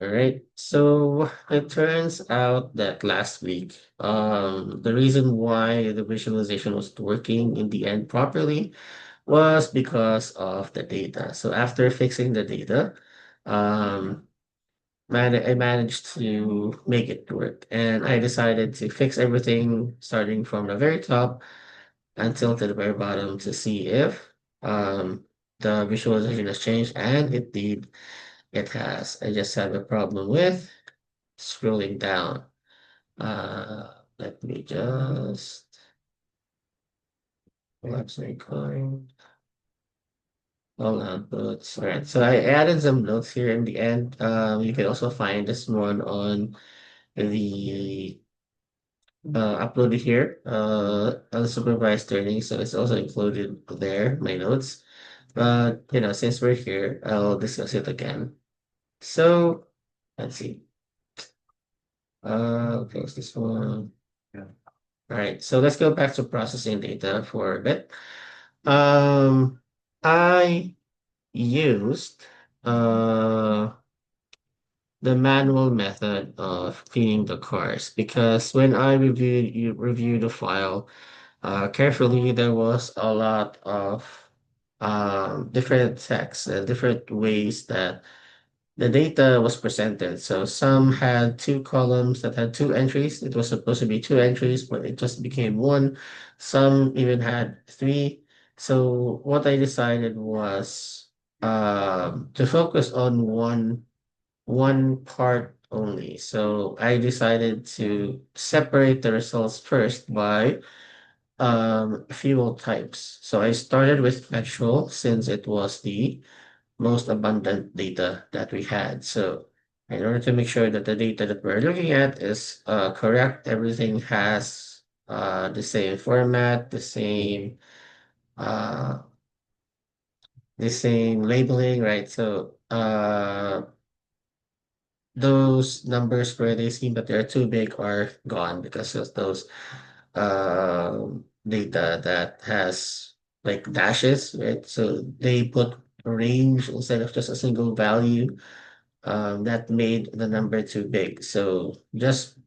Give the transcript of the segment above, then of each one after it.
All right. So it turns out that last week, the reason why the visualization was working in the end properly was because of the data. So after fixing the data, um, I managed to make it work, and I decided to fix everything starting from the very top until to the very bottom to see if the visualization has changed, and indeed it has. I just have a problem with scrolling down. Let me just let's record all outputs. All right, so I added some notes here in the end. You can also find this one on the uploaded here, unsupervised learning. So it's also included there, my notes. But since we're here, I'll discuss it again. So let's see. Close this one. All right, so let's go back to processing data for a bit. Um, I used uh the manual method of cleaning the cars because when I reviewed the file carefully, there was a lot of different texts and different ways that the data was presented. So some had two columns that had two entries. It was supposed to be two entries, but it just became one. Some even had three. So what I decided was to focus on one part only. So I decided to separate the results first by fuel types. So I started with petrol since it was the most abundant data that we had. So in order to make sure that the data that we're looking at is correct, everything has the same format, uh, the same labeling, right? So those numbers where they seem that they're too big are gone because of those data that has like dashes, right? So they put a range instead of just a single value that made the number too big. So just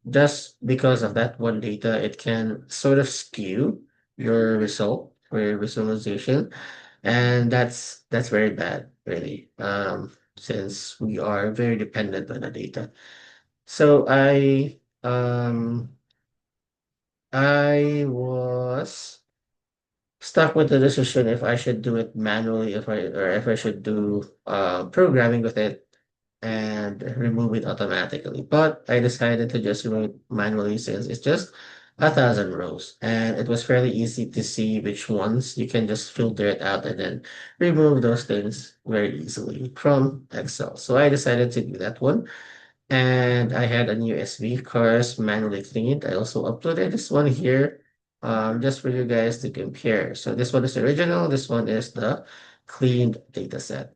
because of that one data, it can sort of skew your result for your visualization, and that's very bad, really, since we are very dependent on the data. So I was stuck with the decision if I should do it manually, if I should do programming with it and remove it automatically. But I decided to just remove it manually since it's just 1,000 rows, and it was fairly easy to see which ones you can just filter it out and then remove those things very easily from Excel. So I decided to do that one. And I had a new SV course manually cleaned. I also uploaded this one here, just for you guys to compare. So this one is the original, this one is the cleaned data set.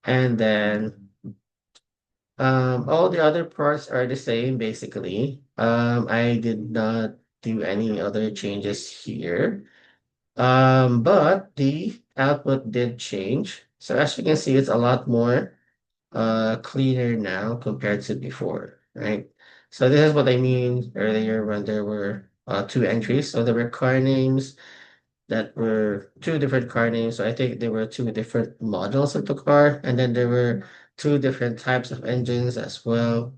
And then all the other parts are the same basically. I did not do any other changes here. But the output did change. So as you can see, it's a lot more cleaner now compared to before, right? So this is what I mean earlier when there were two entries. So there were car names that were two different car names. So I think there were two different models of the car, and then there were two different types of engines as well.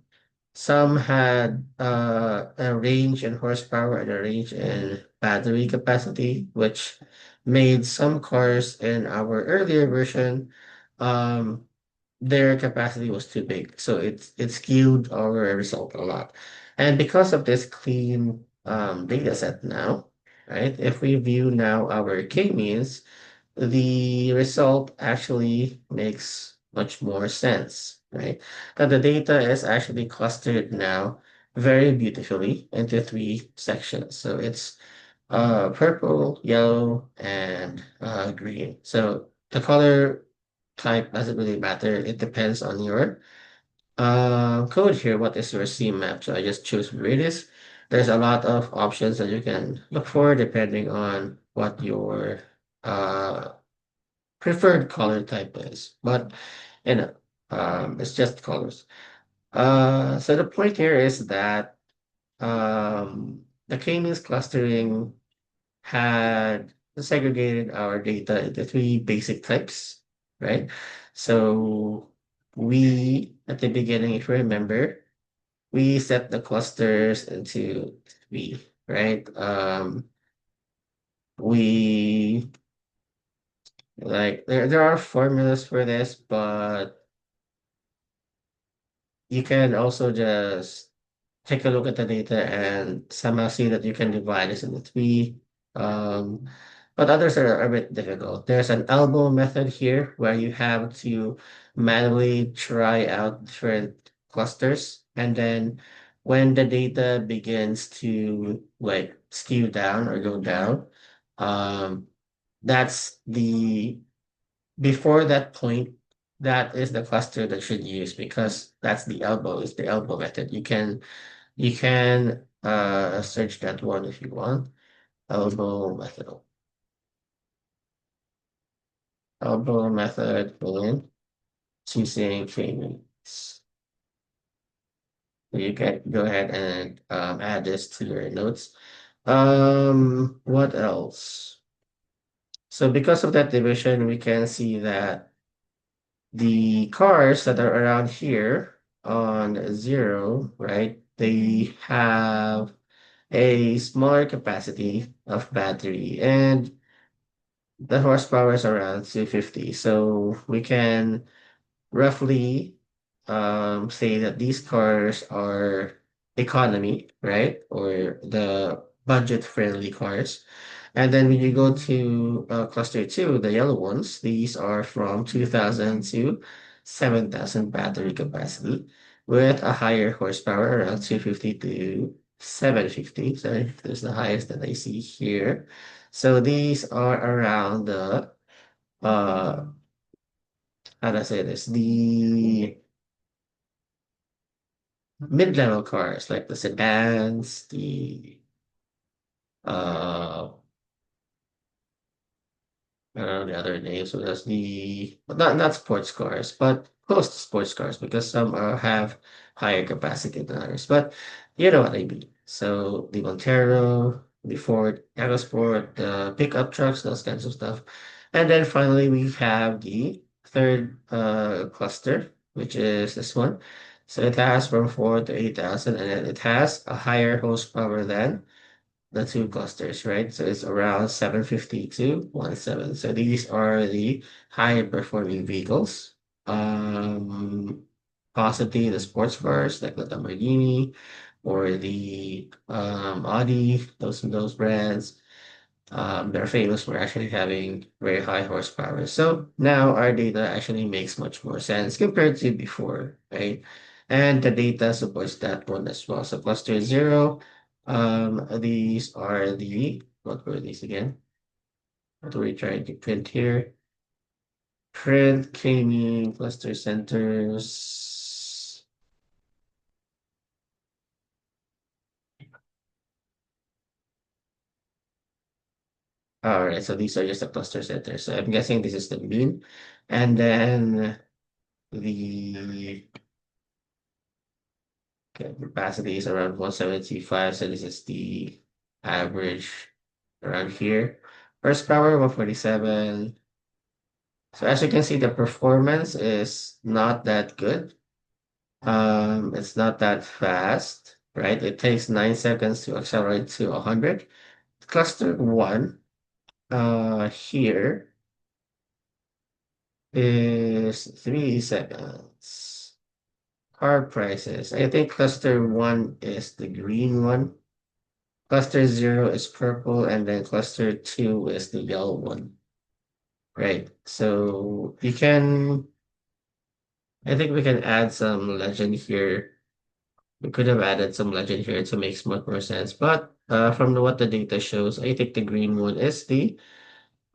Some had a range in horsepower and a range in battery capacity, which made some cars in our earlier version um, their capacity was too big. So it skewed our result a lot. And because of this clean data set now, right? If we view now our k-means, the result actually makes much more sense, right? That the data is actually clustered now very beautifully into three sections. So it's purple, yellow, and green. So the color type doesn't really matter. It depends on your code here. What is your C map? So I just choose Redis. There's a lot of options that you can look for depending on what your uh preferred color type is. But It's just colors. So the point here is that the k-means clustering had segregated our data into three basic types, right? So we, at the beginning, if you remember, we set the clusters into three, right? We like there are formulas for this, but you can also just take a look at the data and somehow see that you can divide this into three. Um, but others are a bit difficult. There's an elbow method here where you have to manually try out different clusters. And then when the data begins to like skew down or go down, um, that's the before that point, that is the cluster that should use because that's the elbow, is the elbow method. You can search that one if you want. Elbow method. Elbow method in choosing trainings. So you can go ahead and add this to your notes. What else? So because of that division, we can see that the cars that are around here on zero, right? They have a smaller capacity of battery and the horsepower is around 250. So we can roughly say that these cars are economy, right? Or the budget friendly cars. And then when you go to cluster two, the yellow ones, these are from 2000 to 7,000 battery capacity with a higher horsepower around 250 to 750. So there's the highest that I see here. So these are around the uh how do I say this? The mid-level cars like the sedans, the uh I don't know the other names. So there's the not sports cars, but close to sports cars because some have higher capacity than others. But you know what I mean. So the Montero, the Ford EcoSport, the pickup trucks, those kinds of stuff. And then finally we have the third cluster, which is this one. So it has from 4 to 8,000, and then it has a higher horsepower than the two clusters, right? So it's around 750 to 17. So these are the high performing vehicles. Possibly the sports cars like the Lamborghini or the Audi, those brands. They're famous for actually having very high horsepower. So now our data actually makes much more sense compared to before, right? And the data supports that one as well. So cluster zero, these are the, what were these again? What are we trying to print here? Print, cleaning, cluster centers. All right, so these are just the cluster centers. So I'm guessing this is the mean. And then the okay, capacity is around 175, so this is the average around here. Horsepower 147. So as you can see, the performance is not that good. It's not that fast, right? It takes 9 seconds to accelerate to 100. Cluster one, here is 3 seconds. Car prices. I think cluster one is the green one. Cluster zero is purple, and then cluster two is the yellow one. Right. So you can, I think we can add some legend here. We could have added some legend here to make much more sense. But from what the data shows, I think the green one is the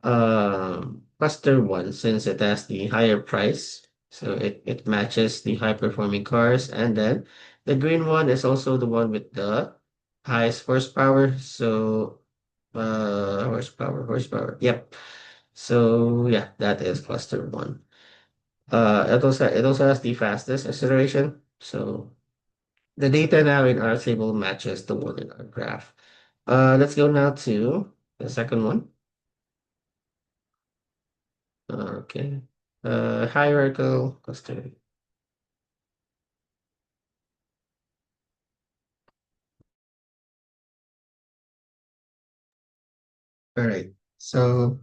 cluster one since it has the higher price. So it matches the high performing cars. And then the green one is also the one with the highest horsepower. So horsepower. Yep. So yeah, that is cluster one. it also has the fastest acceleration. So the data now in our table matches the one in our graph. Let's go now to the second one. Okay. Hierarchical cluster. All right. So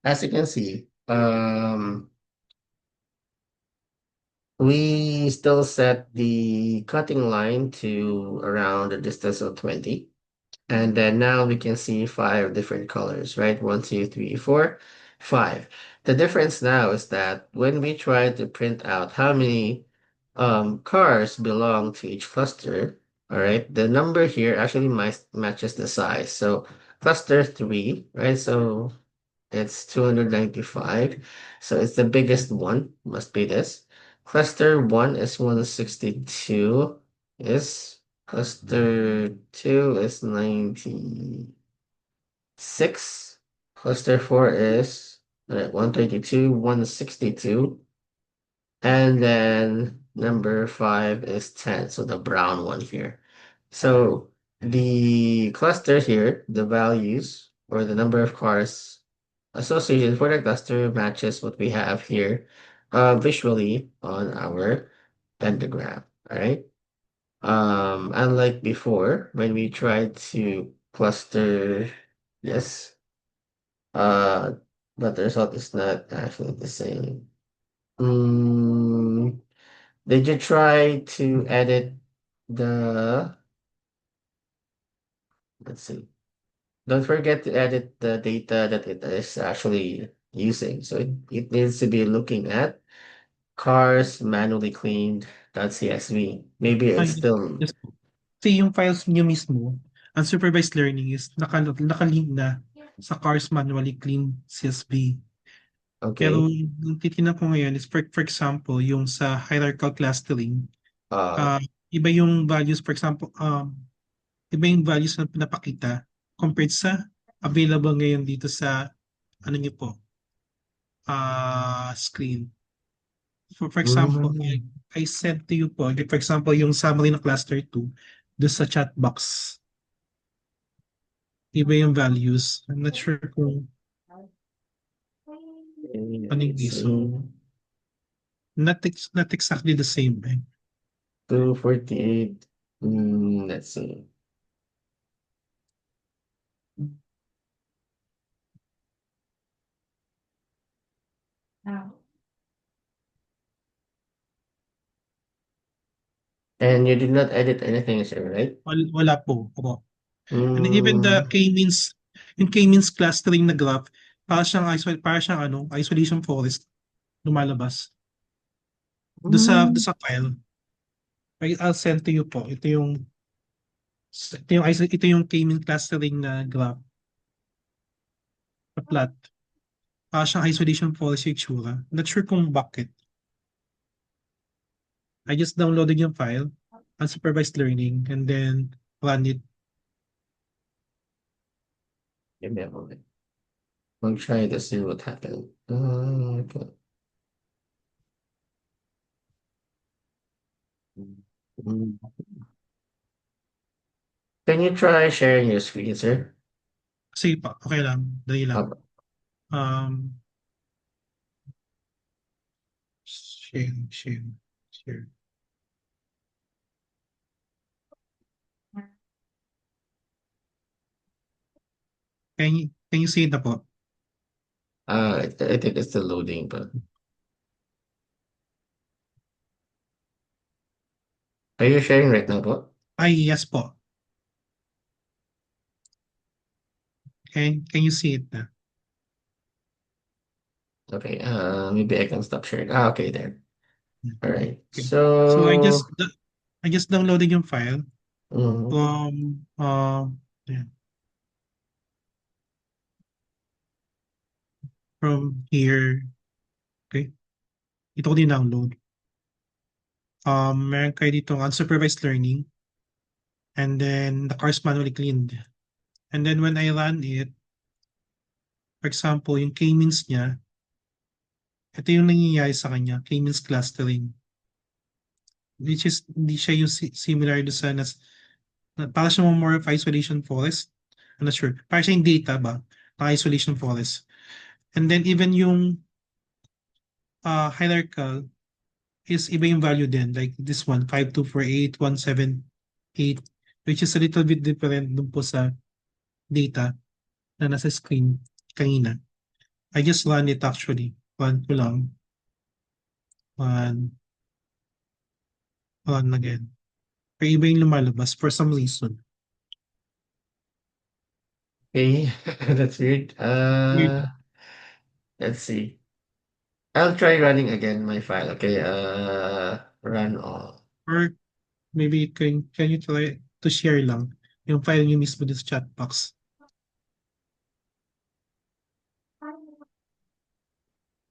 as you can see, we still set the cutting line to around a distance of 20. And then now we can see five different colors, right? One, two, three, four, five. The difference now is that when we try to print out how many cars belong to each cluster, all right, the number here actually matches the size. So cluster three, right? So it's 295. So it's the biggest one, must be this. Cluster one is 162. Is cluster two is 96. Cluster four is 132, 162. And then number five is 10. So the brown one here. So the cluster here, the values or the number of cars associated for the cluster matches what we have here visually on our pentagram. All right. Unlike before, when we tried to cluster this, uh, but the result is not actually the same. Mm, did you try to edit the, let's see, don't forget to edit the data that it is actually using. So it needs to be looking at cars manually cleaned.csv. Maybe Ay, it's still yes po. Kasi yung files niyo mismo, unsupervised learning is nakalink na sa cars manually clean CSV. Pero okay. yung titignan ko ngayon is for example, yung sa hierarchical clustering, Uh, ah iba yung values, for example, iba yung values na pinapakita compared sa available ngayon dito sa ano niyo po, screen. For example, mm, I sent to you po, like, for example, yung summary ng cluster 2 do sa chat box. Iba yung values. I'm not sure kung ano yung let's reason. see. Not exactly the same. Eh. 248. Let's see. And you did not edit anything, sir, right? Wala po. Opo. And even the Mm, k-means, yung k-means clustering na graph, para siyang ano, isolation forest lumalabas. Do mm, sa file. I'll send to you po. Ito yung k-means clustering na graph na plot. Para siyang isolation forest yung itsura. Not sure kung bakit. I just downloaded yung file, unsupervised learning, and then run it. give me a moment. I'll try to see what happened. Okay. Mm. Can you try sharing your screen, sir? Sige pa, okay lang. Dali lang. Uh, Um, share. Can you see it na po? I think it's still loading, but are you sharing right now, po? Ay, yes po. Can you see it na? Okay, maybe I can stop sharing. Okay, there. All right. Okay. So So, I just downloaded yung file mhm. from yeah, from here. Okay. Ito ko din download. Meron kayo dito unsupervised learning and then the cars manually cleaned. And then when I run it, for example, yung k-means niya Ito yung nangyayari sa kanya, K-means clustering, which is hindi siya yung similar do sa para siya more of isolation forest. I'm not sure. Para siya yung data ba? Para isolation forest. And then even yung hierarchical is iba yung value din. Like this one, 5248, 178, which is a little bit different dun po sa data na nasa screen kanina. I just run it actually. Run ko lang. Run, run again. Pero iba yung lumalabas for some reason. Okay, that's weird. Weird. Let's see. I'll try running again my file. Okay, run all. Or maybe can you try to share lang yung file niyo mismo dito sa chat box.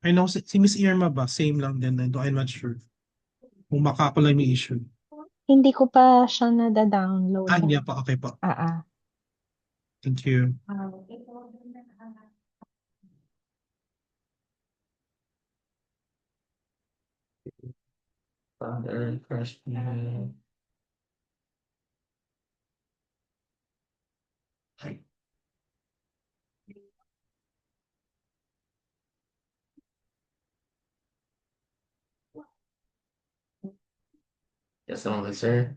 I know si Miss Irma ba? Same lang din. I'm not sure. Kung baka ako lang may issue. Hindi ko pa siya nada-download. Hindi pa. Okay po. Ah. Thank you. Founder, first name. Just a moment, sir.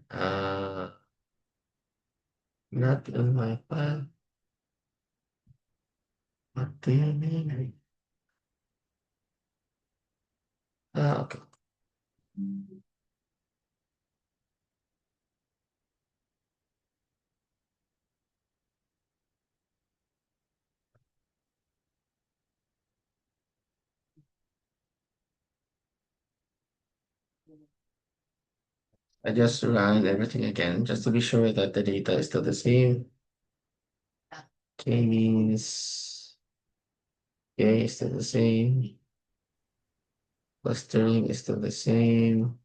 Not in my file. What do you mean? Okay. I just ran everything again just to be sure that the data is still the same. K means K is still the same. Clustering is still the same.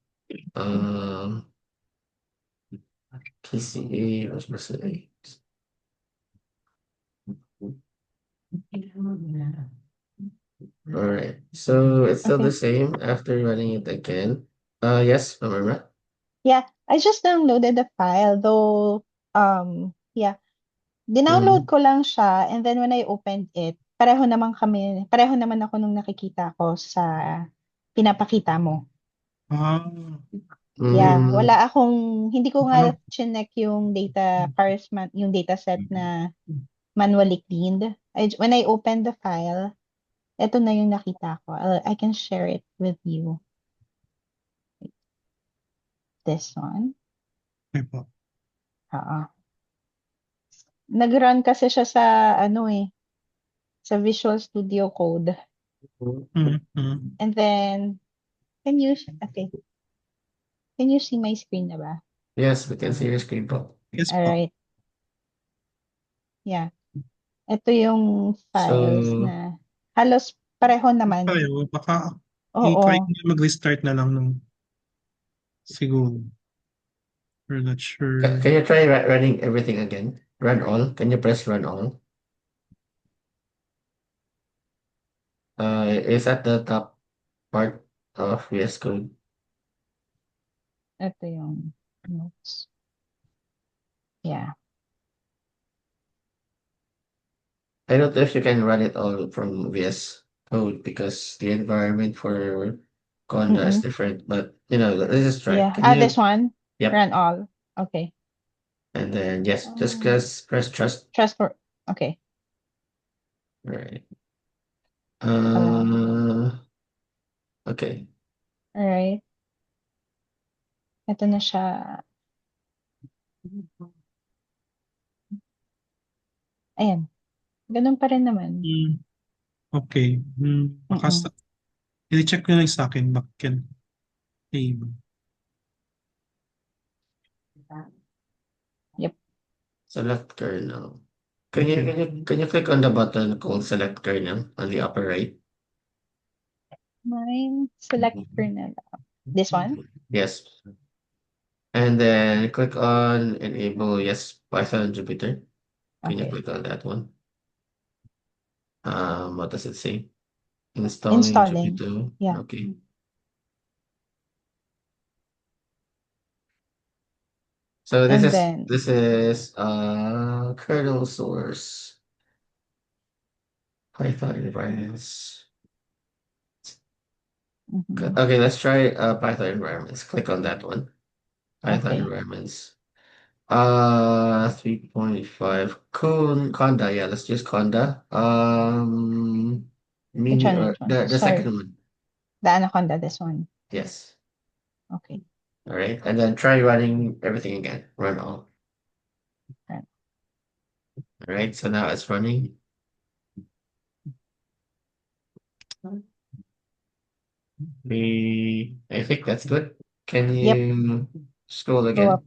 PCA was mostly. All right. So it's still the Okay. same after running it again. Yes, Mama. Yeah, I just downloaded the file though yeah, dinownload Mm-hmm. ko lang siya and then when I opened it, pareho naman ako nung nakikita ko sa pinapakita mo. Ah, Yeah, Mm, wala akong hindi ko nga ano? chinek yung yung data set na manually cleaned. When I opened the file, eto na yung nakita ko. I can share it with you. This one. Okay po. Oo. Nag-run kasi siya sa sa Visual Studio Code. Mm-hmm. And then okay. Can you see my screen na ba? yes, we can see your screen po. Yes All po. right. Yeah. Ito yung files So na halos pareho naman. Tayo, baka i-try Oo. ko na mag-restart na lang nung siguro. We're not sure. can you try running everything again? Run all. Can you press run all? Is at the top part of VS Code. Ito yung notes. Yeah. I don't know if you can run it all from VS Code because the environment for Conda is Mm-mm. different. But let's just try. Yeah. Can you? This one. Yep. Run all. Okay. And then yes, just press trust. Trust for okay. Right. Allow. Okay. All right. Ito na siya. Ayan. Ganun pa rin naman. Okay. Baka Mm-mm. i-check nyo lang sa akin. Bakit table. Yep. Select kernel. Can you click on the button called select kernel on the upper right? Mine select kernel. This one? Yes. And then click on enable yes Python Jupyter. Can you Okay. click on that one? What does it say? Installing installing. Jupyter. Yeah. Okay. So this And is then, this is kernel source Python environments. mhm. Okay, let's try Python environments. Click on that one. Python Okay. environments. 3.5. Conda, yeah, let's use Conda. Which Mini one? or Which one? the Sorry. second one. The Anaconda, this one. Yes. Okay. All right. And then try running everything again. Run all. Right. All right. So now it's running. I think that's good. Can Yep. you scroll Go up. again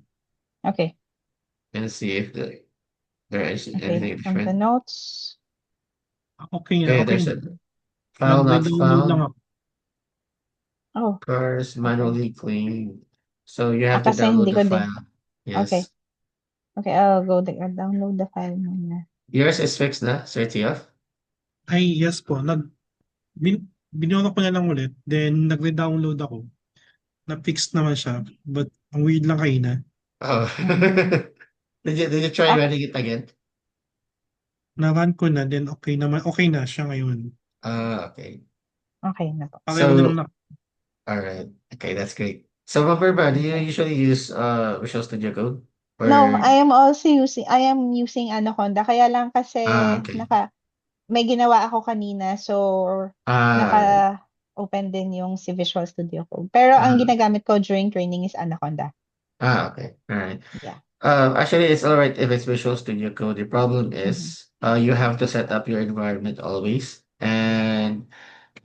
Okay. and see if there is Okay. anything On the different? notes. Okay na, Okay, okay there's na. a file not Nagda-download lang found. ako. Oh, Cars okay. manually clean. So you have to Kasi download hindi the ko din. file. Okay. Yes. Okay, I'll download the file muna. Yours is fixed na, Sir Tiof? Ay, yes po. Binura ko na lang ulit. Then, nagre-download ako. Na-fix naman siya. But, ang weird lang kayo na. Oh. Mm. Did you try Ah, running it again? Na-run ko na. Then, okay naman. Okay na siya ngayon. Okay. okay na po. Pareho na lang So, na. all right. Okay, that's great. So, Ma'am, do you Okay. usually use Visual Studio Code? No, Or I am using Anaconda. Kaya lang kasi okay. may ginawa ako kanina. So, All right. naka-open din yung si Visual Studio Code. Pero ang Ah, ginagamit ko during training is Anaconda. okay. All right. Yeah. Actually, it's all right if it's Visual Studio Code. The problem Mhm. is, you have to set up your environment always, and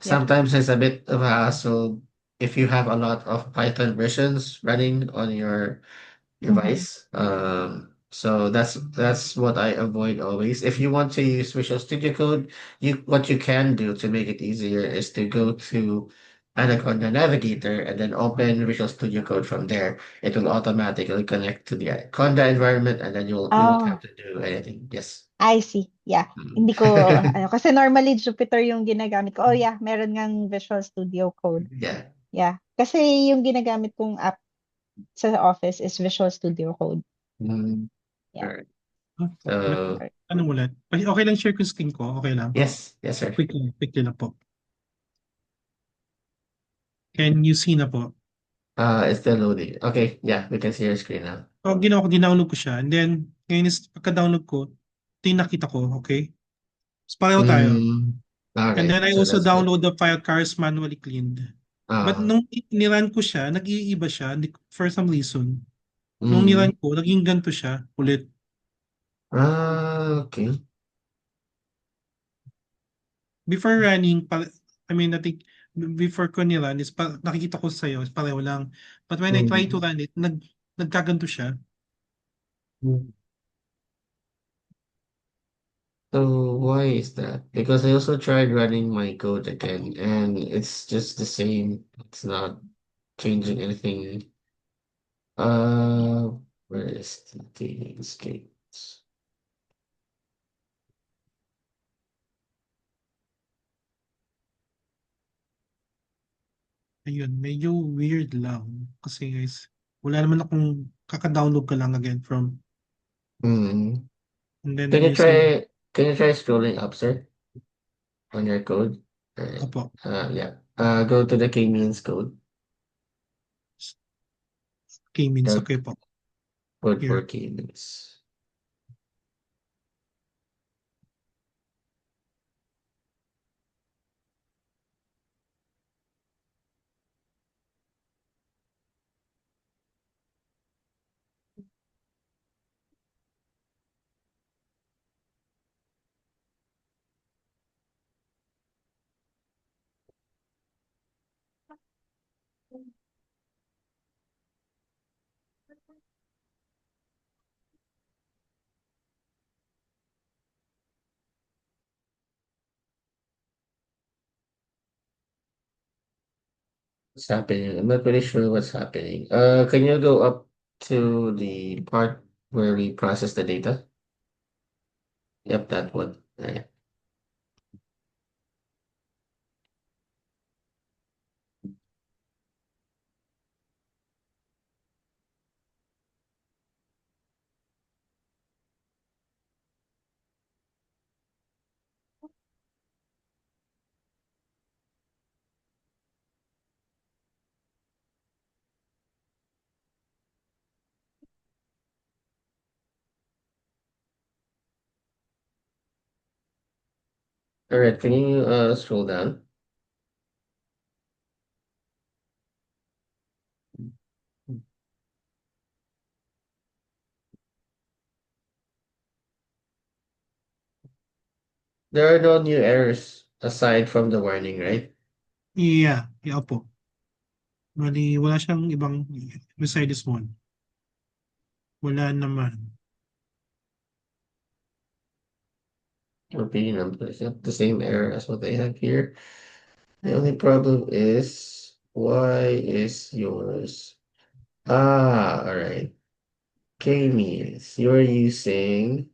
Yep. sometimes it's a bit of a hassle if you have a lot of Python versions running on your Mhm. device. So that's what I avoid always. If you want to use Visual Studio Code, what you can do to make it easier is to go to Anaconda Navigator and then open Visual Studio Code from there. It will automatically connect to the Anaconda environment, and then you won't have Oh, to do anything. Yes. I see. Yeah. Hindi ko, kasi normally Jupyter yung ginagamit ko. Oh yeah, meron ngang Visual Studio Code. Yeah. Yeah. Kasi yung ginagamit kong app sa office is Visual Studio Code. Mm, all Yeah. right. Ah, So ano ulit? Okay lang share ko yung screen ko. Okay lang. yes, yes, sir. Quick lang po. Can you see na po? It's still loading. Okay, yeah, we can see your screen now. So, ginawa ko, dinownload ko siya. And then, ngayon is, pagka-download ko, ito yung nakita ko, okay? So, pareho tayo. All And right, then, I so also that's good. download the file cars manually cleaned. But Uh, nung niran ko siya, nag-iiba siya for some reason. Nung mm, niran ko, naging ganito siya ulit. okay. Before running, I mean, I think, before ko niran, nakikita ko sa'yo, is pareho lang. But when I try to Mm. run it, nagkaganto siya. Mm. So why is that? Because I also tried running my code again, and it's just the same. It's not changing anything. Uh, where is the escapes? Ayun, medyo weird lang. Kasi guys, wala naman akong kaka-download ka lang again from, Mm. and then Can I'm you using, try? Can you try scrolling up, sir, on your code? Alright. opo, Yeah. Go to the k-means code. K-means, The okay po, code for here. k-means. What's happening? I'm not really sure what's happening. Can you go up to the part where we process the data? Yep, that one. Right. All right, can you scroll down? There are no new errors aside from the warning, right? Yeah, yeah, opo. Bali, wala siyang ibang beside this one. Wala naman. Repeating numbers, yep, the same error as what they have here. The only problem is why is yours? Ah, all right. K means you're using.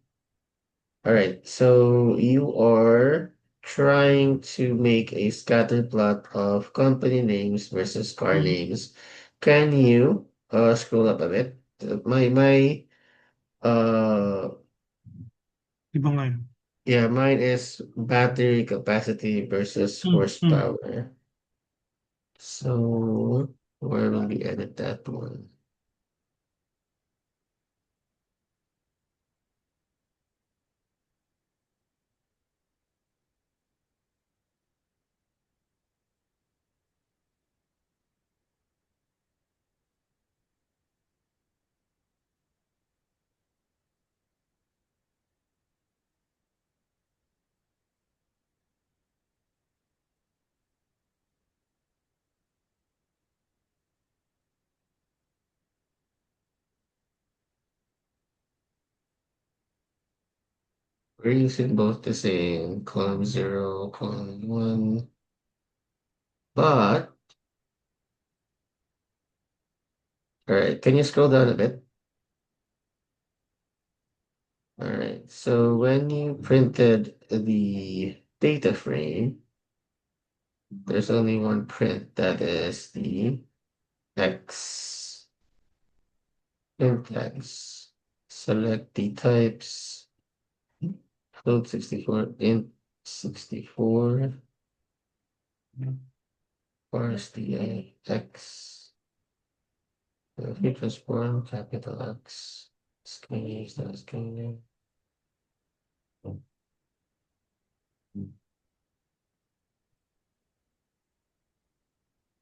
All right, so you are trying to make a scatter plot of company names versus car Mm, names. Can you scroll up a bit? My iba nga yun. yeah, mine is battery capacity versus Mm. horsepower. So where will we edit that one? We're using both the same column 0, column 1, but all right, can you scroll down a bit? All right, so when you printed the data frame, there's only one print, that is the X syntax. Select the types, float 64, int 64, parse the X, if transform capital X, scaling, start scaling.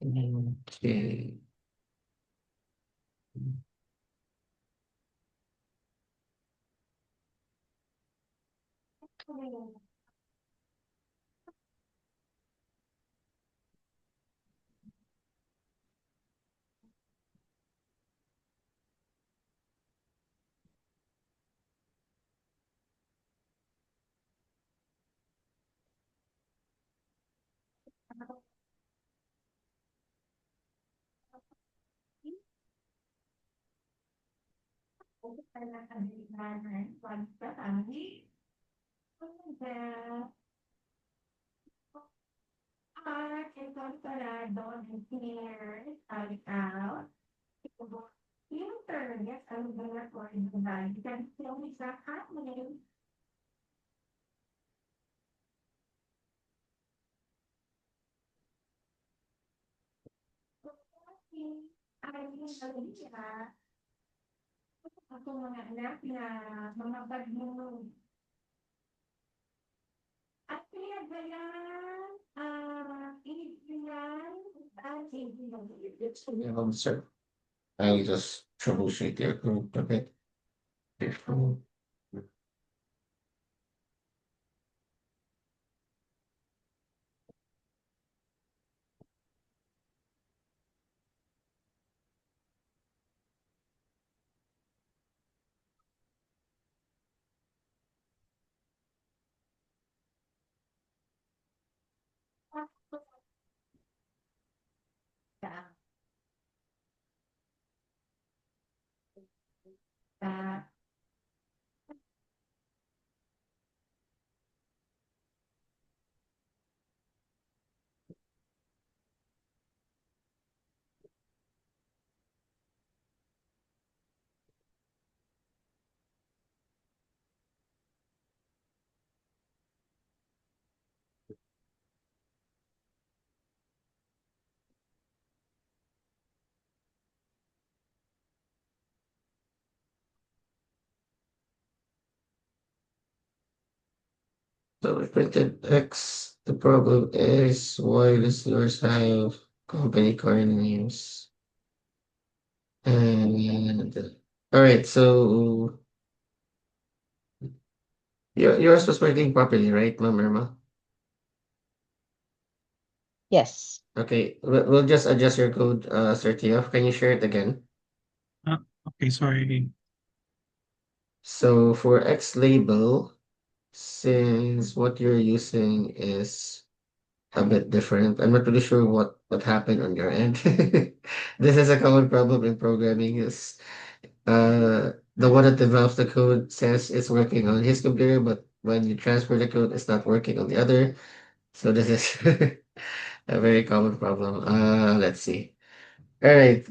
Okay. Yeah, sir. I'll just troubleshoot your group a bit. Before. So we printed X. The problem is why does yours have company car names? And all right, so yours was working properly, right, Ma'am Irma? Yes. Okay, we'll just adjust your code, Sir Tio. Can you share it again? Ah, okay, sorry. So for X label, since what you're using is a bit different, I'm not really sure what happened on your end. This is a common problem in programming. Is the one that develops the code says it's working on his computer, but when you transfer the code, it's not working on the other. So this is a very common problem. Let's see. All right.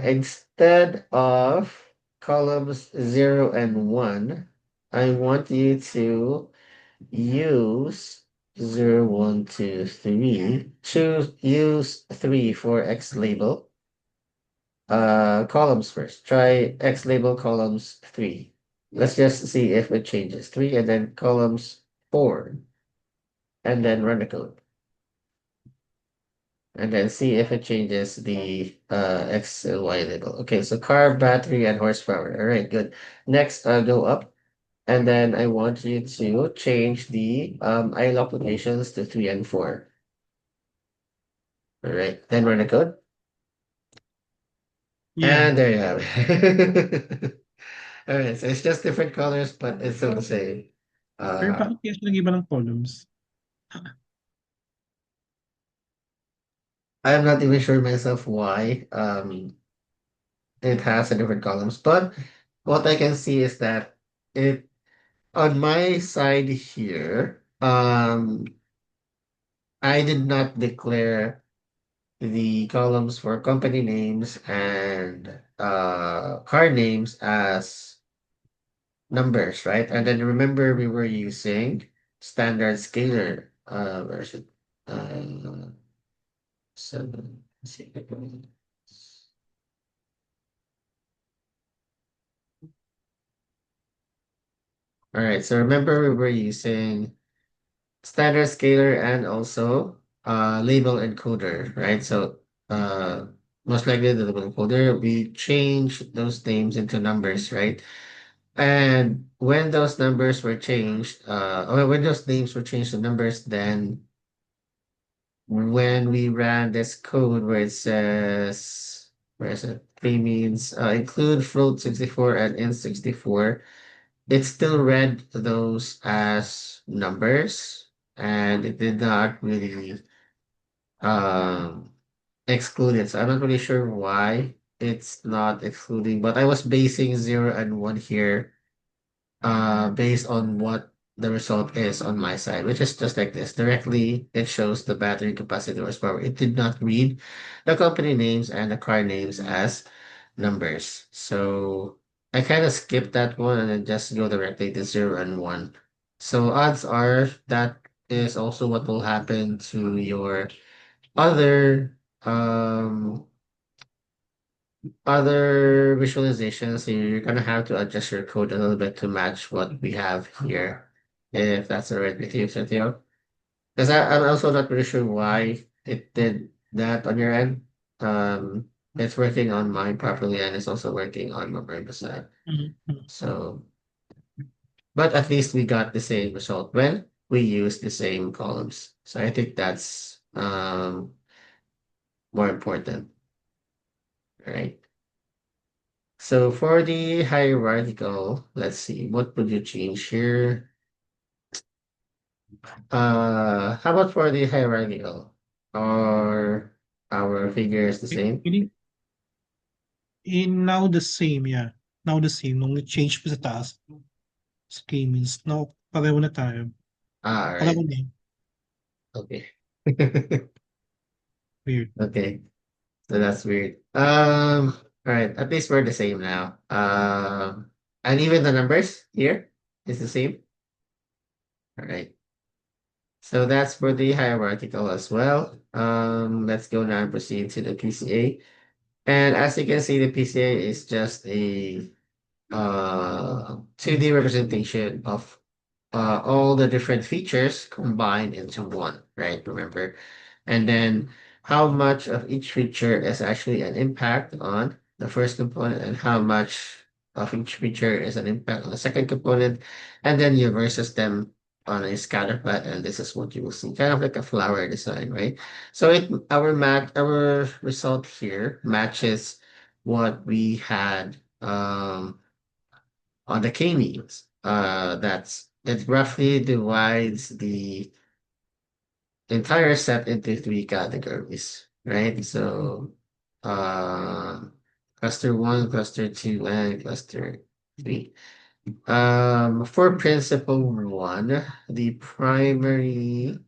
Instead of columns 0 and 1, I want you to use 0, 1, 2, 3. Use 3 for X label. Columns first. Try X label columns 3. Let's just see if it changes. 3 and then columns 4, and then run the code. And then see if it changes the X and Y label. Okay, so car, battery, and horsepower. All right, good. Next, go up, and then I want you to change the idle applications to 3 and 4. All right, then run the code, Yeah. and there you have it. All right, so it's just different colors, but it's still the same. Pero Uh, bakit kaya siya nag-iba ng columns? I'm not even sure myself why it has a different columns, but what I can see is that it on my side here, I did not declare the columns for company names and car names as numbers, right? And then remember we were using standard scalar version. Seven. Let's see. All right, so remember we were using standard scalar and also label encoder, right? So uh most likely the label encoder, we change those names into numbers, right? And when those numbers were changed, or when those names were changed to numbers, then when we ran this code where it says, where is it? Three means include float 64 and int 64, it still read those as numbers, and it did not really um exclude it. So I'm not really sure why it's not excluding, but I was basing 0 and 1 here based on what the result is on my side, which is just like this. Directly, it shows the battery capacity horsepower. It did not read the company names and the car names as numbers. So I kind of skipped that one and then just go directly to 0 and 1. So odds are that is also what will happen to your other visualizations. So you're gonna have to adjust your code a little bit to match what we have here, if that's all right with you, Cynthia. Because I'm also not really sure why it did that on your end. It's working on mine properly and it's also working on my brain side. Mhm, mhm. So, but at least we got the same result when we use the same columns. So I think that's more important, right? So for the hierarchical, let's see, what would you change here? How about for the hierarchical? Are our figures the same? Hindi now the same, yeah. Now the same. Nung change pa sa taas, sa K-means, no, pareho na tayo. Ah, all Pareho right. na eh. Okay. Weird. Okay. So that's weird. All right. At least we're the same now. And even the numbers here is the same. All right. So that's for the hierarchical as well. Let's go now and proceed to the PCA. And as you can see, the PCA is just a 2D representation of all the different features combined into one, right? Remember? And then how much of each feature is actually an impact on the first component and how much of each feature is an impact on the second component. And then you versus them on a scatter plot, and this is what you will see, kind of like a flower design, right? So our result here matches what we had on the k-means. It roughly divides the entire set into three categories, right? So, uh, cluster one, cluster two, and cluster three. For principle one, the primary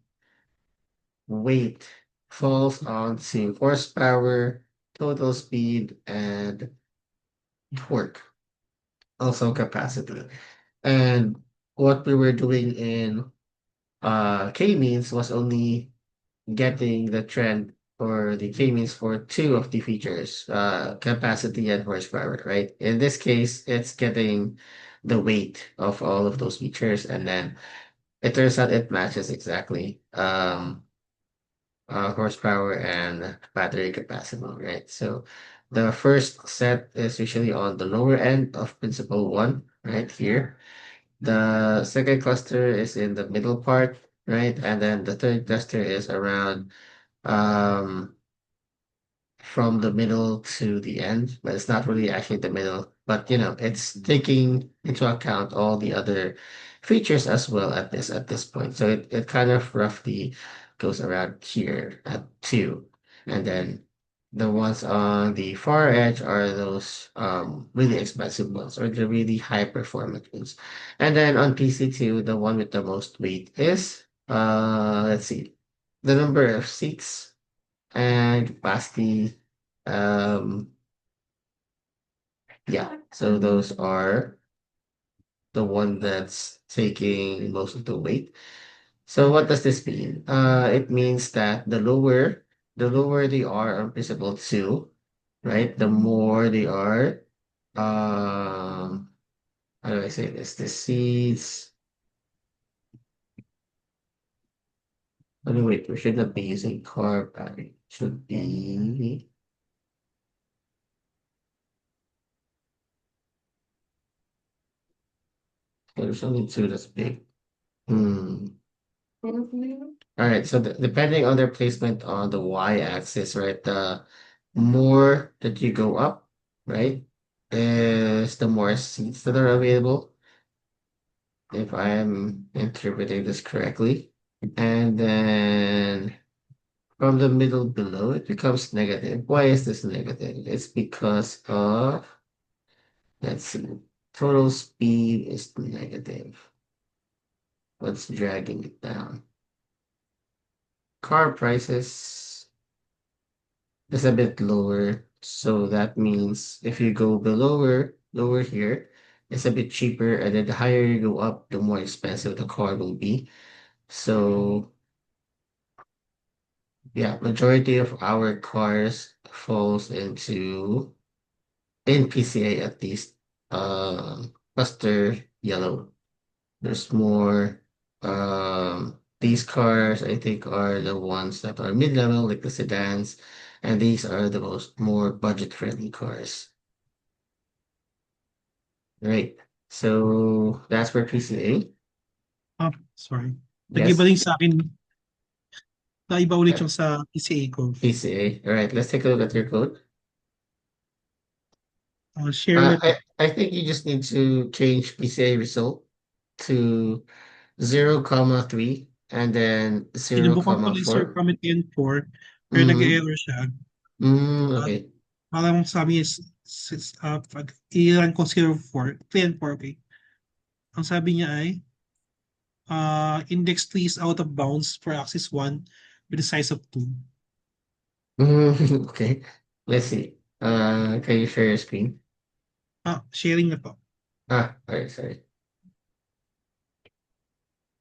weight falls onto horsepower, total speed, and torque, also capacity. And what we were doing in k-means was only getting the trend or the k-means for two of the features, capacity and horsepower, right? In this case, it's getting the weight of all of those features, and then it turns out it matches exactly horsepower and battery capacity, right? So the first set is usually on the lower end of principle one, right here. The second cluster is in the middle part, right? And then the third cluster is around um from the middle to the end, but it's not really actually the middle. But it's taking into account all the other features as well at this point. So it kind of roughly goes around here at two. And then the ones on the far edge are those really expensive ones or the really high performance ones. And then on PC2, the one with the most weight is let's see, the number of seats and capacity. Um, yeah, so those are the one that's taking most of the weight. So what does this mean? It means that the lower they are on principle two, right? The more they are, um, how do I say this? The seeds. Oh, no, wait, we should not be using carb battery. Should be. There's only two that's big. Hmm. All right, so depending on their placement on the y-axis, right, the more that you go up, right, is the more seats that are available, if I'm interpreting this correctly. And then from the middle below, it becomes negative. Why is this negative? It's because of, let's see, total speed is negative. What's dragging it down? Car prices is a bit lower. So that means if you go lower here, it's a bit cheaper, and then the higher you go up, the more expensive the car will be. So yeah, majority of our cars falls into in PCA at least, cluster yellow. There's more. These cars, I think, are the ones that are mid-level, like the sedans, and these are the most more budget-friendly cars. Right. So that's for PCA. Ah, sorry. Nag-iba Yes. din sa akin, naiba ulit Uh, yung sa PCA ko. PCA. All right. Let's take a look at your code. Share na po. I think you just need to change PCA result to 0, 3 and then 0, Sinubukan ko na yung Sir 4. Comet N4, pero Mm-hmm. nag-error siya. At Okay. parang sabi is, pag i-run ko 04, 3 and 4, okay. Ang sabi niya ay, index 3 is out of bounds for axis 1 with the size of 2. Okay. Let's see. Can you share your screen? Sharing na po. Alright, sorry.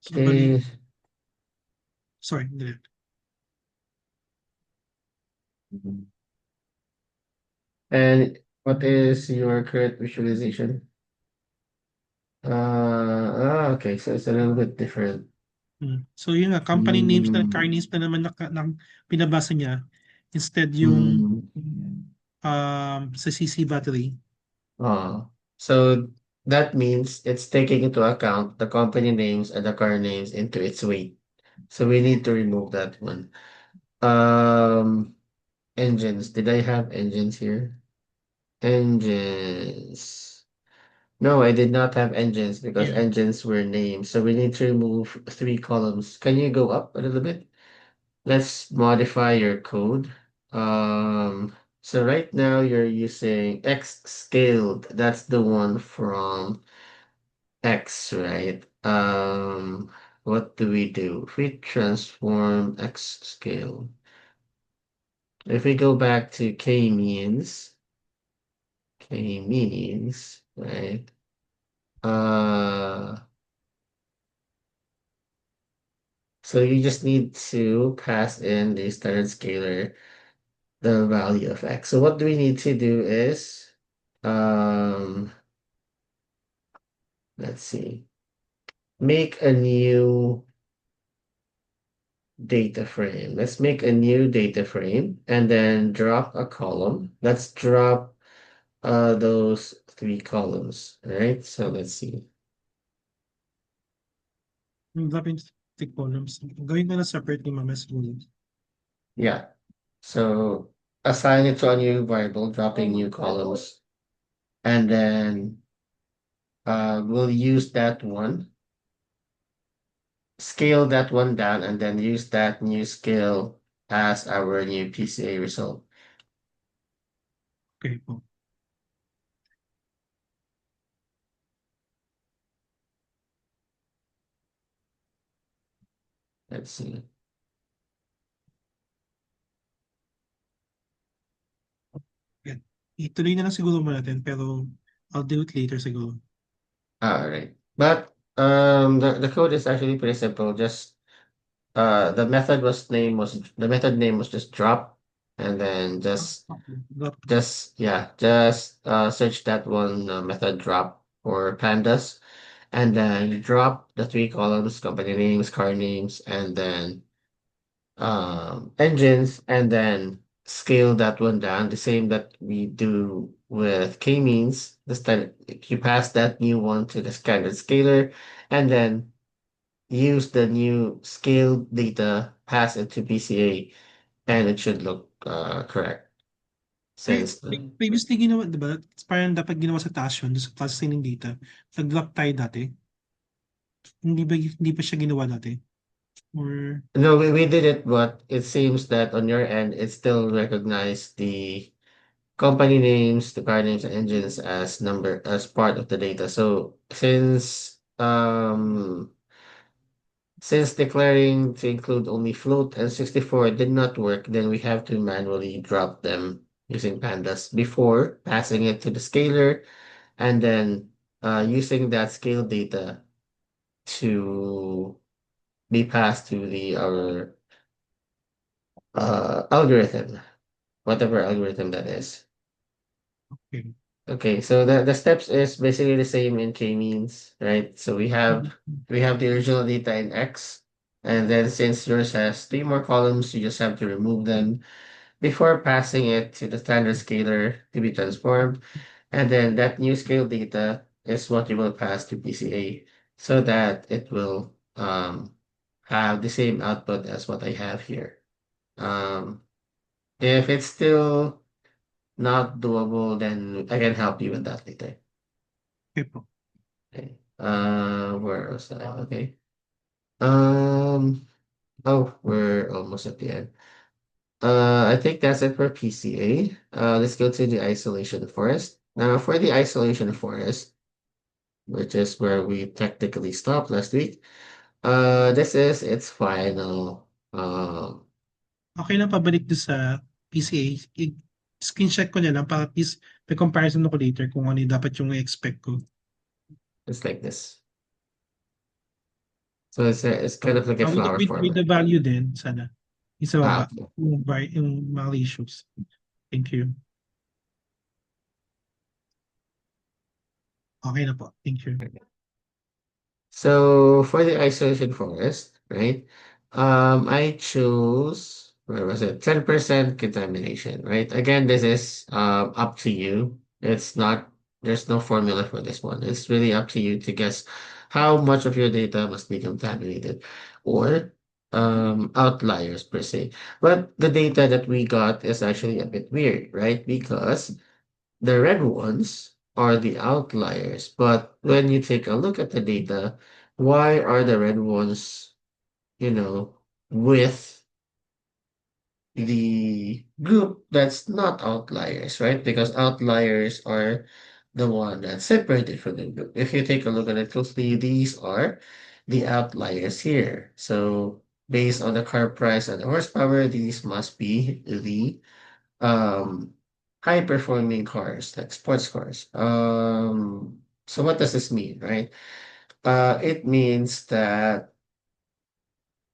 So, bali, Okay. sorry, hindi. And what is your current visualization? Okay, so it's a little bit different. So yun nga, company names na car Mm, names na naman pinabasa niya instead yung mm, sa CC battery. so that means it's taking into account the company names and the car names into its weight. So we need to remove that one. Um, engines. Did I have engines here? Engines. No, I did not have engines because Yeah. engines were names. So we need to remove three columns. Can you go up a little bit? Let's modify your code. So right now you're using X scaled. That's the one from X, right? What do we do? If we transform X scale, if we go back to K-means, right? Uh, so you just need to pass in the standard scalar, the value of X. So what do we need to do is, um, let's see, make a new data frame. Let's make a new data frame and then drop a column. Let's drop those three columns, right? So let's see. Yung dropping stick columns. Gawin ko na separate ni Mama siguro. Yeah. So assign it to a new variable, dropping new columns, and then we'll use that one, scale that one down, and then use that new scale as our new PCA result. Okay po. Let's see. Yan. Ituloy na lang siguro muna natin pero I'll do it later siguro. All right. But the code is actually pretty simple. Just the method name was just drop, and then Okay. Got just search that one method drop for pandas, and then you drop the three columns, company names, car names, and then engines, and then scale that one down, the same that we do with k-means. This time you pass that new one to the standard scalar, and then use the new scale data, pass it to PCA, and it should look correct. Since the Previously ginawa, di ba? Parang dapat ginawa sa taas yun, doon sa processing ng data. Nag-drop tayo dati. Hindi pa siya ginawa dati? Or, No, we did it, but it seems that on your end, it still recognized the company names, the car names, and engines as number as part of the data. So since declaring to include only float and 64 did not work, then we have to manually drop them using pandas before passing it to the scaler, and then using that scale data to be passed to the our algorithm, whatever algorithm that is. okay. Okay, so the steps is basically the same in k-means, right? So we have the original data in X, and then since yours has three more columns, you just have to remove them before passing it to the standard scalar to be transformed. And then that new scale data is what you will pass to PCA so that it will have the same output as what I have here. Um, if it's still not doable, then I can help you with that later. Okay po. Okay. Where was that? Okay. Um, oh, we're almost at the end. I think that's it for PCA. Let's go to the isolation forest. Now, for the isolation forest, which is where we technically stopped last week, this is its final. Okay lang pabalik doon sa PCA. Screenshot ko na lang para at least may comparison ako later kung ano yung dapat yung i-expect ko. It's like this. So it's kind So, of like a flower with the format. value din, sana. Isa baba, Okay. yung mga ratios. Thank you. Okay na po. Thank you. So for the isolation forest, right? I chose, where was it? 10% contamination, right? Again, this is up to you. It's not, there's no formula for this one. It's really up to you to guess how much of your data must be contaminated or outliers per se. But the data that we got is actually a bit weird, right? Because the red ones are the outliers, but when you take a look at the data, why are the red ones, you know, with the group that's not outliers, right? Because outliers are the one that's separated from the group. If you take a look at it closely, these are the outliers here. So based on the car price and the horsepower, these must be the um high performing cars like sports cars. So what does this mean, right? It means that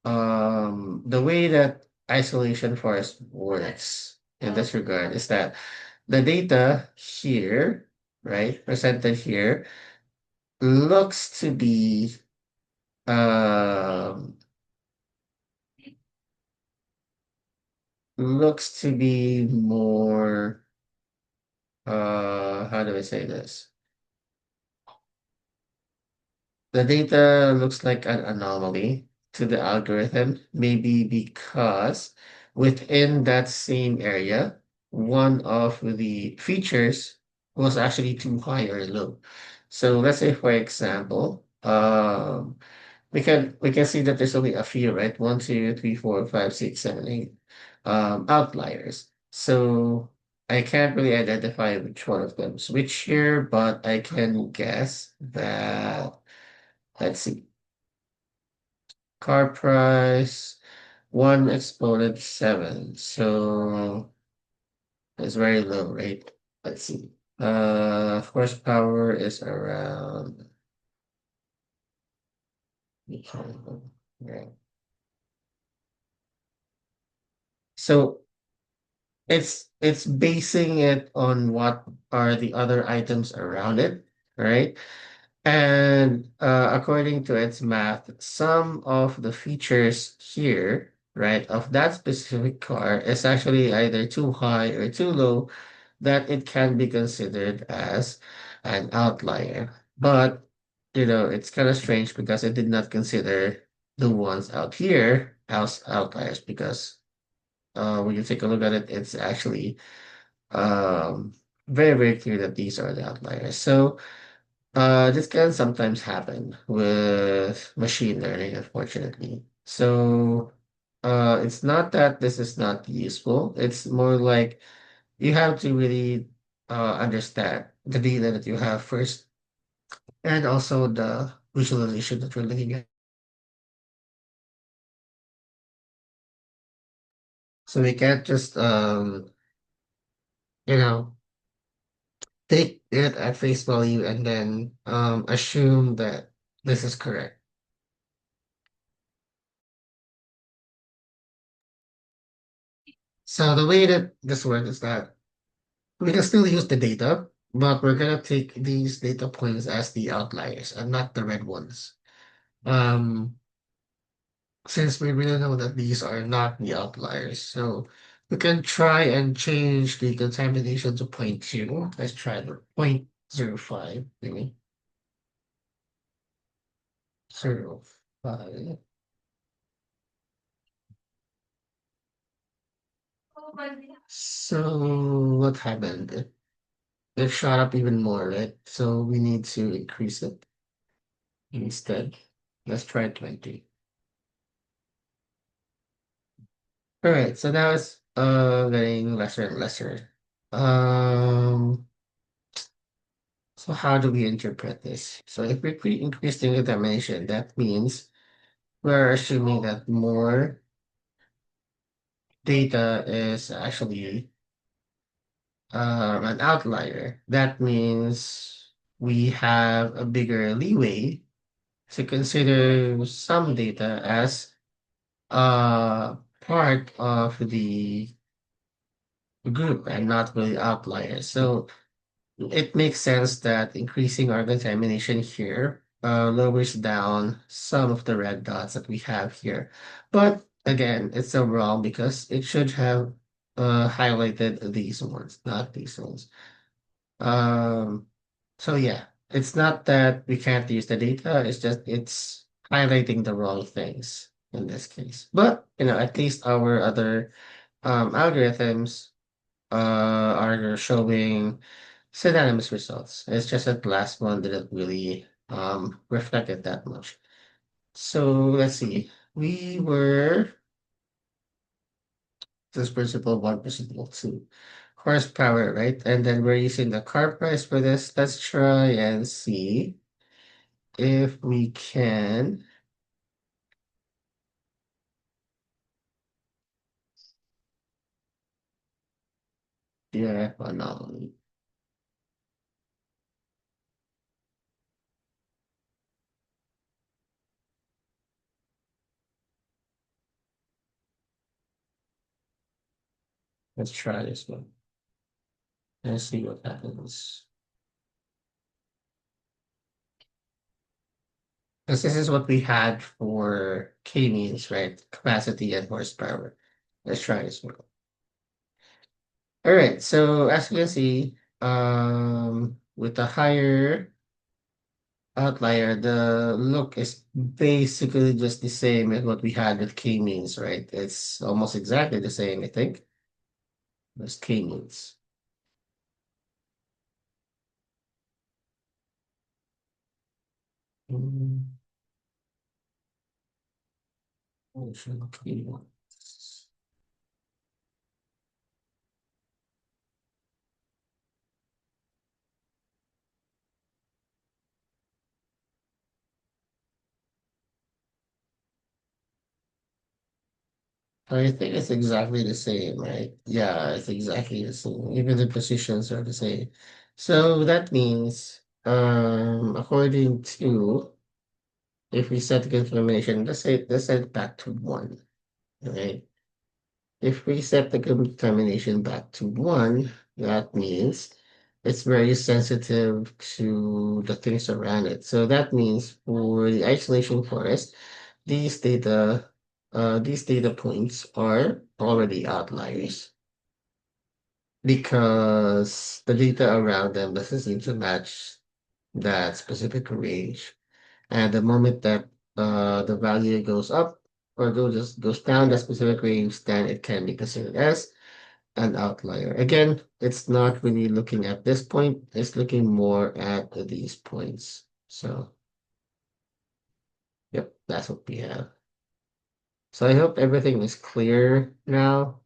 the way that isolation forest works in this regard is that the data here, right, presented here, looks to be um more how do I say this? The data looks like an anomaly to the algorithm, maybe because within that same area, one of the features was actually too high or low. So let's say, for example, we can see that there's only a few, right? One, two, three, four, five, six, seven, eight outliers. So I can't really identify which one of them switch here, but I can guess that. Let's see. Car price, one exploded seven. So it's very low, right? Let's see. Horsepower is around. Yeah. So it's basing it on what are the other items around it, right? And according to its math, some of the features here, right, of that specific car is actually either too high or too low that it can be considered as an outlier. But, it's kind of strange because it did not consider the ones out here as outliers because when you take a look at it, it's actually um, very, very clear that these are the outliers. So, this can sometimes happen with machine learning, unfortunately. So, it's not that this is not useful. It's more like you have to really understand the data that you have first, and also the visualization that we're looking at. So we can't just you know, take it at face value and then assume that this is correct. So the way that this works is that we can still use the data, but we're gonna take these data points as the outliers and not the red ones. Um, since we really know that these are not the outliers, so we can try and change the contamination to point 0.2. Let's try the 0.05, maybe 0.05. So what happened? It shot up even more, right? So we need to increase it instead. Let's try 20. All right, so now it's getting lesser and lesser. Um, so how do we interpret this? So if we increase the contamination, that means we're assuming that more data is actually an outlier. That means we have a bigger leeway to consider some data as part of the group and not really outliers. So it makes sense that increasing our contamination here lowers down some of the red dots that we have here. But again, it's still wrong because it should have highlighted these ones, not these ones. Um, so yeah, it's not that we can't use the data, it's just it's highlighting the wrong things in this case. But at least our other algorithms are showing synonymous results. It's just that the last one didn't really reflect it that much. So let's see. We were this principle one, principle two. Horsepower, right? And then we're using the car price for this. Let's try and see if we can. Yeah, anomaly. Let's try this one and see what happens. Because this is what we had for K-means, right? Capacity and horsepower. Let's try this one. All right. So as you can see, with the higher outlier, the look is basically just the same as what we had with K-means, right? It's almost exactly the same, I think. As K-means. Mm, K-means. I think it's exactly the same, right? Yeah, it's exactly the same. Even the positions are the same. So that means, according to, if we set the confirmation, let's say back to one, right? If we set the contamination back to one, that means it's very sensitive to the things around it. So that means for the isolation forest, these data, these data points are already outliers because the data around them doesn't seem to match that specific range. And the moment that the value goes up or goes down the specific range, then it can be considered as an outlier. Again, it's not really looking at this point, it's looking more at these points. So, yep, that's what we have. So I hope everything is clear now.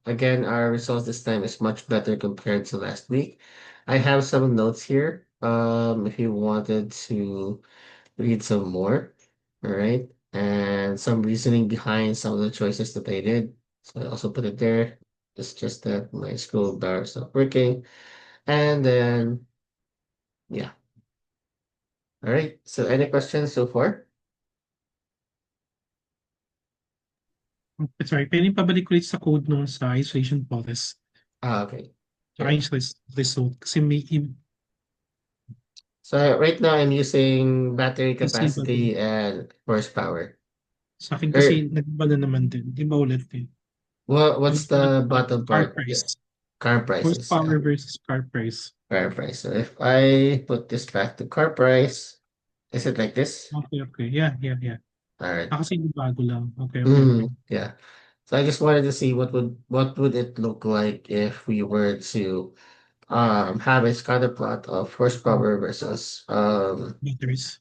Again, our results this time is much better compared to last week. I have some notes here. If you wanted to read some more, all right, and some reasoning behind some of the choices that they did. So I also put it there. It's just that my scroll bar is not working. And then, yeah. All right. So any questions so far? Sorry, pwedeng pabalik ulit sa code nung sa isolation policy. Okay. Tsaka Sure. yung result. Kasi may So right now I'm using battery iba din. capacity and horsepower. Sa akin kasi Or nag-iba na naman din. Di ba ulit eh? Yung what's the bottom car part? price. Yeah. Car prices. Horsepower Yeah. versus car price. Car price. So if I put this back to car price, is it like this? Okay, okay. Yeah, yeah, yeah. All right. Kasi bago lang. Okay, okay, okay. Yeah. So I just wanted to see what would it look like if we were to have a scatter plot of horsepower versus Batteries.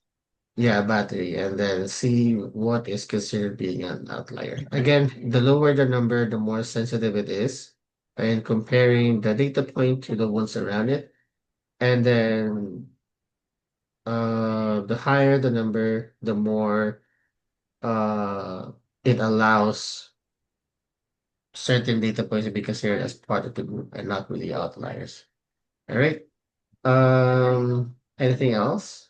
yeah, battery, and then see what is considered being an outlier. Again, the lower the number, the more sensitive it is, and comparing the data point to the ones around it, and then the higher the number, the more it allows certain data points to be considered as part of the group and not really outliers. All right. Anything else?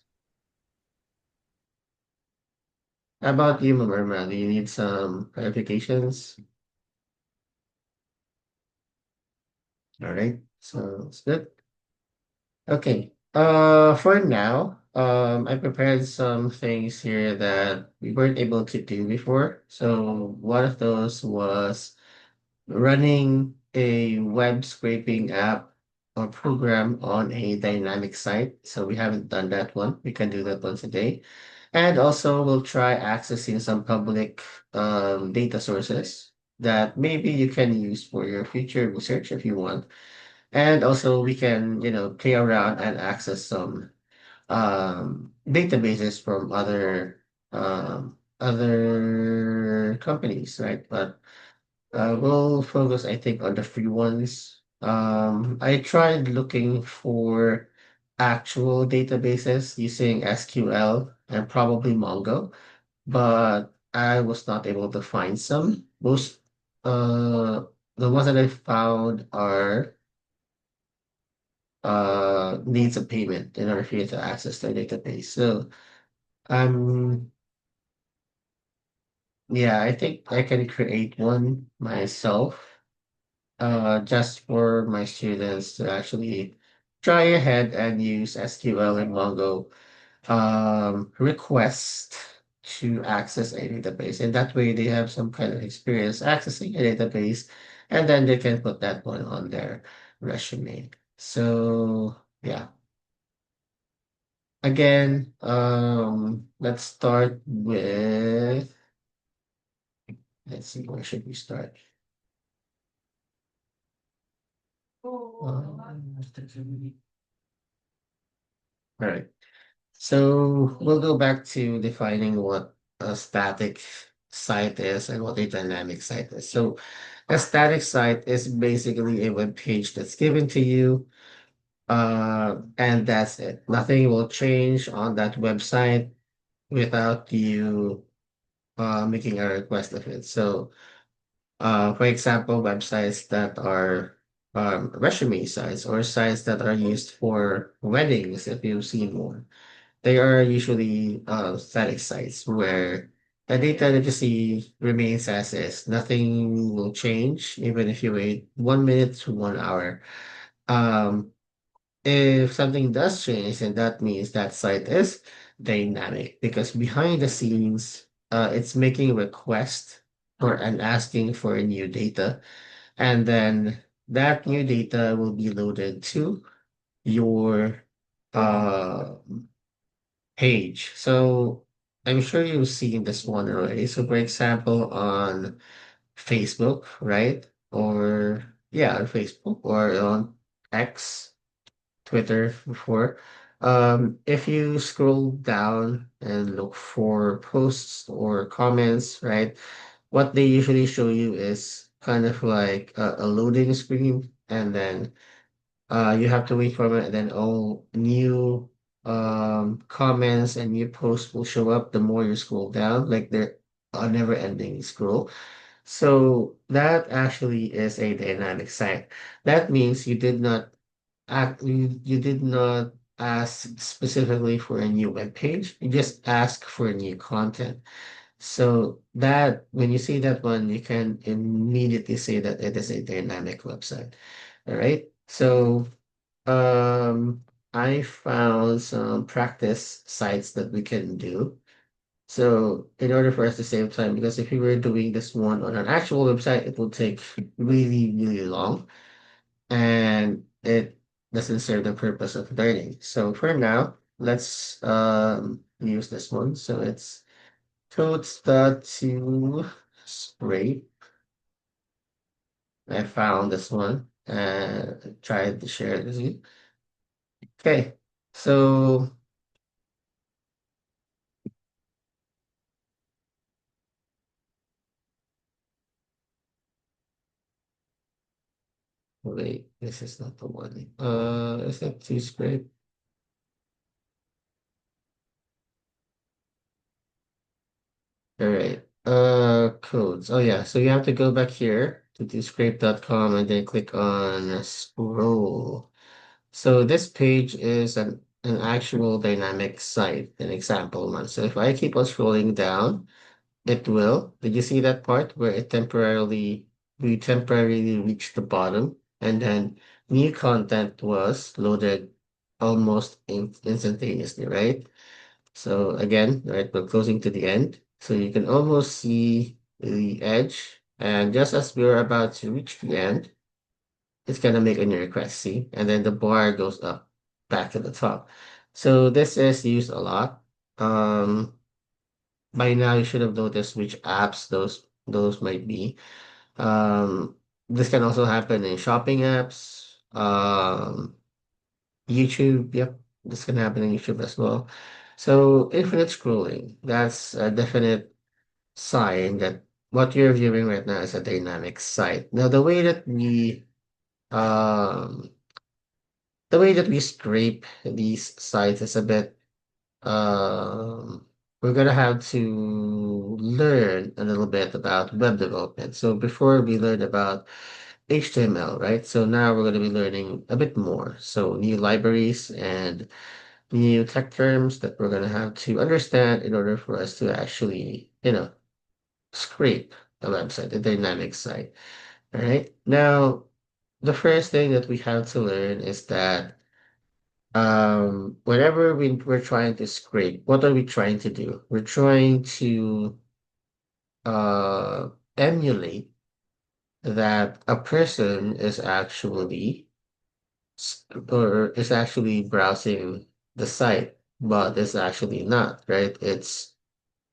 How about you, Mamerma? Do you need some clarifications? All right. Sounds good. Okay. For now, I prepared some things here that we weren't able to do before. So one of those was running a web scraping app or program on a dynamic site. So we haven't done that one. We can do that one today. And also we'll try accessing some public data sources that maybe you can use for your future research if you want. And also we can, play around and access some databases from other companies, right? But we'll focus, I think, on the free ones. I tried looking for actual databases using SQL and probably Mongo, but I was not able to find some. Most the ones that I found are needs a payment in order for you to access their database. So um yeah, I think I can create one myself just for my students to actually try ahead and use SQL and Mongo request to access a database. And that way they have some kind of experience accessing a database and then they can put that one on their resume. So yeah. Again, let's start with, let's see, where should we start? All right. So we'll go back to defining what a static site is and what a dynamic site is. So a static site is basically a web page that's given to you, and that's it. Nothing will change on that website without you making a request of it. So, for example, websites that are resume sites or sites that are used for weddings, if you've seen one. They are usually static sites where the data that you see remains as is. Nothing will change even if you wait 1 minute to 1 hour. Um, if something does change, then that means that site is dynamic because behind the scenes, it's making requests or and asking for new data, and then that new data will be loaded to your uh page. So I'm sure you've seen this one already. So for example, on Facebook, right? Or yeah, on Facebook or on X, Twitter before. If you scroll down and look for posts or comments, right? What they usually show you is kind of like a loading screen, and then you have to wait for a minute, and then all new comments and new posts will show up the more you scroll down, like they're a never-ending scroll. So that actually is a dynamic site. That means you did not ask specifically for a new web page. You just ask for new content. So that when you see that one, you can immediately say that it is a dynamic website. All right. So um, I found some practice sites that we can do. So in order for us to save time, because if we were doing this one on an actual website, it will take really, really long and it doesn't serve the purpose of learning. So for now, let's use this one. So it's totes.to scrape. I found this one and tried to share it with you. Okay. So wait, this is not the one. Is that too scrape? All right. Codes. Oh yeah. So you have to go back here to scrape.com and then click on scroll. So this page is an actual dynamic site, an example one. So if I keep on scrolling down, it will. Did you see that part where we temporarily reached the bottom and then new content was loaded almost instantaneously, right? So again, right, we're closing to the end. So you can almost see the edge. And just as we're about to reach the end, it's gonna make a new request, see? And then the bar goes up back to the top. So this is used a lot. Um, by now you should have noticed which apps those might be. This can also happen in shopping apps, YouTube. Yep, this can happen in YouTube as well. So infinite scrolling, that's a definite sign that what you're viewing right now is a dynamic site. Now, um, the way that we scrape these sites is a bit, um, we're gonna have to learn a little bit about web development. So before we learned about HTML, right? So now we're gonna be learning a bit more. So new libraries and new tech terms that we're gonna have to understand in order for us to actually, scrape a website, a dynamic site. All right. Now, the first thing that we have to learn is that whenever we're trying to scrape, what are we trying to do? We're trying to uh emulate that a person is actually or is actually browsing the site, but it's actually not, right? It's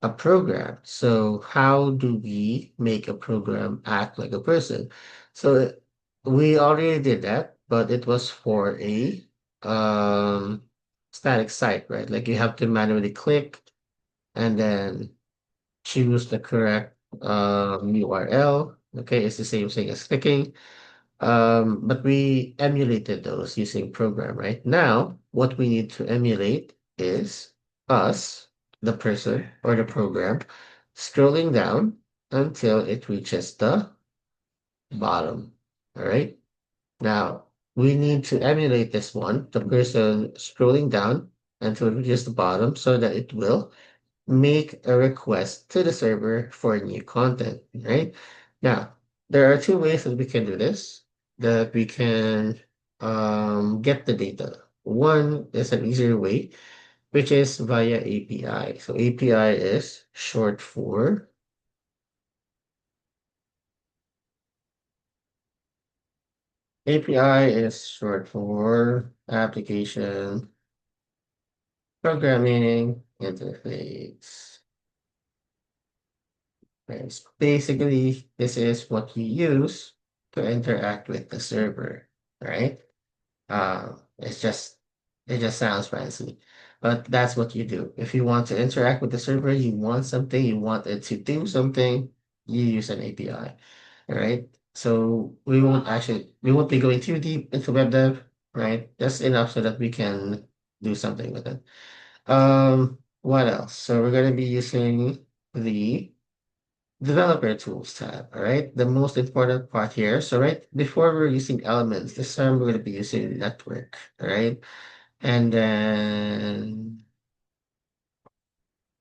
a program. So how do we make a program act like a person? So we already did that, but it was for a um static site, right? Like you have to manually click and then choose the correct URL. Okay, it's the same thing as clicking. But we emulated those using program, right? Now, what we need to emulate is us, the person or the program, scrolling down until it reaches the bottom. All right. Now, we need to emulate this one, the person scrolling down until it reaches the bottom so that it will make a request to the server for new content, right? Now, there are two ways that we can do this, that we can get the data. One is an easier way, which is via API. So API is short for API is short for application programming interface. Right. So basically, this is what you use to interact with the server, right? It just sounds fancy, but that's what you do. If you want to interact with the server, you want something, you want it to do something, you use an API, all right? So we won't be going too deep into web dev, right? Just enough so that we can do something with it. What else? So we're gonna be using the Developer Tools tab, all right? The most important part here. So right before we're using elements, this time we're going to be using network, all right? And then,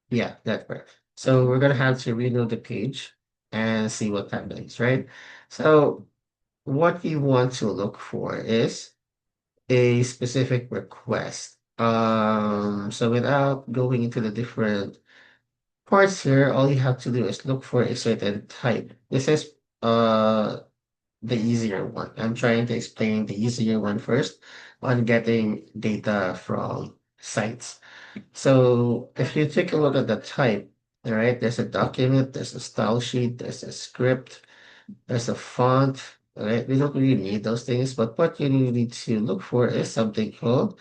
yeah, network. So we're going to have to reload the page and see what happens, right? So what you want to look for is a specific request. So without going into the different parts here, all you have to do is look for a certain type. This is uh the easier one. I'm trying to explain the easier one first on getting data from sites. So if you take a look at the type, all right, there's a document, there's a style sheet, there's a script, there's a font, all right? We don't really need those things, but what you need to look for is something called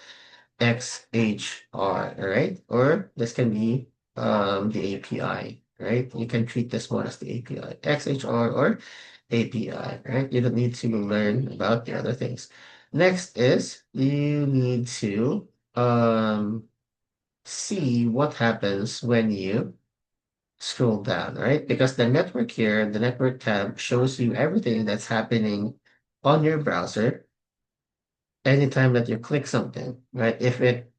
XHR, all right? Or this can be the API, right? You can treat this one as the API, XHR or API, right? You don't need to learn about the other things. Next is you need to see what happens when you scroll down, right? Because the network here, the network tab shows you everything that's happening on your browser anytime that you click something, right? If it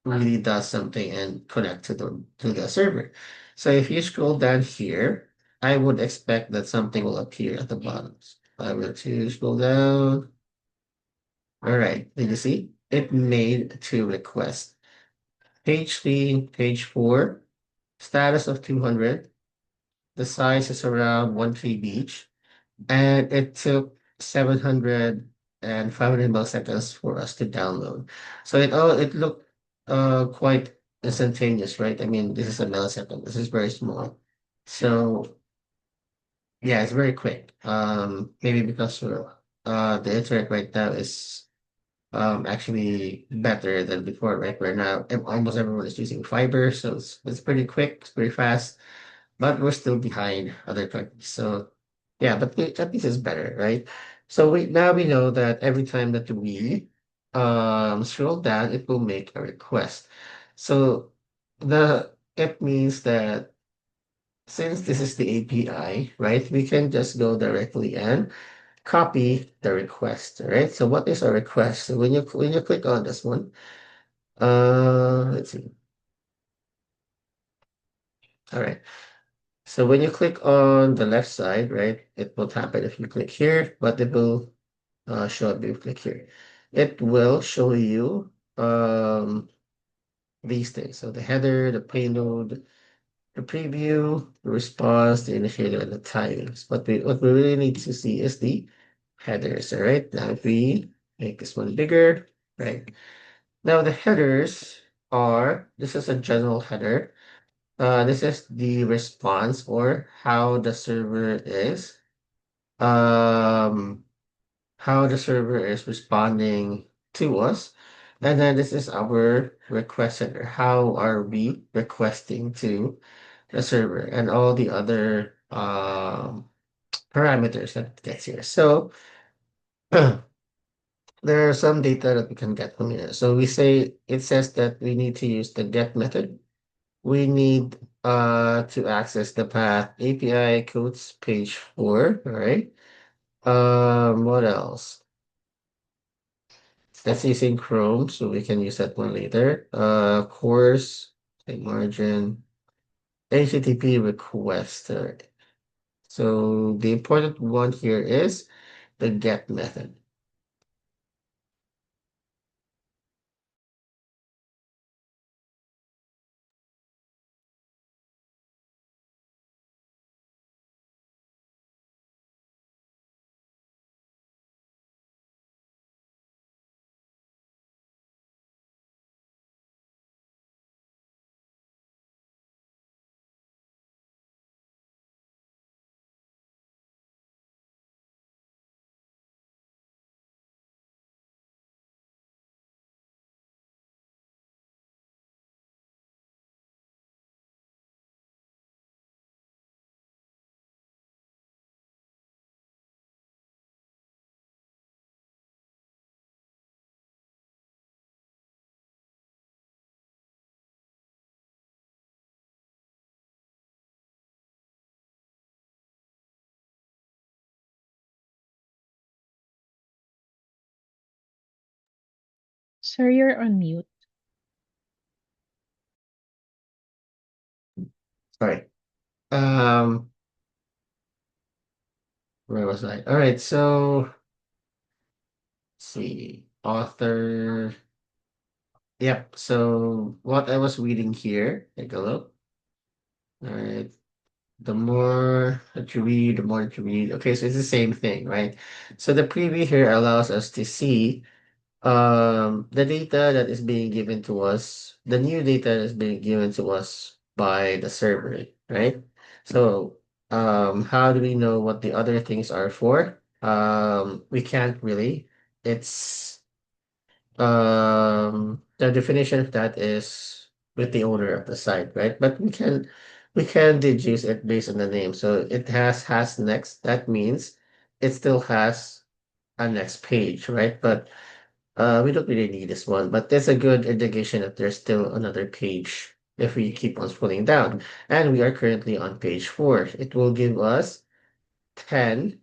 really does something and connect to the server. So if you scroll down here, I would expect that something will appear at the bottom. If I were to scroll down. All right. Did you see? it made to request. Page 3, page 4, status of 200. The size is around 1 KB each, and it took 700 and 500 milliseconds for us to download. So it looked quite instantaneous, right? I mean, this is a millisecond. This is very small. So yeah, it's very quick. Maybe because the internet right now is actually better than before, right? Where now almost everyone is using fiber, so it's pretty quick, it's pretty fast, but we're still behind other countries. So yeah, but at least it's better, right? So we know that every time that we scroll down, it will make a request. So it means that since this is the API, right, we can just go directly and copy the request, right? So what is a request? So when you click on this one, let's see. All right. So when you click on the left side, right, it will happen if you click here, but it will show up if you click here. It will show you these things. So the header, the payload, the preview, the response, the initiator, and the timings. But what we really need to see is the headers. All right. Now if we make this one bigger, right? Now the headers this is a general header. This is the response or um, how the server is responding to us. And then this is our request header. How are we requesting to the server and all the other parameters that gets here. So there are some data that we can get from here. So it says that we need to use the get method. We need to access the path API codes page 4, all right? What else? That's using Chrome, so we can use that one later. Course, say margin, HTTP request. All right. So the important one here is the get method. Sir, you're on mute. Sorry. Um, where was I? All right, so let's see. Author. Yep. So what I was reading here, take a look. All right. The more that you read, the more that you read. Okay, so it's the same thing, right? So the preview here allows us to see the data that is being given to us, the new data that is being given to us by the server, right? So how do we know what the other things are for? We can't really. It's the definition of that is with the owner of the site, right? But we can deduce it based on the name. So it has next. That means it still has a next page, right? But we don't really need this one, but that's a good indication that there's still another page if we keep on scrolling down. And we are currently on page 4. It will give us 10,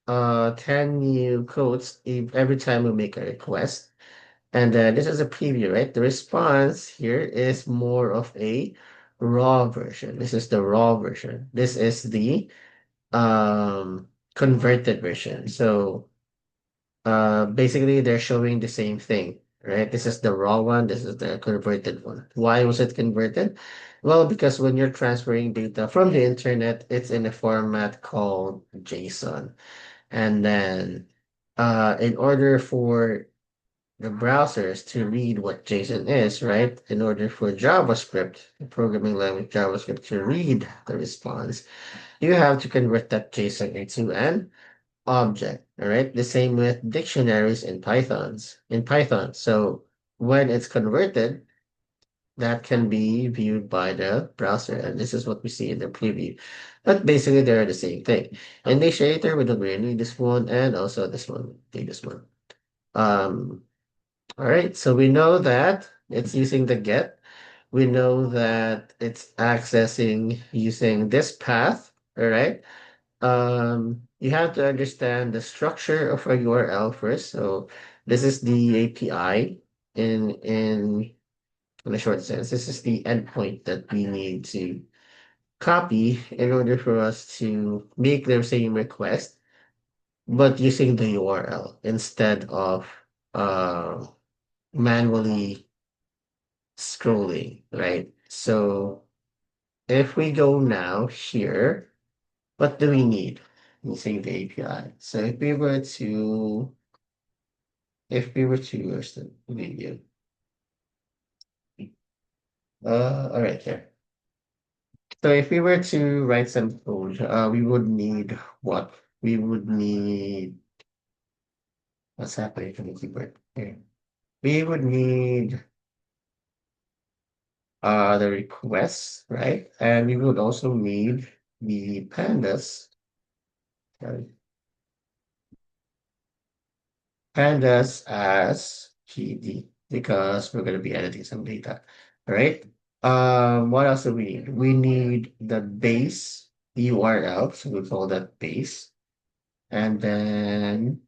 10 new codes every time we make a request. And this is a preview, right? The response here is more of a raw version. This is the raw version. This is the converted version. So basically they're showing the same thing. right? This is the raw one. This is the converted one. Why was it converted? Well, because when you're transferring data from the internet, it's in a format called JSON. And then, in order for the browsers to read what JSON is, right? In order for JavaScript, the programming language JavaScript, to read the response, you have to convert that JSON into an object. All right. The same with dictionaries in Python. So when it's converted, that can be viewed by the browser. And this is what we see in the preview. But basically they're the same thing. Initiator, we don't really need this one, and also this one, take this one. Um, all right, so we know that it's using the get. We know that it's accessing using this path. All right. You have to understand the structure of a URL first. So this is the API in a short sense. This is the endpoint that we need to copy in order for us to make the same request, but using the URL instead of uh, manually scrolling, right? So if we go now here, what do we need using the API? So where's the video? All right, here. So if we were to write some code, we would need what? We would need, what's happening to the keyboard here? We would need the requests, right? And we would also need the pandas, sorry, pandas as PD because we're going to be editing some data, right? What else do we need? We need the base URL, so we call that base, and then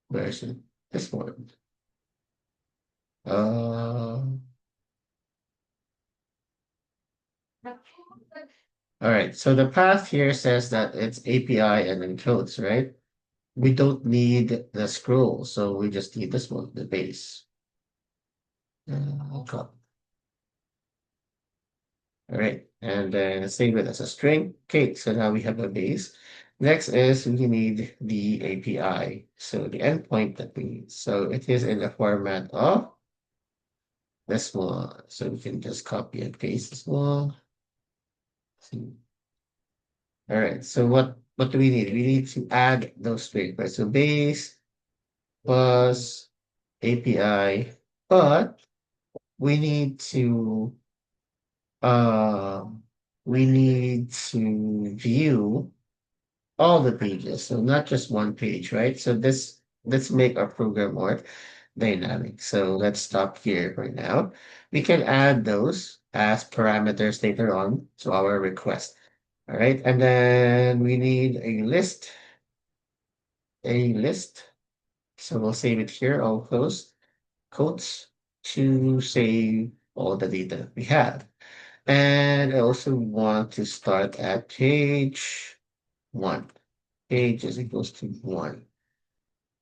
where's it? This one. Uh, all right. So the path here says that it's API and encodes, right? We don't need the scroll, so we just need this one, the base. Okay. All right. And then save it as a string. Okay, so now we have a base. Next is we need the API. So the endpoint that we need. So it is in the format of this one. So we can just copy and paste this one. All right. So what do we need? We need to add those strings, right? So base plus API, but we need to uh we need to view all the pages, so not just one page, right? So this let's make our program more dynamic. So let's stop here for now. We can add those as parameters later on to our request. All right, and then we need a list. So we'll save it here, all closed quotes to save all the data we have. And I also want to start at page one. Page is equals to one.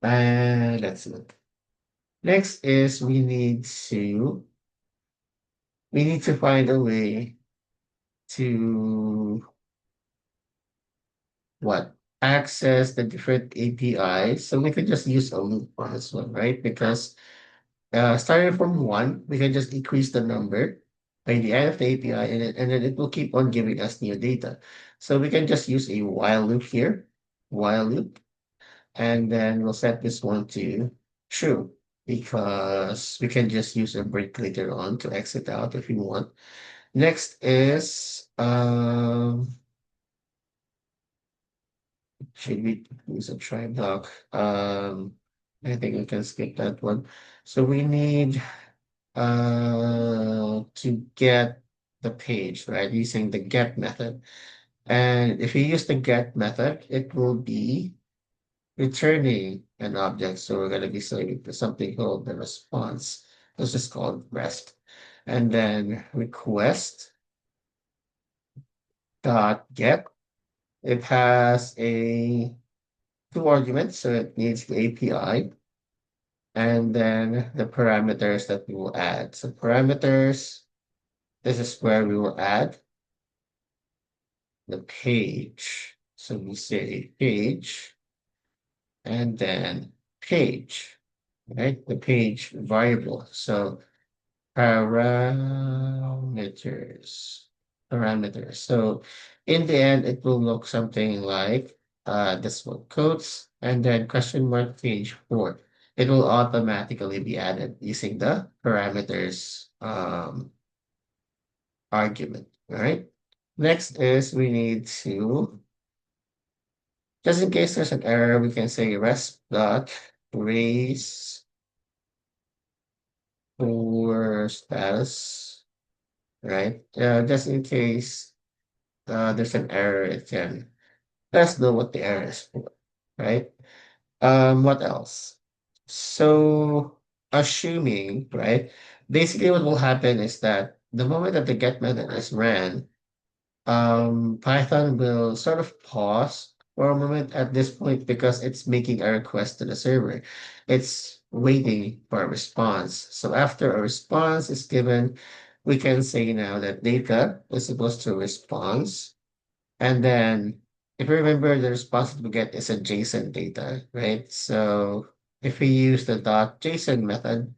And that's it. Next is we need to find a way to what? Access the different APIs. So we can just use a loop on this one, right? Because starting from one, we can just increase the number by the end of the API, and then it will keep on giving us new data. So we can just use a while loop here, while loop, and then we'll set this one to true because we can just use a break later on to exit out if we want. Next is should we use a try block? I think we can skip that one. So we need to get the page, right, using the get method. And if you use the get method, it will be returning an object. So we're going to be saving to something called the response. This is called rest. And then request dot get. It has a two arguments, so it needs the API and then the parameters that we will add. So parameters, this is where we will add the page. So we say page and then page, right? The page variable. So parameters, parameters. So in the end, it will look something like this one, quotes, and then question mark page 4. It will automatically be added using the parameters argument. All right. Next is we need to, just in case there's an error, we can say resp dot raise for status, right? Just in case there's an error, it can let us know what the error is for, right? What else? So, assuming, right? Basically, what will happen is that the moment that the get method is ran, Python will sort of pause for a moment at this point because it's making a request to the server. It's waiting for a response. So after a response is given, we can say now that data is supposed to response. And then if you remember, the response that we get is a JSON data, right? So if we use the .json method,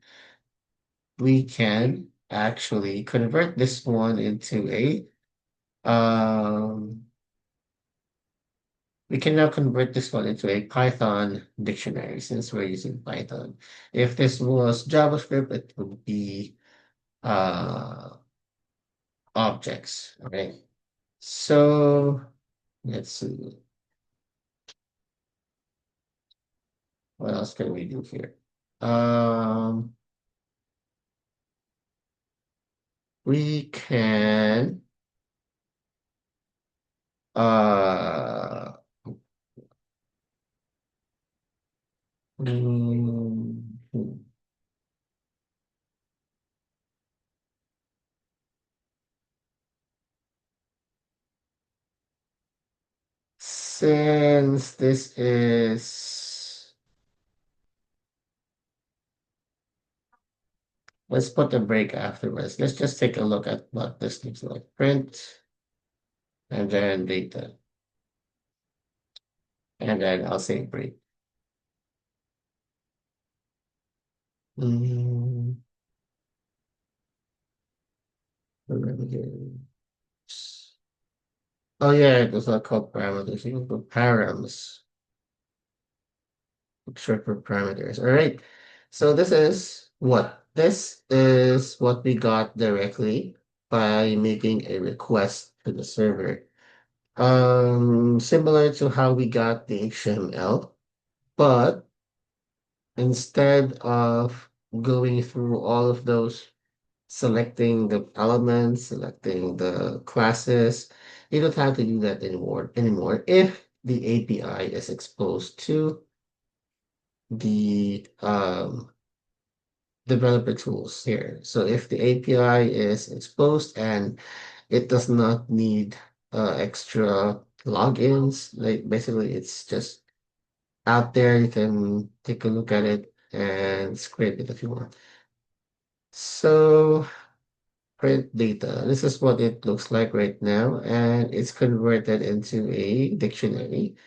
we can actually convert this one into a um we can now convert this one into a Python dictionary since we're using Python. If this was JavaScript, it would be uh, objects, right? So let's see, what else can we do here? Um, we can uh, mm, since this is, let's put a break afterwards. Let's just take a look at what this looks like. Print and then data. And then I'll say break. Mm, parameters. Oh yeah, it was not called parameters. You can put params, short for parameters. All right. So this is what? This is what we got directly by making a request to the server. Similar to how we got the HTML, but instead of going through all of those, selecting the elements, selecting the classes. You don't have to do that anymore if the API is exposed to the developer tools here. So if the API is exposed and it does not need extra logins, like basically it's just out there, you can take a look at it and scrape it if you want. So print data. This is what it looks like right now, and it's converted into a dictionary.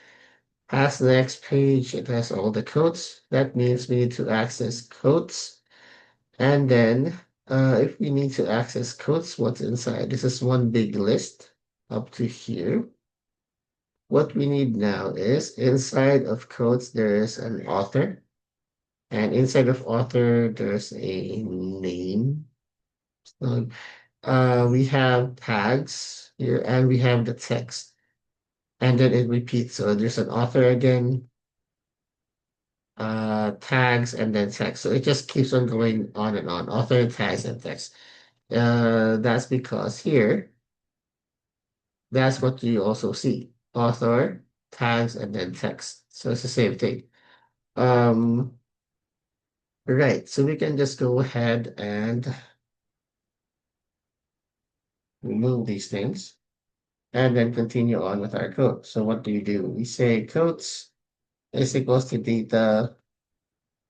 Past the next page, it has all the codes. That means we need to access codes. And then, if we need to access codes, what's inside? This is one big list up to here. What we need now is inside of codes, there is an author. And inside of author, there's a name. So we have tags here and we have the text and then it repeats. So there's an author again, tags and then text. So it just keeps on going on and on, author, tags, and text. That's because here, that's what you also see. Author, tags, and then text. So it's the same thing. Um, right. So we can just go ahead and remove these things and then continue on with our code. So what do? We say codes is equals to data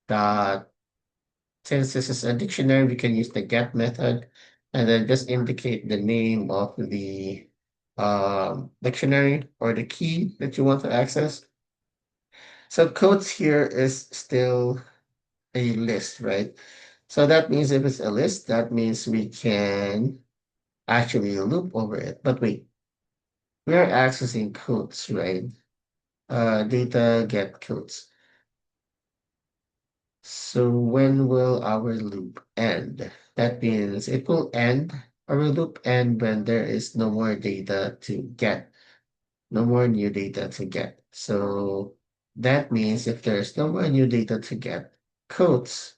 dot Since this is a dictionary, we can use the get method and then just indicate the name of the dictionary or the key that you want to access. So codes here is still a list, right? So that means if it's a list, that means we can actually loop over it. But wait, we are accessing codes, right? Data get codes. So when will our loop end? That means it will end, our loop end when there is no more data to get, no more new data to get. So that means if there's no more new data to get, codes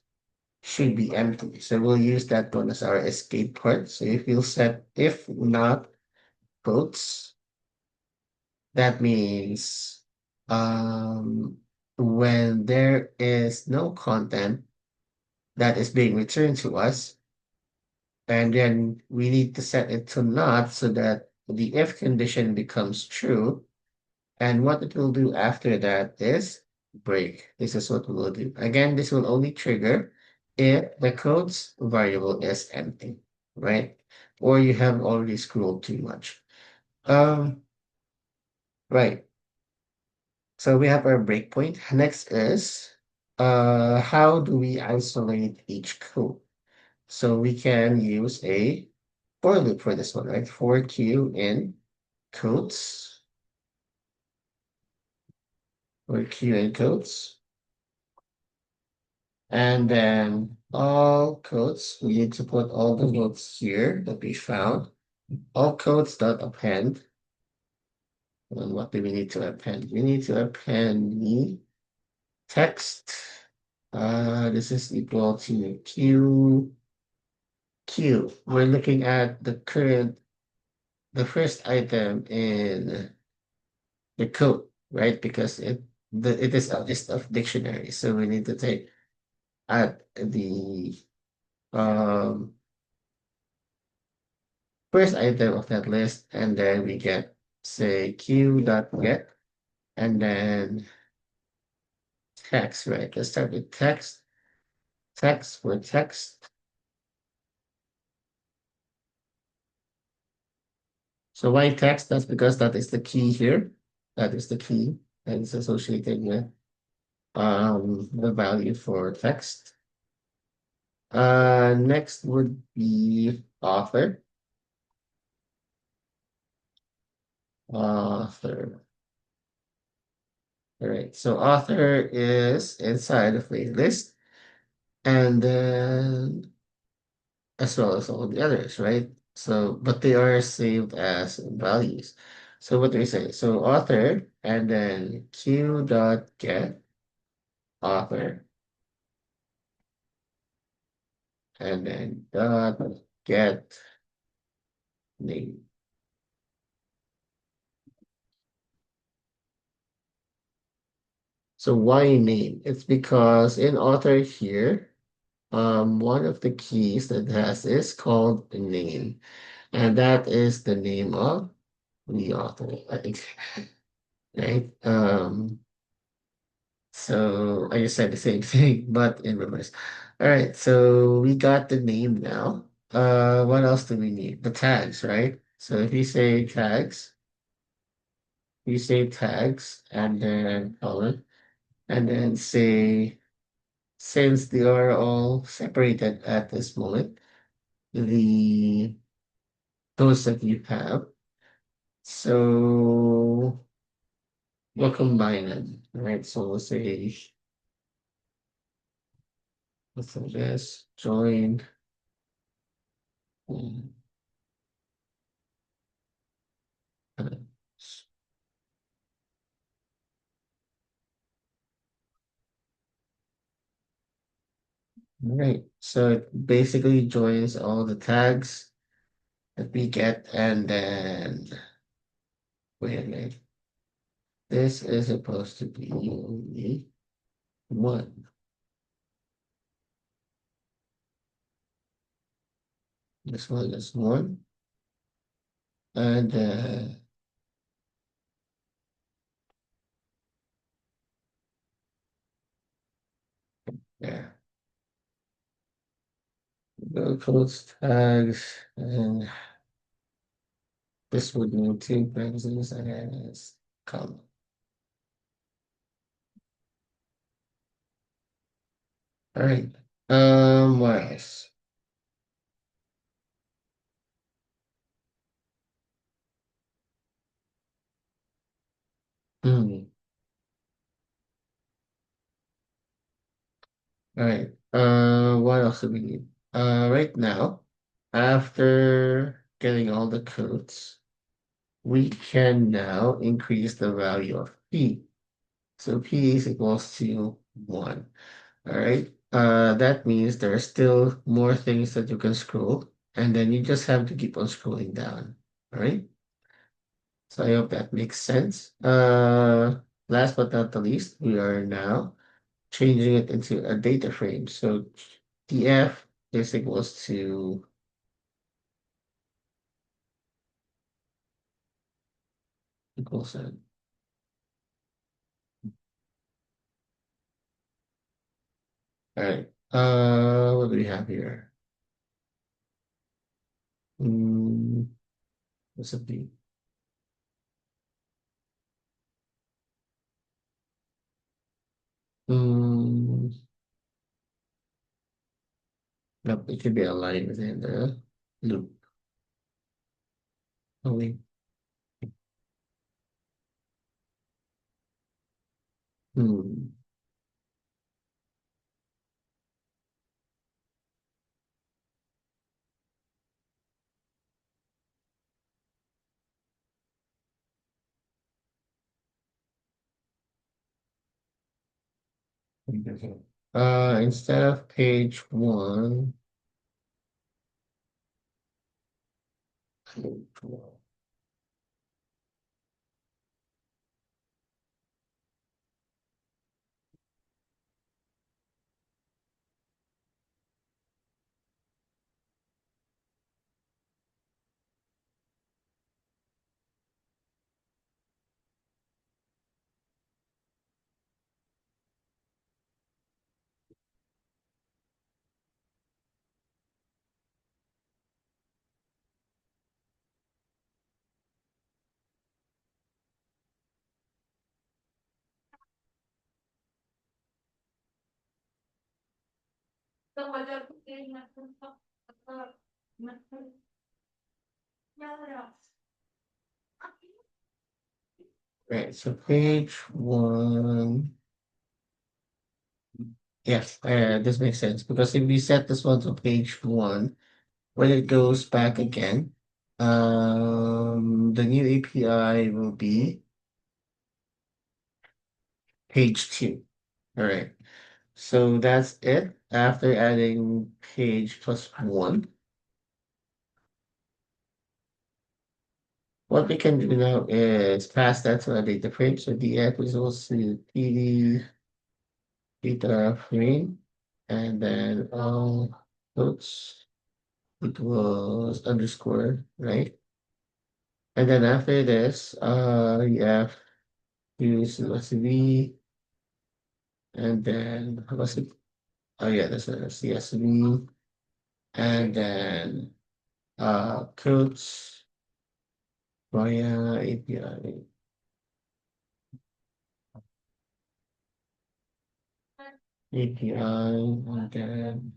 should be empty. So we'll use that one as our escape port. So if you'll set if not quotes, that means when there is no content that is being returned to us, and then we need to set it to not so that the if condition becomes true. And what it will do after that is break. This is what we will do. Again, this will only trigger if the code's variable is empty, right? Or you have already scrolled too much. Um, right. So we have our breakpoint. Next is how do we isolate each code? So we can use a for loop for this one, right? For q in codes, or q in codes. And then all codes, we need to put all the codes here that we found. All codes dot append. And what do we need to append? We need to append the text. This is equal to q. We're looking at the first item in the code, right? Because it is a list of dictionaries. So we need to take at the um first item of that list, and then we get, say, q dot get, and then text, right? Let's start with text. Text for text. So why text? That's because that is the key here. That is the key that is associated with the value for text. Next would be author. Author. All right. So author is inside of a list, and then as well as all the others, right? So, but they are saved as values. So what do we say? So author and then q dot get author and then dot get name. So why name? It's because in author here, one of the keys that has is called a name, and that is the name of the author, right? Right? So I just said the same thing, but in reverse. All right, so we got the name now. What else do we need? The tags, right? So if you say tags, you say tags and then colon, and then say since they are all separated at this moment, the those that you have. So we'll combine them, right? So we'll say let's do this join. uh, Right. So it basically joins all the tags that we get, and then wait a minute. This is supposed to be only one. This one is one. And yeah. quotes tags, and this would need two parentheses and comma. All right. What else? Hmm. All right. What else do we need? Right now, after getting all the codes, we can now increase the value of p. So p is equals to 1. All right. That means there are still more things that you can scroll, and then you just have to keep on scrolling down. All right. So I hope that makes sense. Last but not the least, we are now changing it into a data frame. So df is equals to equals all right. What do we have here? Mm, what's it be? Mm, nope, it should be a line within the loop. Oh wait. Hmm. Instead of page one, page one. Right, so page one. Yes, this makes sense because if we set this one to page one, when it goes back again, the new API will be page two. All right. So that's it. After adding page plus one, what we can do now is pass that to a data frame. So the app is also PD data frame, and then oops, it was underscore, right? And then after this, you have to use CSV, and then what was it? Oh yeah, that's a CSV, and then codes via API. API, and then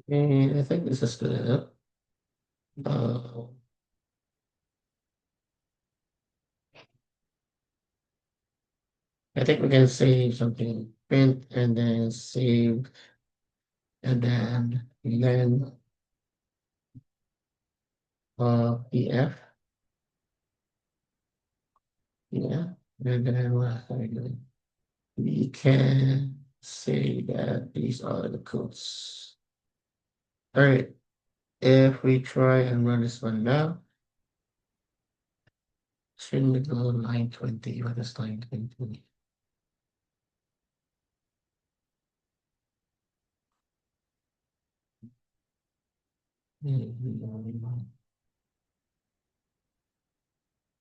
And I think this is good enough. Uh, I think we can save something, print, and then save, and then PF, yeah, and then what are we doing? We can say that these are the codes. All right, if we try and run this one now, shouldn't we go line 20? What is line 20? Hmm,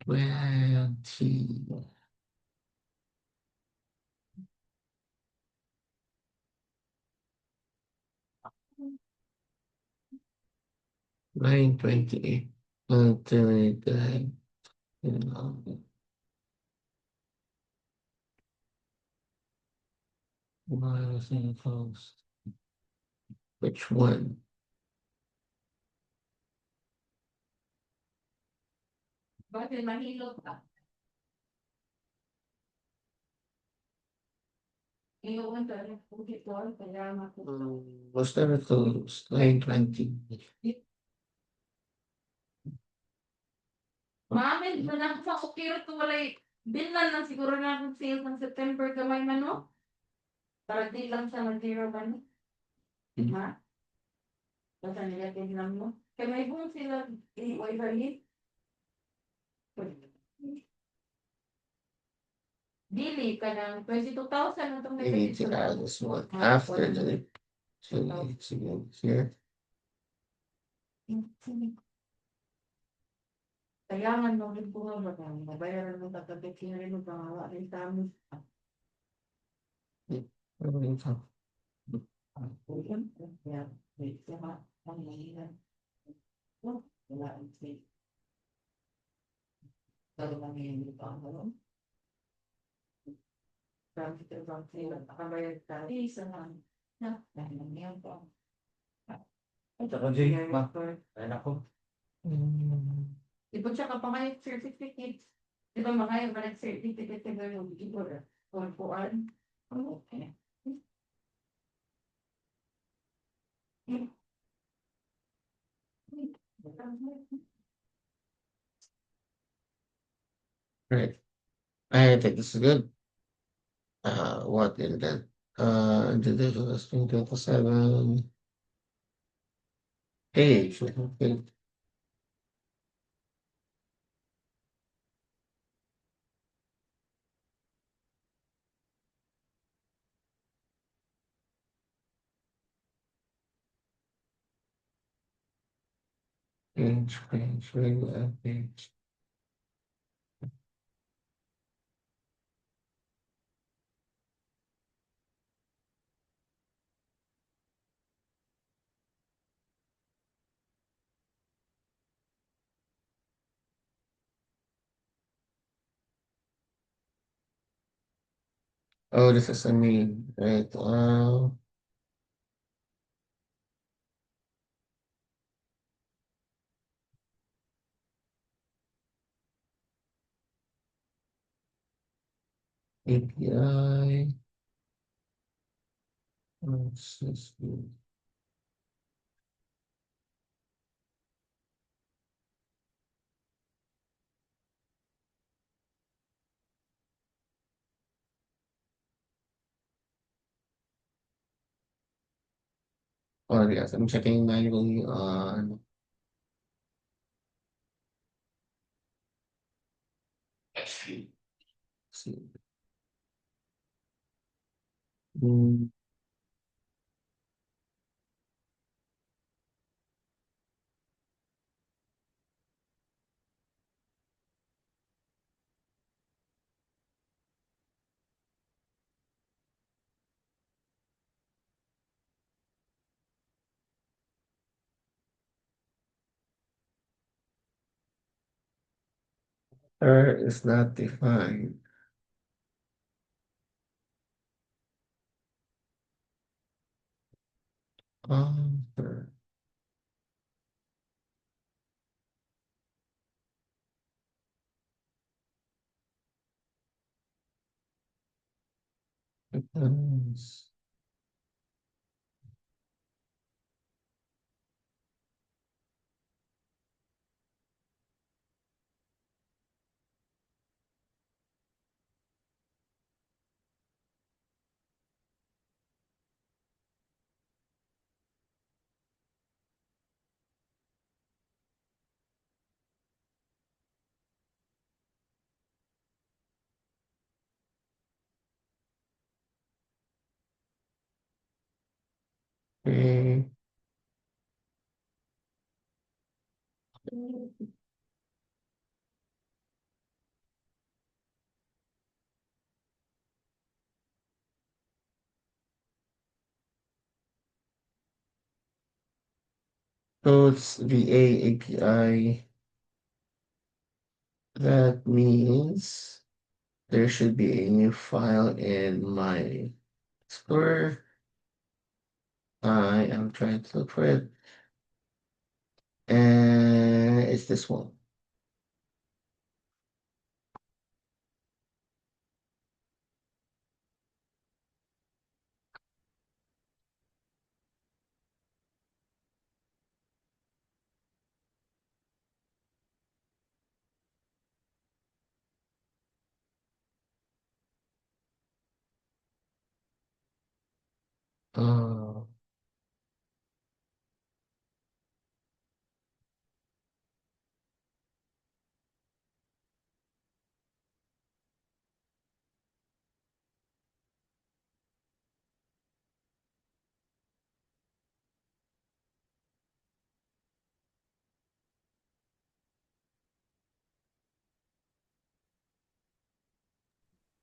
20. Line 28. Alternate line. Which one? Was never closed. Line 20. Maamin, manang sa kukiro to walay binlan lang siguro na akong sales ng September gamay man no? Para di lang sa mag-zero man. Ma? Basta nila tingnan mo. Kaya may buong sila i-wifi. Dili ka ng 22,000 ang itong We need to add this one after the here. Tayangan mo rin po nga ba kung mabayaran mo tatapit rin mo pangawa rin tamo. Kaya, wait, sama, ang mahilan. Wala ang space. Pero nangyayari pa ang gano'n. Sabi ko bang sila, nakabayad tayo. Isa nga. Na, dahil nangyayari pa. Ito ko, Jay. Ma, ayun ako. Ipon siya ka pa ngayon certificate. Di ba mga yung mga certificate na yung ibo na. Kuhan. Okay. Right. I think this is good. What in that? Individual listing 27 page. Okay. Regular page. Oh, this is a meme, right? API. What's this? Oh, yes, I'm checking manually on. See. Hmm, error is not defined. Sure. Yes. Okay. So it's VA API. That means there should be a new file in my Explorer. I am trying to look for it. And it's this one. Uh,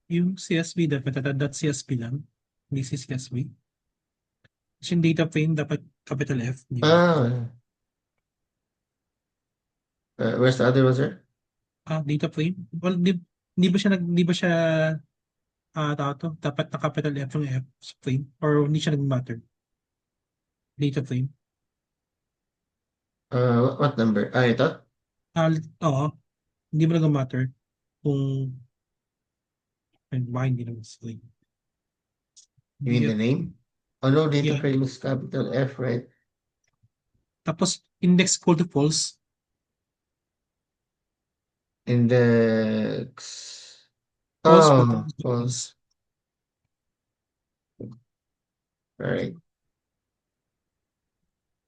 Yung CSV dapat .csv lang. Hindi si CSV. Kasi yung data frame dapat capital F, di ba? ah, where's the other one, sir? Data frame. Well, di ba siya tao to? Dapat na capital F yung F sa frame or hindi siya nag-matter. Data frame. What number? Ah, ito? Oo. Hindi mo nag-matter kung ay, baka hindi naman frame. You mean the name? Oh no, data Yeah. frame is capital F, right? Tapos index equal to false. Index. False po. Oh, False to false. false. All right.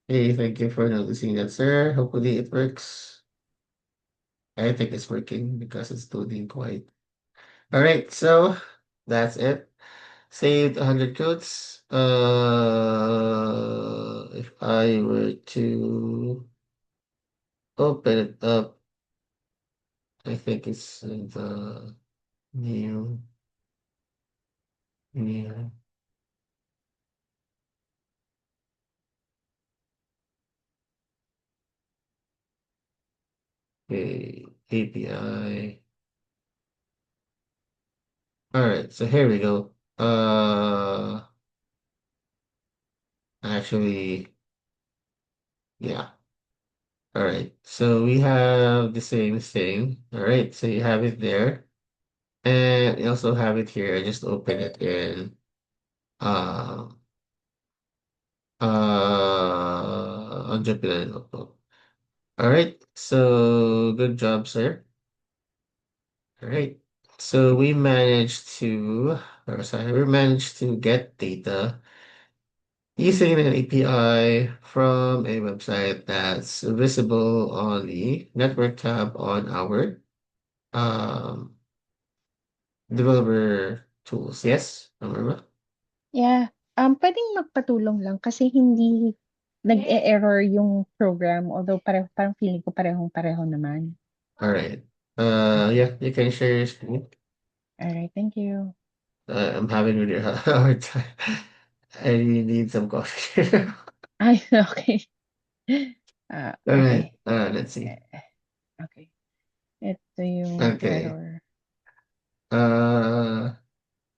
Hey, thank you for noticing that, sir. Hopefully it works. I think it's working because it's loading quite. All right, so that's it. Saved 100 codes. If I were to open it up, I think it's in the new, new, okay, API. All right, so here we go. Actually, yeah. All right, so we have the same thing. All right, so you have it there, and you also have it here. I just open it in uh on Jupyter Notebook. All right, so good job, sir. All right, so we managed to get data using an API from a website that's visible on the network tab on our um, developer tools. Yes, Norma? Yeah. Puwedeng magpatulong lang kasi hindi nag-e-error yung program although parang feeling ko parehong-pareho naman. All right. Yeah, you can share your screen. Alright, thank you. I'm having really a hard time. I really need some coffee. Ay, okey. All right. Okey. Let's see. Okey. Ito yung Okay. error. Uh,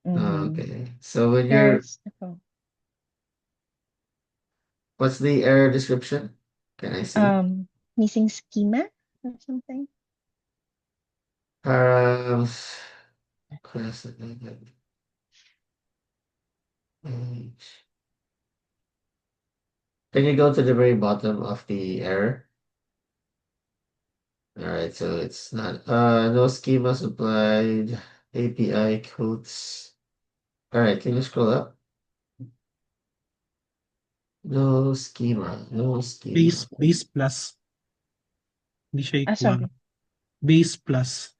Mhm. okay. So when you're Yes, ako. What's the error description? Can I see? Missing schema or something. Um, can you go to the very bottom of the error? All right, so it's not no schema supplied, API codes. All right, can you scroll up? No schema, no schema. Base plus. Hindi siya Ah, equal. sorry. Base plus.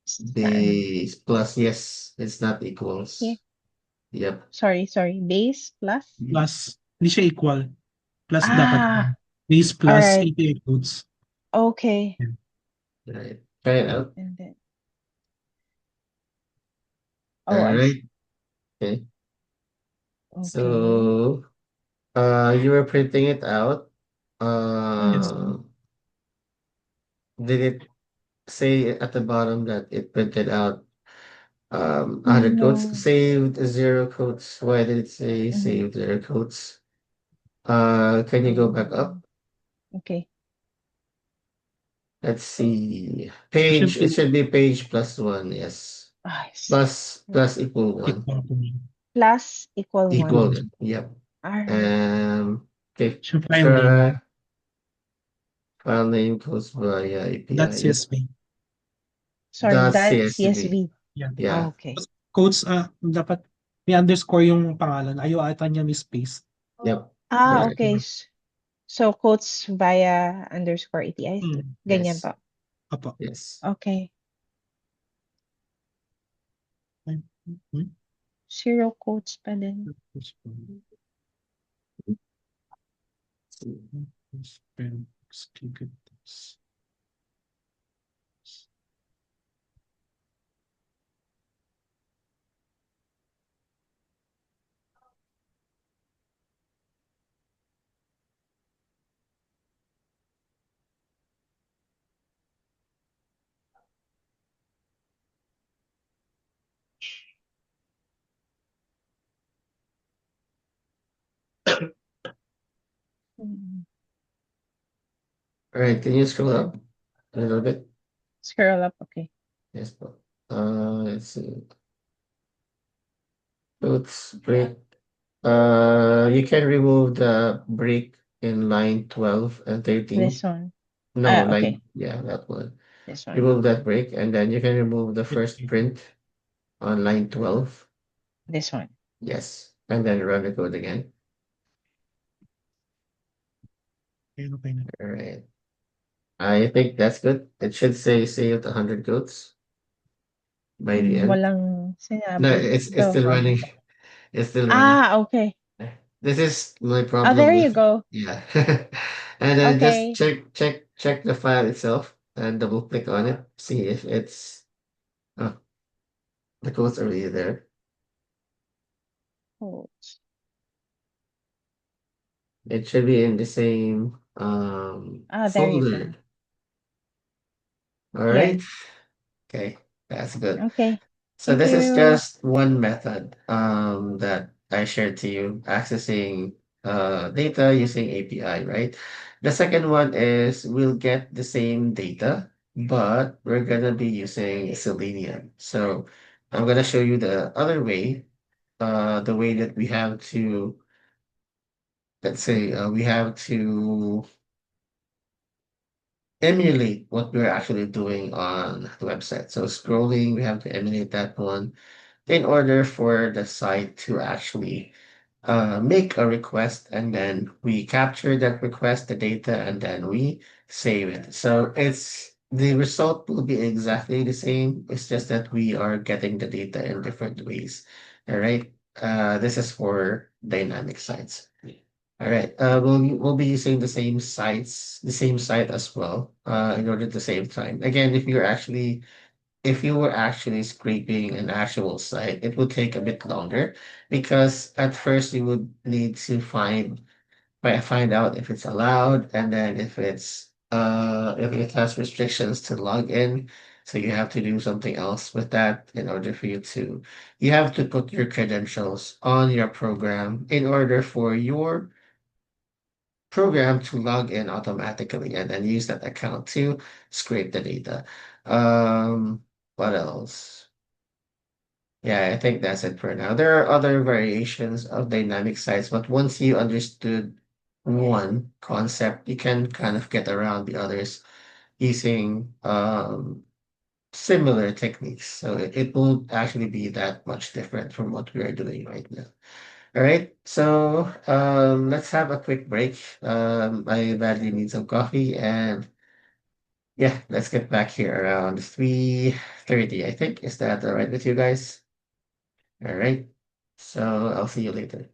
Saan? Base plus, yes, it's not Here. equals. Yep. Sorry. Base plus? Plus. Hindi siya equal. Plus dapat. Ah, Base all plus right. API codes. Okay. Yan. All right, try it out. And then, All oh, I right, see. okay. Okay. So, you were printing it out. Yes. Mm-hmm. Uh, did it say at the bottom that it printed out 100 codes? No. Saved 0 codes. Why did it say Mm-hmm. saved 0 codes? Can you go back up? Okay. Let's see. So, Page, it syempre, should be page plus 1, yes. I see. Plus equal 1. equal to me. Plus equal Equal. 1. Equal, yep. All right. Okay, Siya file name. try file name goes via API. That's Yep. CSV. Sorry, that .csv. CSV. Yan. Yeah. Okay. Codes, dapat may underscore yung pangalan. Ayaw ata niya may space. Yep. Ah, Correct. okay. So, quotes via underscore APIs. Ganyan Yes. po. Apo. Yes. Okay. Hmm? 0 quotes pa din. Mm. All right. Can you scroll up a little bit? Scroll up. Okay. Yes. But, let's see. Let's break. You can remove the break in line 12 and 13. This one. No, Ah, okay. yeah, that one. This one. Remove that break, and then you can remove the first print on line 12. This one. Yes. And then run the code again. Okay na. All right. I think that's good. It should say saved 100 codes by the end. Walang No, sinabi. it's Go. still running. It's still running. Ah, okay. This is my Oh, problem there you with, go. yeah. And then just Okay. check the file itself and double click on it. See if it's oh, the code's already there. Quotes. It should be in the same Ah, there you folder. go. All right. Yan. Okay, that's good. Okay. So Thank this is you. just one method that I shared to you, accessing data using API, right? The second one is we'll get the same data, but we're gonna be using Selenium. So I'm gonna show you the other way, the way that we have to, let's say, we have to emulate what we're actually doing on the website. So scrolling, we have to emulate that one in order for the site to actually make a request, and then we capture that request, the data, and then we save it. So it's the result will be exactly the same. It's just that we are getting the data in different ways. All right. This is for dynamic sites. All right. We'll be using the same site as well, in order to save time. Again, if you were actually scraping an actual site, it would take a bit longer because at first you would need to find out if it's allowed, and then if it has restrictions to log in. So you have to do something else with that in order for you have to put your credentials on your program in order for your program to log in automatically and then use that account to scrape the data. Um, what else? Yeah, I think that's it for now. There are other variations of dynamic sites, but once you understood one concept, you can kind of get around the others using similar techniques. So it won't actually be that much different from what we are doing right now. All right, so let's have a quick break. I badly need some coffee, and yeah, let's get back here around 3:30, I think. Is that all right with you guys? All right. So I'll see you later.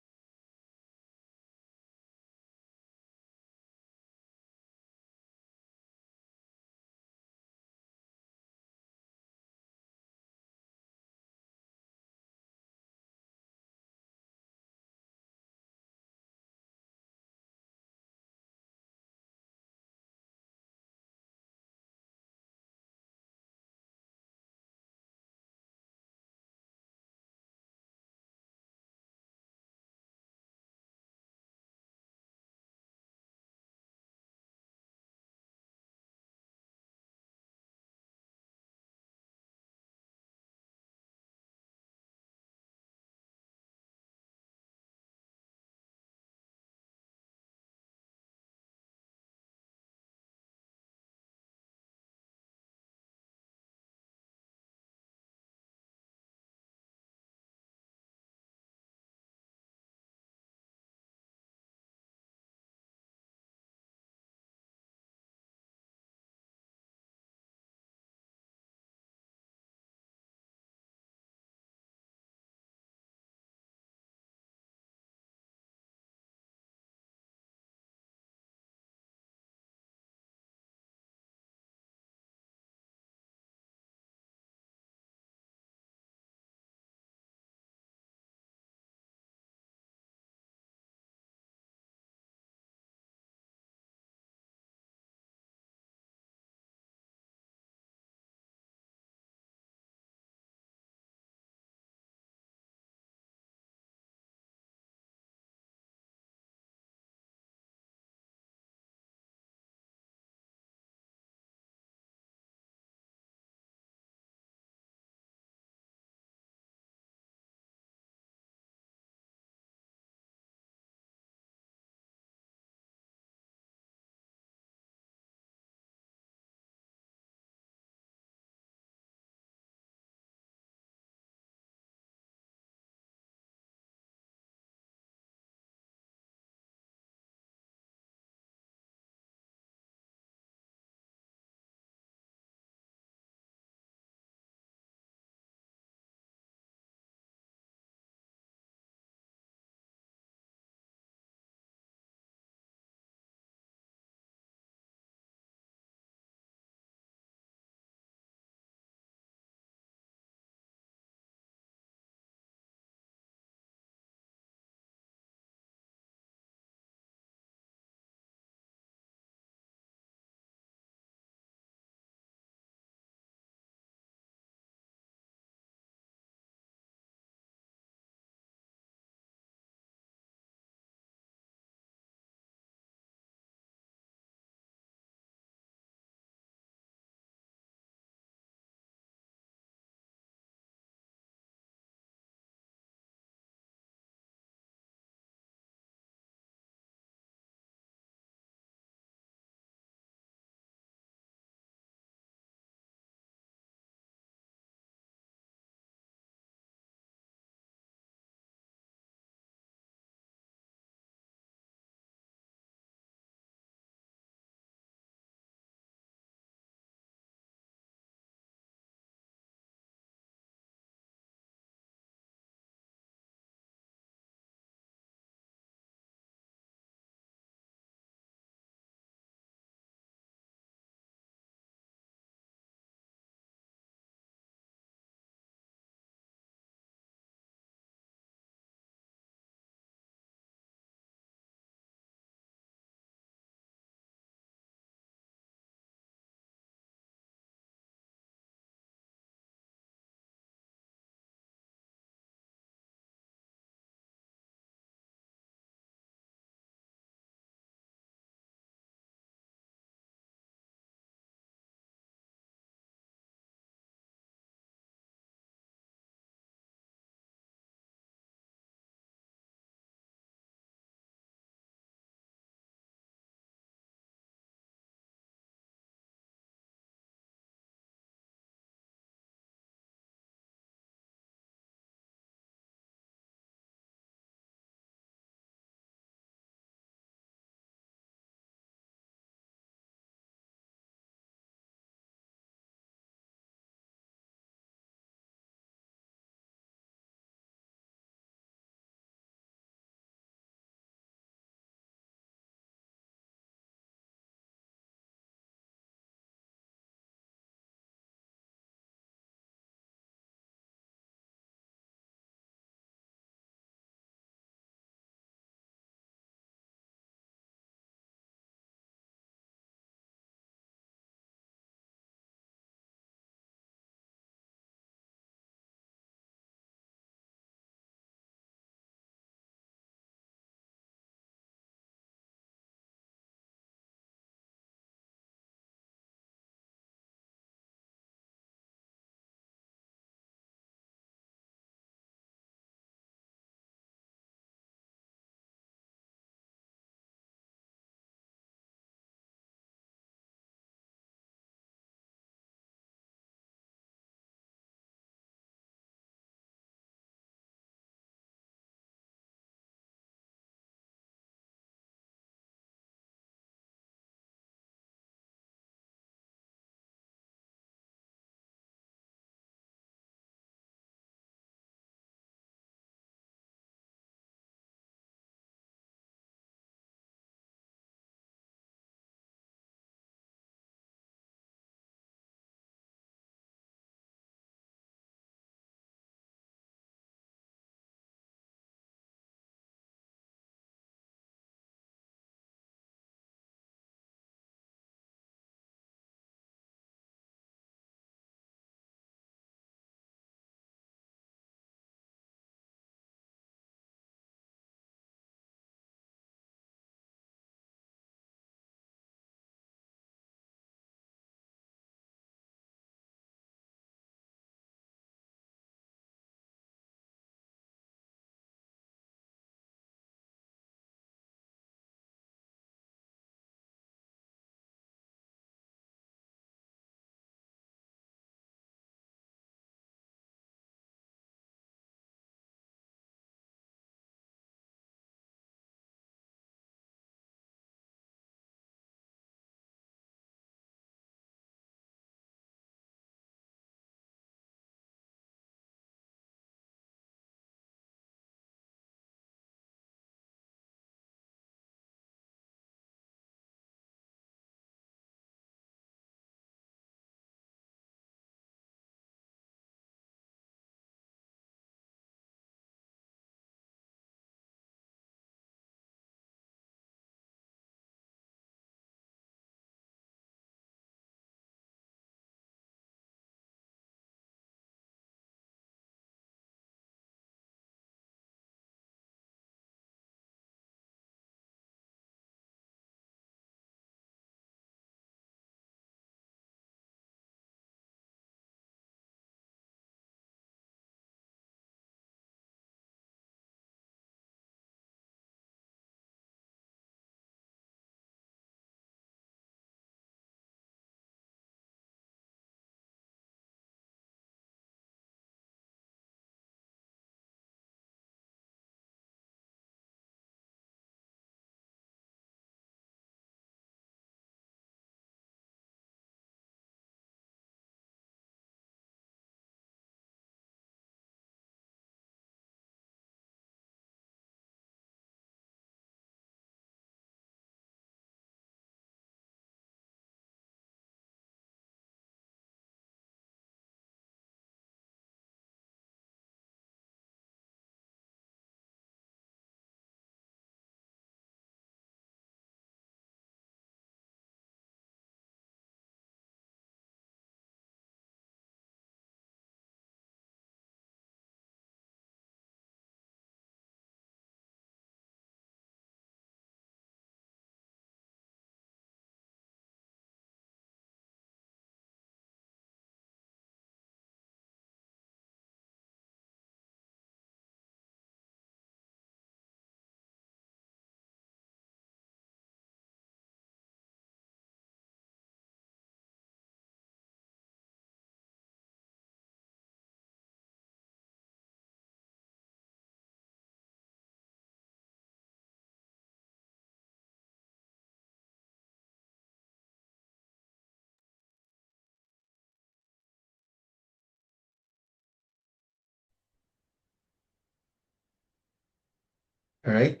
All right.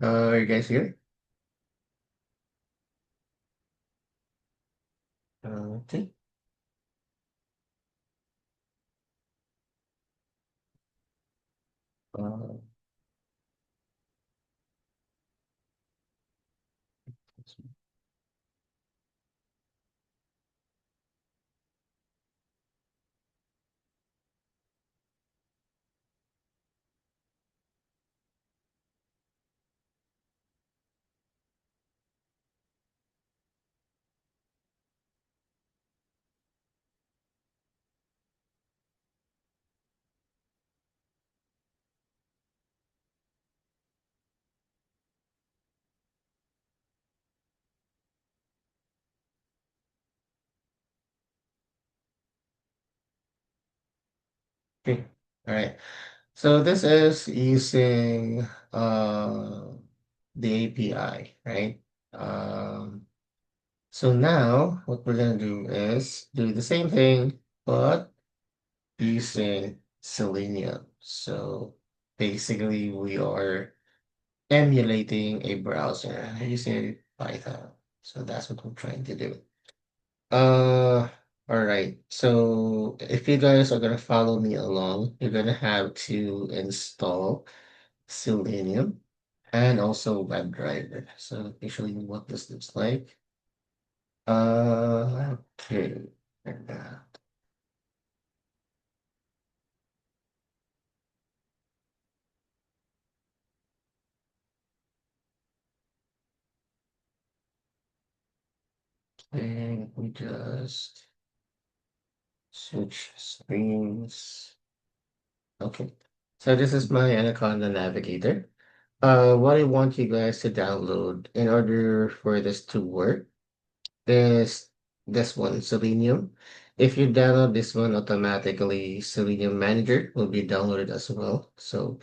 Are you guys here? Okay. Uh, okay. All right. So this is using the API, right? Um, so now what we're gonna do is do the same thing, but using Selenium. So basically we are emulating a browser using Python. So that's what we're trying to do. All right. So if you guys are gonna follow me along, you're gonna have to install Selenium and also WebDriver. So let me show you what this looks like. Okay. And, let me just switch screens. Okay. So this is my Anaconda Navigator. What I want you guys to download in order for this to work is this one, Selenium. If you download this one automatically, Selenium Manager will be downloaded as well. So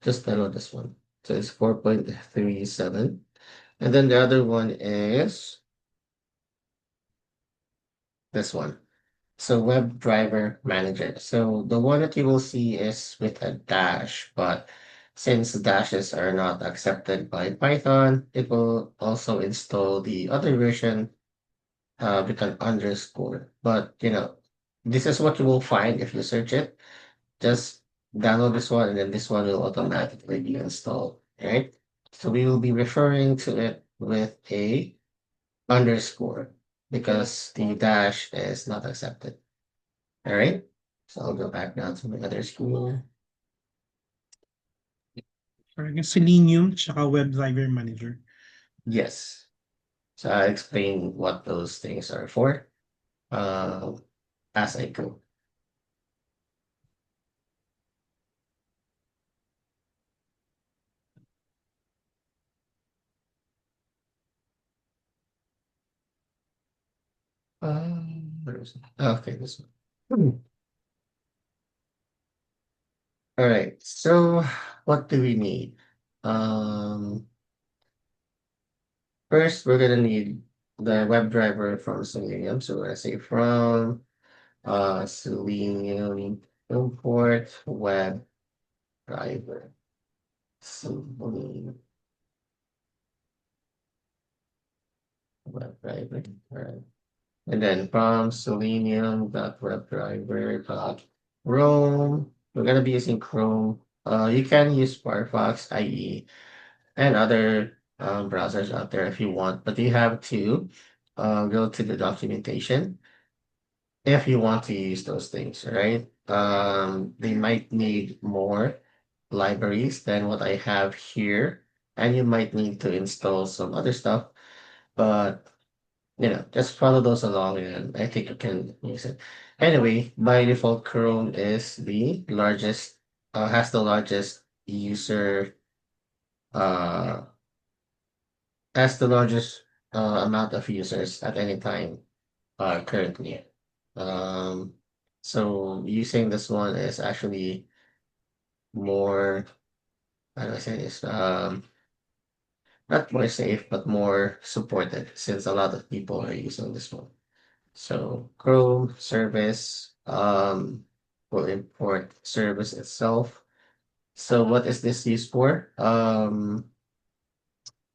just download this one. So it's 4.37. And then the other one is this one. So WebDriver Manager. So the one that you will see is with a dash, but since dashes are not accepted by Python, it will also install the other version with an underscore. But this is what you will find if you search it. Just download this one, and then this one will automatically be installed. Right? So we will be referring to it with a underscore because the dash is not accepted. All right. So I'll go back now to my other screen. Parang yung Selenium tsaka WebDriver Manager. Yes. So I'll explain what those things are for as I go. Where is it? Okay, this one. All right. So what do we need? Um, First, we're gonna need the WebDriver from Selenium. So we're gonna say from Selenium import WebDriver. Selenium WebDriver. All right. And then from selenium.webdriver.chrome, we're gonna be using Chrome. You can use Firefox, IE, and other browsers out there if you want, but you have to go to the documentation if you want to use those things, right? They might need more libraries than what I have here, and you might need to install some other stuff, but just follow those along and I think you can use it. Anyway, by default, Chrome is the largest, has the largest user, uh, has the largest amount of users at any time currently. Um, so using this one is actually more, how do I say this? Not more safe, but more supported since a lot of people are using this one. So Chrome service will import service itself. So what is this used for?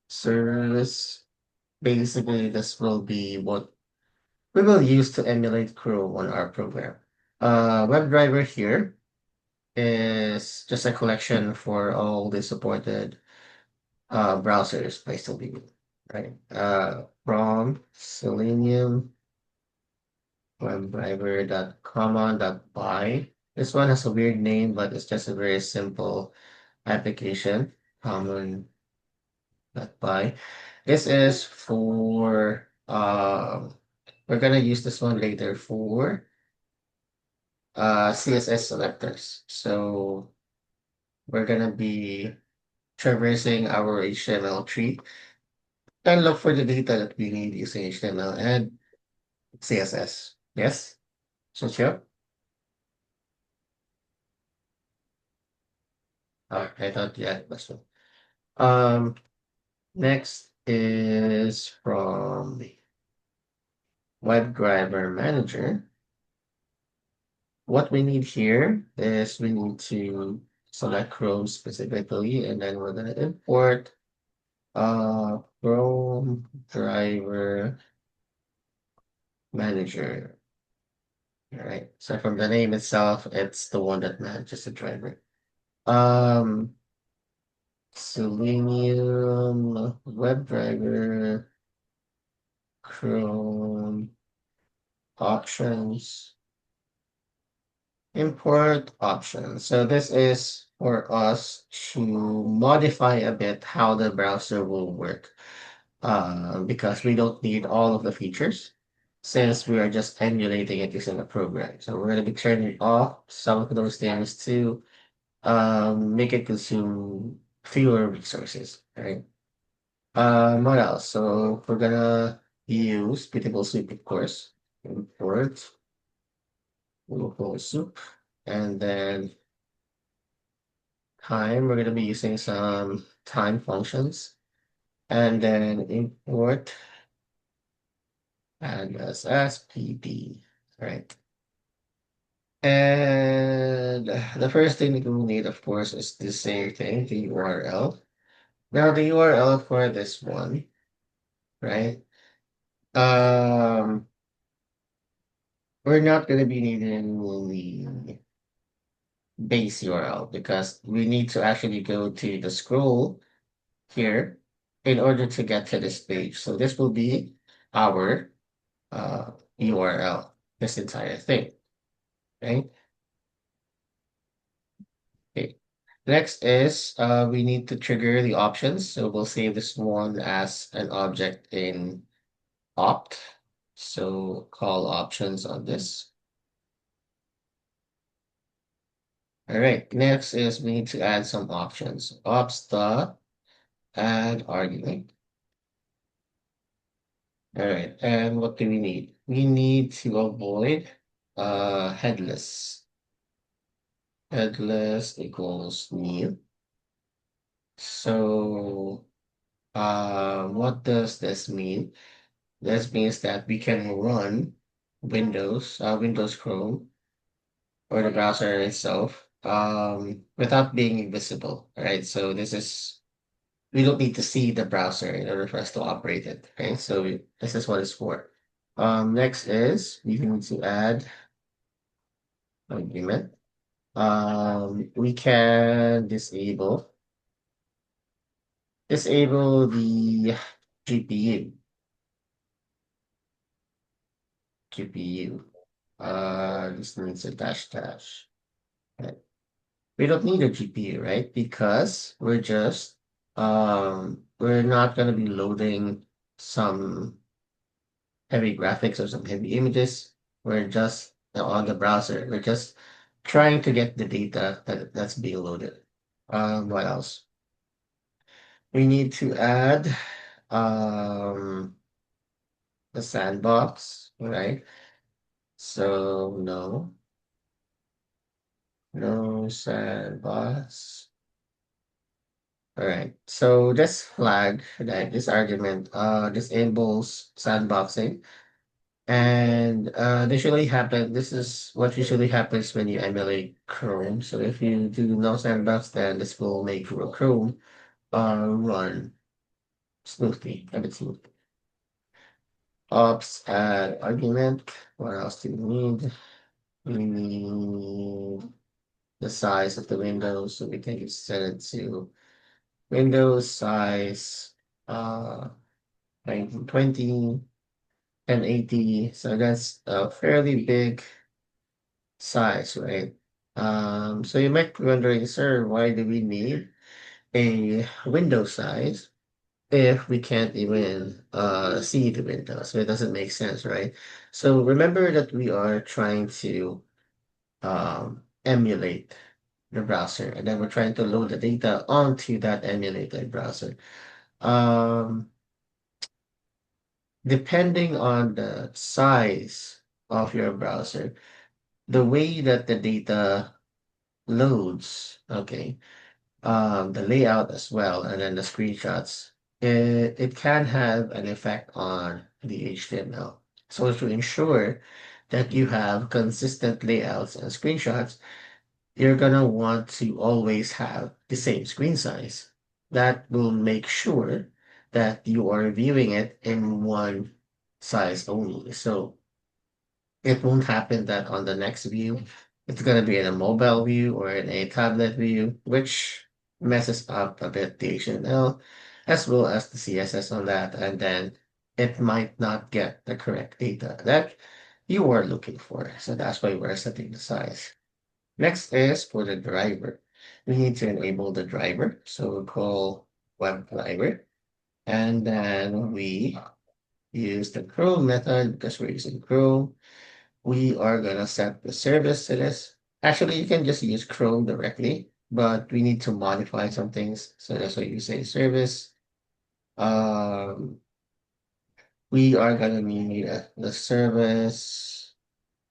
Service. Basically, this will be what we will use to emulate Chrome on our program. WebDriver here is just a collection for all the supported browsers by Selenium, right? From Selenium WebDriver.common.py. This one has a weird name, but it's just a very simple application. Common.py. This is for we're gonna use this one later for CSS selectors. So we're gonna be traversing our HTML tree and look for the data that we need using HTML and CSS. Yes? So sure? Oh, I thought you had a question. Um, next is from the WebDriver Manager. What we need here is we need to select Chrome specifically, and then we're gonna import Chrome Driver Manager. All right. So from the name itself, it's the one that manages the driver. Um, Selenium WebDriver Chrome options, import options. So this is for us to modify a bit how the browser will work, because we don't need all of the features since we are just emulating it using a program. So we're going to be turning off some of those things to make it consume fewer resources, right? What else? So we're gonna use Beautiful Soup, of course. Import local soup, and then time. We're gonna be using some time functions, and then import and SSPD, right? And the first thing that we'll need, of course, is the same thing, the URL. Now the URL for this one, right? Um, we're not gonna be needing the base URL because we need to actually go to the scroll here in order to get to this page. So this will be our URL, this entire thing, right? Okay. Next is we need to trigger the options. So we'll save this one as an object in opt. So call options on this. All right. Next is we need to add some options. Ops dot add argument. All right. And what do we need? We need to avoid headless. Headless equals new. So what does this mean? This means that we can run Windows Chrome or the browser itself without being invisible. Right. So we don't need to see the browser in order for us to operate it. Okay. So this is what it's for. Next is we need to add agreement. We can disable the GPU. GPU. This needs a dash dash. Right. We don't need a GPU, right? Because we're not gonna be loading some heavy graphics or some heavy images. We're just on the browser. We're just trying to get the data that's being loaded. What else? We need to add um the sandbox, right? So no sandbox. All right. So this flag, this argument, disables sandboxing. And this is what usually happens when you emulate Chrome. So if you do no sandbox, then this will make Chrome run smoothly, a bit smooth. Ops add argument. What else do we need? We need the size of the window, so we can set it to Windows size uh 1920, 1080. So that's a fairly big size, right? So you might be wondering, sir, why do we need a window size if we can't even see the window? So it doesn't make sense, right? So remember that we are trying to emulate the browser, and then we're trying to load the data onto that emulated browser. Um, Depending on the size of your browser, the way that the data loads, okay, the layout as well, and then the screenshots, it can have an effect on the HTML. So to ensure that you have consistent layouts and screenshots, you're gonna want to always have the same screen size. That will make sure that you are viewing it in one size only. So it won't happen that on the next view, it's gonna be in a mobile view or in a tablet view, which messes up a bit the HTML as well as the CSS on that, and then it might not get the correct data that you are looking for. So that's why we're setting the size. Next is for the driver. We need to enable the driver. So we'll call web driver. And then we use the Chrome method because we're using Chrome. We are gonna set the service to this. Actually, you can just use Chrome directly, but we need to modify some things. So that's why you say service. Um, we are gonna need the service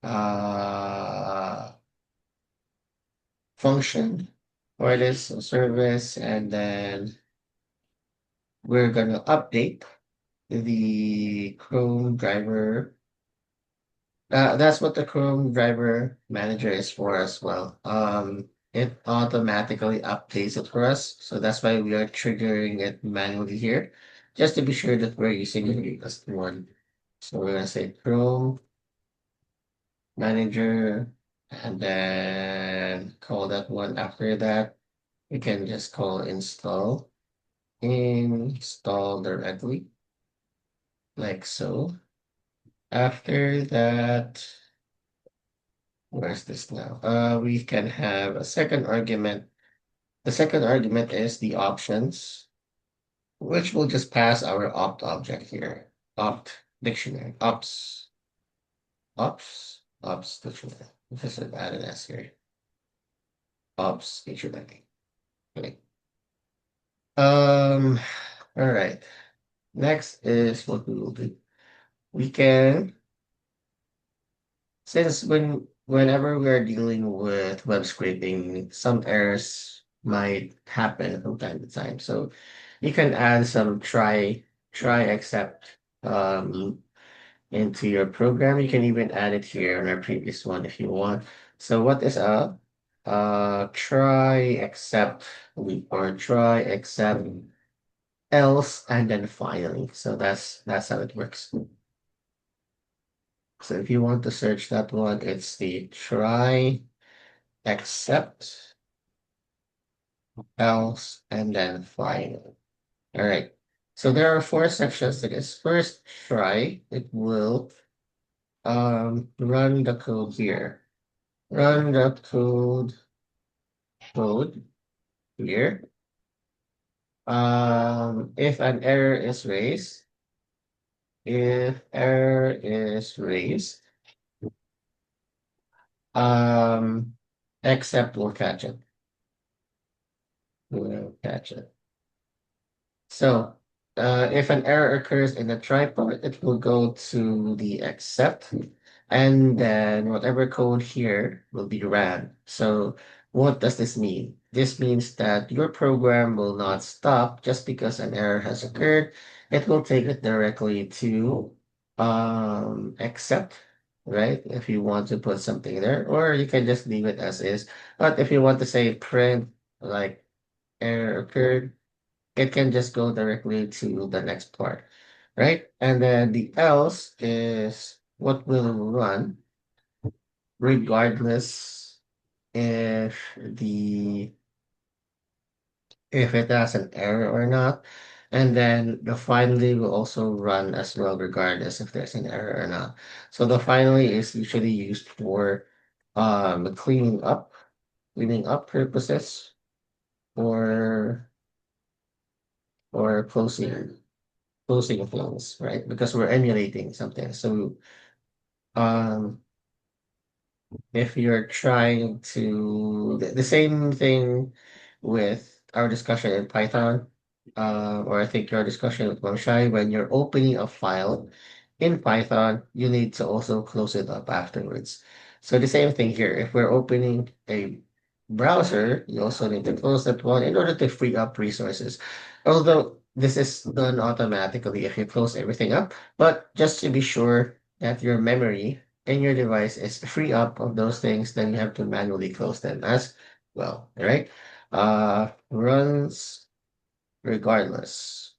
uh function for this service, and then we're gonna update the Chrome driver. That's what the Chrome driver manager is for as well. It automatically updates it for us, so that's why we are triggering it manually here, just to be sure that we're using the latest one. So we're gonna say Chrome manager, and then call that one after that. We can just call install directly, like so. After that, where's this now? We can have a second argument. The second argument is the options, which will just pass our opt object here. Opt dictionary. Ops dictionary. Just add an S here. Ops dictionary. Okay. Um, all right. Next is what we will do. We can Since whenever we are dealing with web scraping, some errors might happen from time to time. So you can add some try except into your program. You can even add it here on our previous one if you want. So what is a try except or try except else and then finally. So that's how it works. So if you want to search that one, it's the try, accept, else, and then final. All right. So there are four sections to this. First, try. It will run the code here. Run the code here. If an error is raised, if error is raised, um, except will catch it. Will catch it. So, if an error occurs in the try part, it will go to the accept, and then whatever code here will be ran. So, what does this mean? This means that your program will not stop just because an error has occurred. It will take it directly to except, right? If you want to put something there, or you can just leave it as is. But if you want to say print, like error occurred, it can just go directly to the next part, right? And then the else is what will run regardless if the if it has an error or not. And then the finally will also run as well, regardless if there's an error or not. So the finally is usually used for cleaning up purposes, or closing things, right? Because we're emulating something. So um if you're trying to the same thing with our discussion in Python, or I think your discussion with Mamshai, when you're opening a file in Python, you need to also close it up afterwards. So the same thing here. If we're opening a browser, you also need to close that one in order to free up resources. Although this is done automatically if you close everything up, but just to be sure that your memory in your device is free up of those things, then you have to manually close them as well. All right. Runs regardless.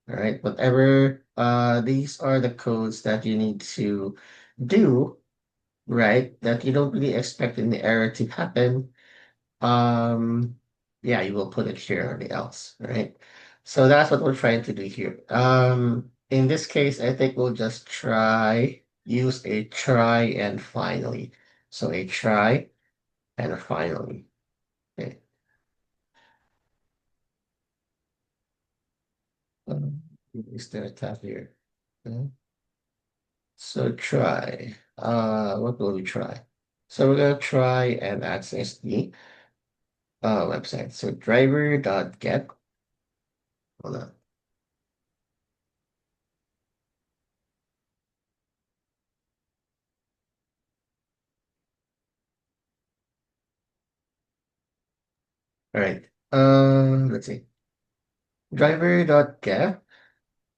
All right. Whatever, these are the codes that you need to do, right? That you don't really expect any error to happen. Um, yeah, you will put it here on the else, right? So that's what we're trying to do here. In this case, I think we'll just use a try and finally. So a try and a finally. Okay. Is there a tab here? Okay. So try. What will we try? So we're gonna try and access the website. So driver.get. Hold on. All right. Let's see. Driver.get,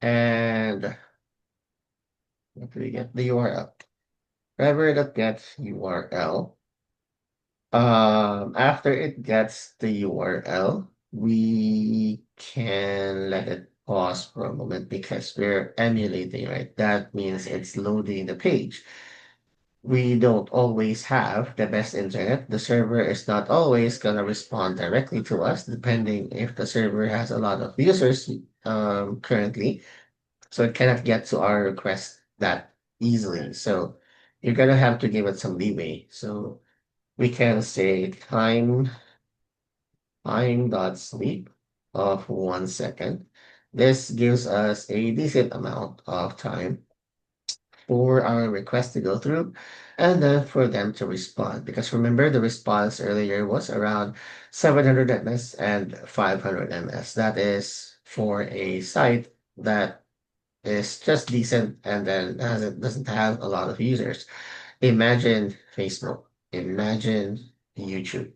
and what do we get? The URL. Driver.get URL. After it gets the URL, we can let it pause for a moment because we're emulating, right? That means it's loading the page. We don't always have the best internet. The server is not always gonna respond directly to us, depending if the server has a lot of users currently. So it cannot get to our request that easily. So you're gonna have to give it some leeway. So we can say time dot sleep of 1 second. This gives us a decent amount of time for our request to go through and then for them to respond. Because remember, the response earlier was around 700 ms and 500 ms. That is for a site that is just decent and then doesn't have a lot of users. Imagine Facebook, imagine YouTube.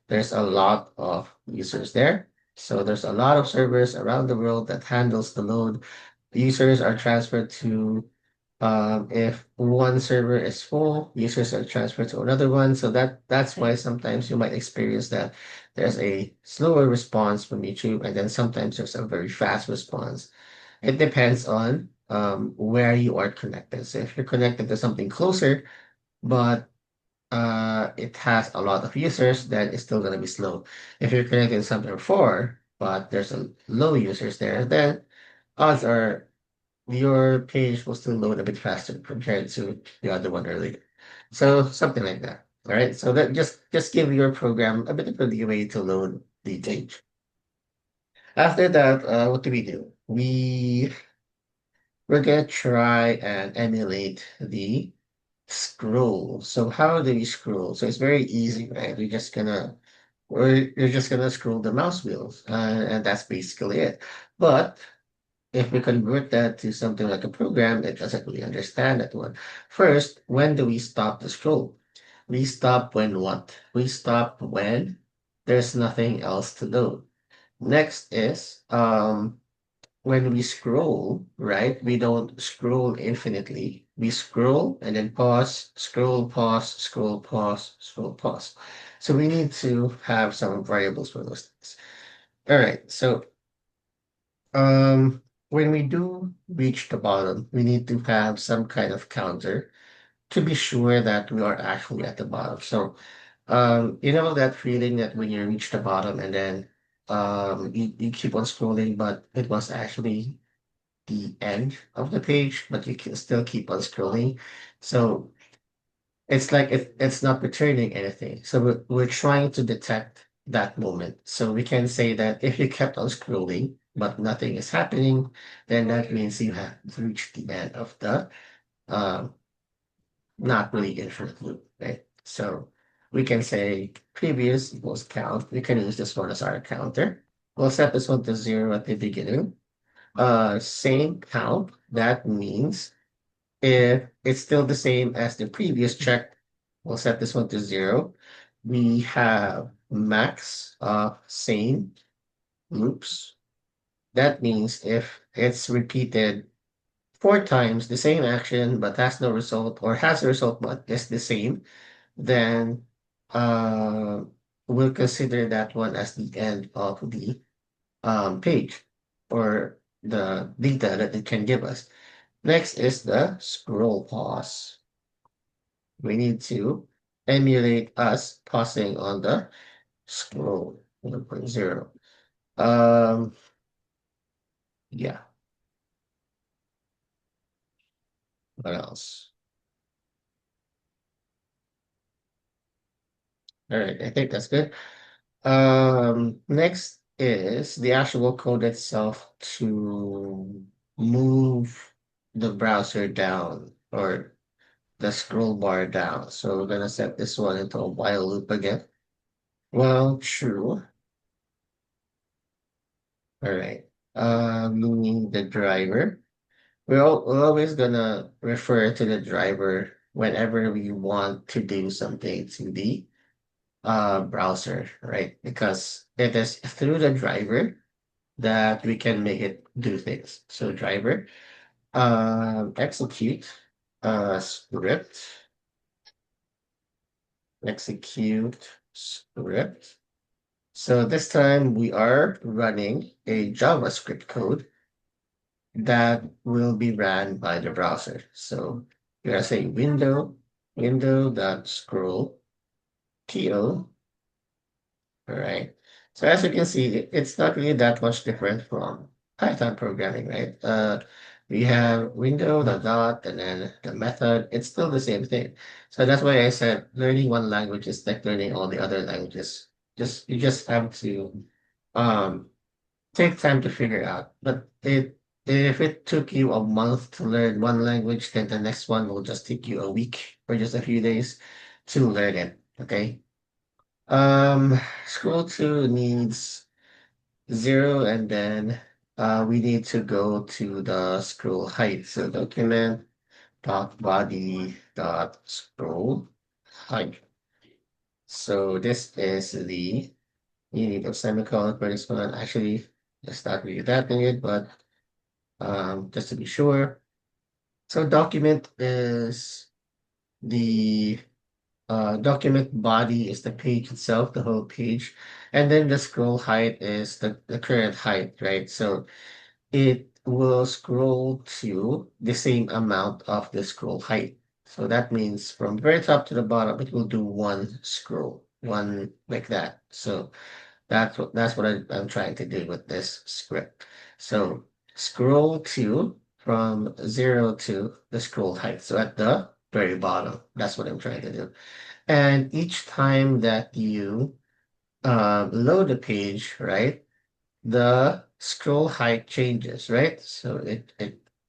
There's a lot of users there. So there's a lot of servers around the world that handles the load. Users are transferred to if one server is full, users are transferred to another one. So that's why sometimes you might experience that there's a slower response from YouTube, and then sometimes there's a very fast response. It depends on where you are connected. So if you're connected to something closer, but it has a lot of users, then it's still gonna be slow. If you're connected to something far, but there's a low users there, then odds are your page will still load a bit faster compared to the other one earlier. So something like that. All right. So that just give your program a bit of a leeway to load the page. After that, what do we do? We're gonna try and emulate the scroll. So how do we scroll? So it's very easy, right? You're just gonna scroll the mouse wheels, and that's basically it. But if we convert that to something like a program, it doesn't really understand that one. First, when do we stop the scroll? We stop when what? We stop when there's nothing else to load. Next is when we scroll, right, we don't scroll infinitely. We scroll and then pause, scroll, pause, scroll, pause, scroll, pause. So we need to have some variables for those things. All right. So when we do reach the bottom, we need to have some kind of counter to be sure that we are actually at the bottom. So you know that feeling that when you reach the bottom and then you keep on scrolling, but it was actually the end of the page, but you can still keep on scrolling. So it's like it's not returning anything. So we're trying to detect that moment. So we can say that if you kept on scrolling, but nothing is happening, then that means you have reached the end of the um, not really infinite loop, right? So we can say previous equals count. We can use this one as our counter. We'll set this one to 0 at the beginning. Same count. That means if it's still the same as the previous check, we'll set this one to 0. We have max of same loops. That means if it's repeated 4 times the same action but has no result or has a result but is the same, then uh, we'll consider that one as the end of the page or the data that it can give us. Next is the scroll pause. We need to emulate us pausing on the scroll 1.0. Um, yeah, what else? All right, I think that's good. Next is the actual code itself to move the browser down or the scroll bar down. So we're gonna set this one into a while loop again. Well, true. All right. Meaning the driver. We're always gonna refer to the driver whenever we want to do something to the browser, right? Because it is through the driver that we can make it do things. So driver, execute script, execute script. So this time we are running a JavaScript code that will be ran by the browser. So you're gonna say window dot scroll to. All right. So as you can see, it's not really that much different from Python programming, right? We have window, the dot, and then the method. It's still the same thing. So that's why I said learning one language is like learning all the other languages. Just you just have to um take time to figure out. But if it took you a month to learn one language, then the next one will just take you a week or just a few days to learn it. Okay. Scroll to needs 0 and then we need to go to the scroll height. So document dot body dot scroll height. So this is the you need a semicolon for this one. Actually, it's not really that needed, but just to be sure. So document is the document body is the page itself, the whole page, and then the scroll height is the current height, right? So it will scroll to the same amount of the scroll height. So that means from very top to the bottom, it will do one scroll, one like that. So that's what I'm trying to do with this script. So scroll to from 0 to the scroll height. So at the very bottom, that's what I'm trying to do. And each time that you load a page, right, the scroll height changes, right? So it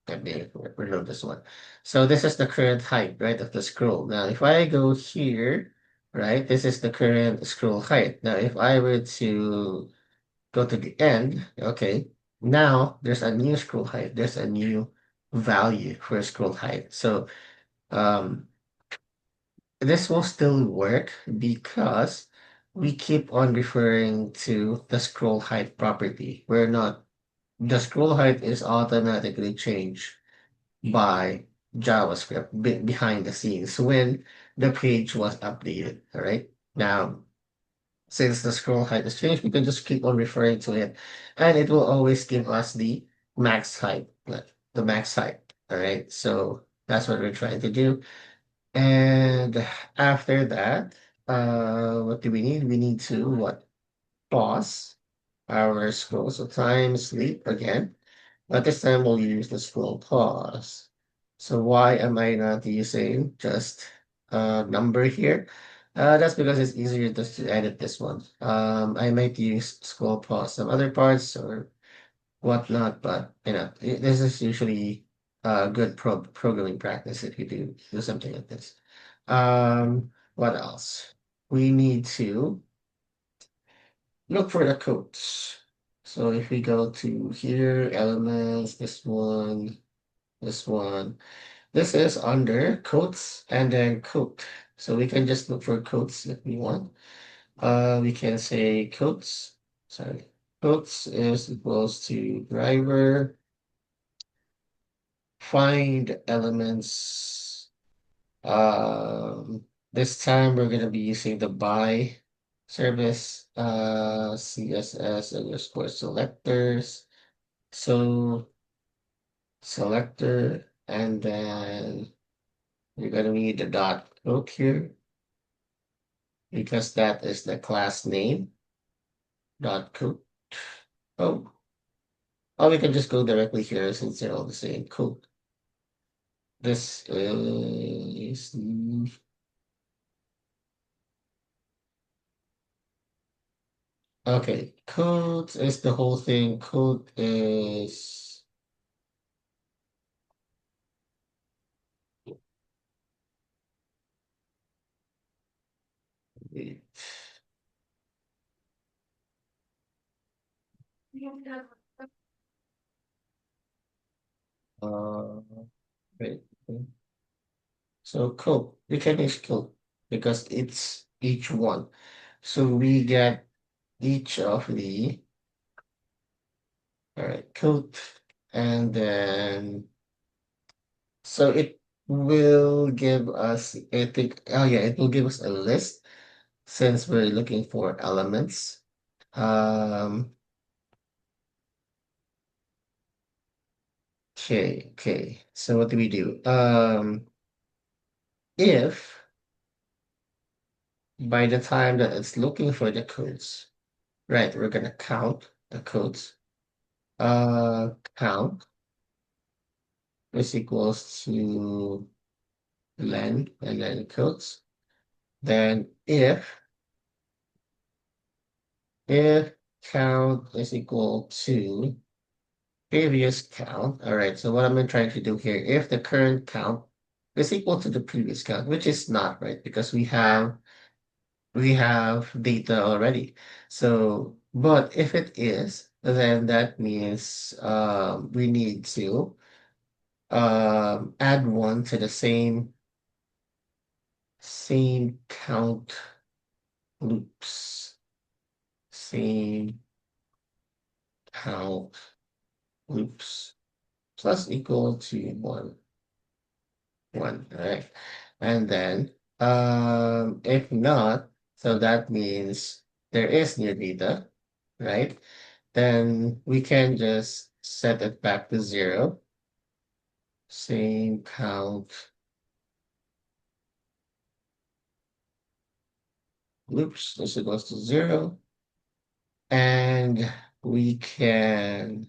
let me reload this one. So this is the current height, right, of the scroll. Now, if I go here, right, this is the current scroll height. Now, if I were to go to the end, okay, now there's a new scroll height. There's a new value for scroll height. So um, this will still work because we keep on referring to the scroll height property. We're not the scroll height is automatically changed by JavaScript behind the scenes when the page was updated. All right. Now, since the scroll height has changed, we can just keep on referring to it, and it will always give us the max height, like the max height. All right. So that's what we're trying to do. And after that, what do we need? We need to what? Pause our scroll. So time sleep again. But this time we'll use the scroll pause. So why am I not using just a number here? That's because it's easier just to edit this one. I might use scroll pause some other parts or whatnot, but this is usually a good programming practice if you do something like this. What else? We need to look for the codes. So if we go to here, elements, this one, this is under codes and then code. So we can just look for codes if we want. We can say codes, sorry, codes is equals to driver, find elements. This time we're gonna be using the by service, CSS underscore selectors. So selector, and then you're gonna need the dot code here because that is the class name dot code. Oh, oh, we can just go directly here since they're all the same code. This is okay. Code is the whole thing. Code is wait, uh, wait. So code we can use code because it's each one. So we get each of the all right code, and then so it will give us I think oh yeah it will give us a list since we're looking for elements. Um okay. So what do we do? If by the time that it's looking for the codes, right, we're gonna count the codes. Count is equals to len and then codes. Then if count is equal to previous count, all right, so what I'm trying to do here, if the current count is equal to the previous count, which is not, right, because we have data already. So, but if it is, then that means we need to add one to the same count loops, same count loops plus equal to one, right? And then if not, so that means there is new data, right? Then we can just set it back to zero. Same count loops, this equals to zero. And we can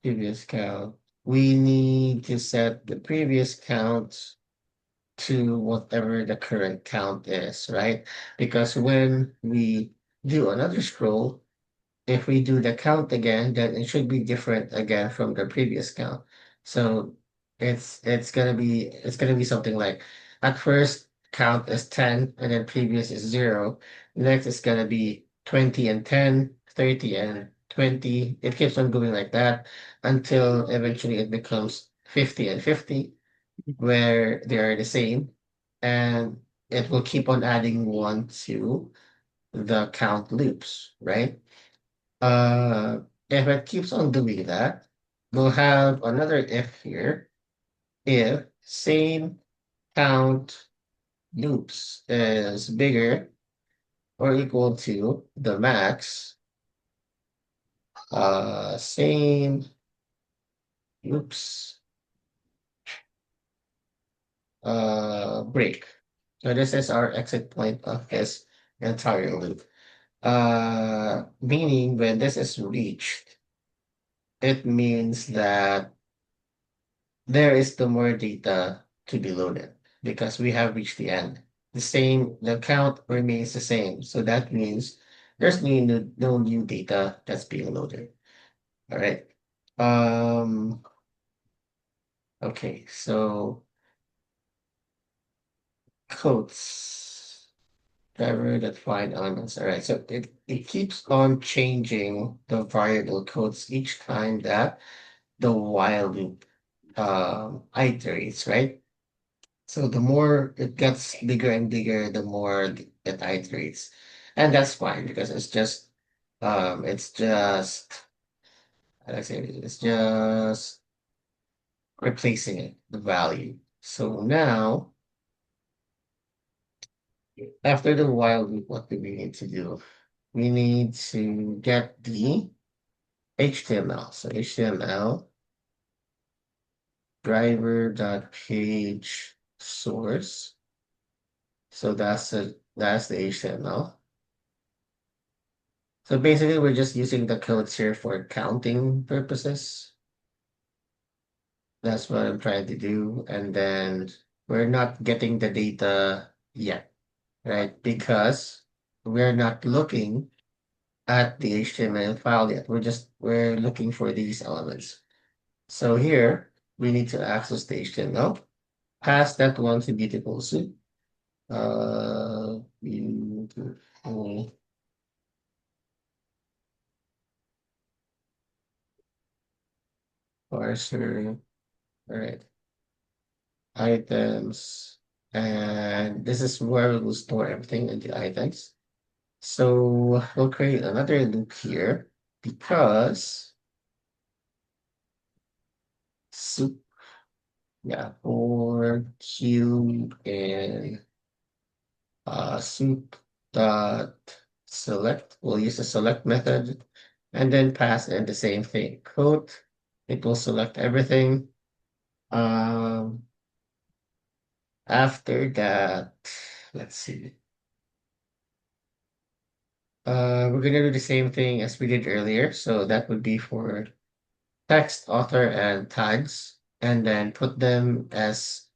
previous count. We need to set the previous count to whatever the current count is, right? Because when we do another scroll, if we do the count again, then it should be different again from the previous count. So it's gonna be something like at first count is 10 and then previous is 0. Next it's gonna be 20 and 10, 30 and 20. It keeps on going like that until eventually it becomes 50 and 50 where they are the same, and it will keep on adding one to the count loops, right? Uh, if it keeps on doing that, we'll have another if here. If same count loops is bigger or equal to the max, same loops break. So this is our exit point of this entire loop. Meaning when this is reached, it means that there is no more data to be loaded because we have reached the end. The count remains the same. So that means there's no new data that's being loaded. All right. Um, okay, so codes. Driver that find elements. All right, so it keeps on changing the variable codes each time that the while loop iterates, right? So the more it gets bigger and bigger, the more it iterates. And that's fine because it's just how do I say it? It's just replacing it, the value. So now after the while loop, what do we need to do? We need to get the HTML. So HTML driver.page source. So that's the HTML. So basically we're just using the codes here for counting purposes. That's what I'm trying to do. And then we're not getting the data yet, right? Because we're not looking at the HTML file yet. We're looking for these elements. So here we need to access the HTML, pass that one to beautiful soup. Beautiful parser. All right. Items. And this is where we will store everything in the items. So we'll create another loop here because soup, yeah, for Q and soup dot select. We'll use the select method and then pass in the same thing. Code, it will select everything. Um, After that, let's see. We're gonna do the same thing as we did earlier. So that would be for text, author, and tags, and then put them as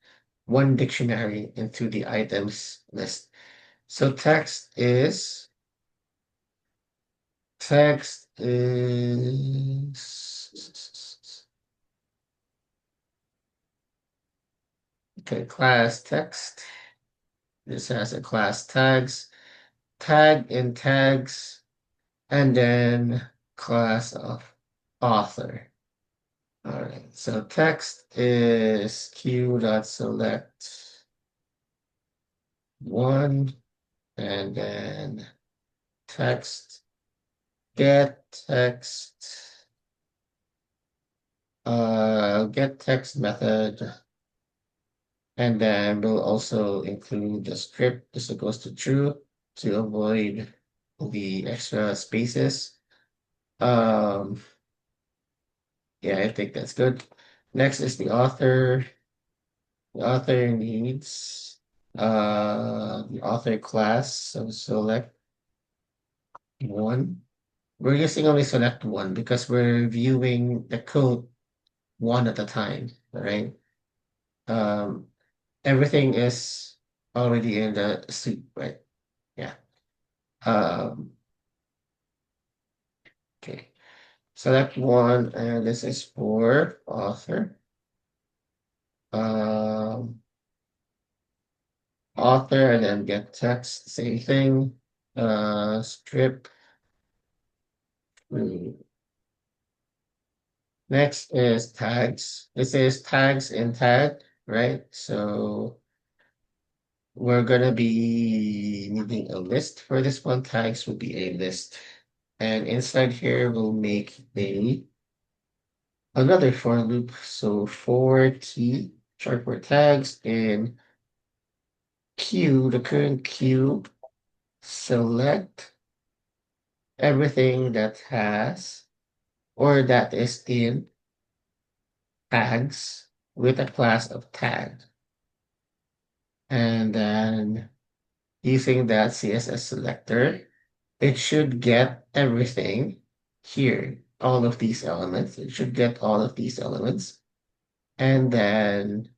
one dictionary into the items list. So text is okay, class text. This has a class tags, tag in tags, and then class of author. All right, so text is q.select one, and then text get text method, and then we'll also include the script is equals to true to avoid the extra spaces. Um, yeah, I think that's good. Next is the author. The author needs the author class. So select one. We're using only select one because we're viewing the code one at a time, right? Um, Everything is already in the soup, right? Yeah. Um, okay. Select one, and this is for author. Um, Author, and then get text, same thing. Strip. Hmm. Next is tags. This is tags in tag, right? So we're gonna be needing a list for this one. Tags would be a list. And inside here, we'll make another for loop. So for key, short for tags, and queue, the current queue, select everything that has or that is in tags with a class of tag. And then using that CSS selector, it should get everything here, all of these elements. It should get all of these elements. And then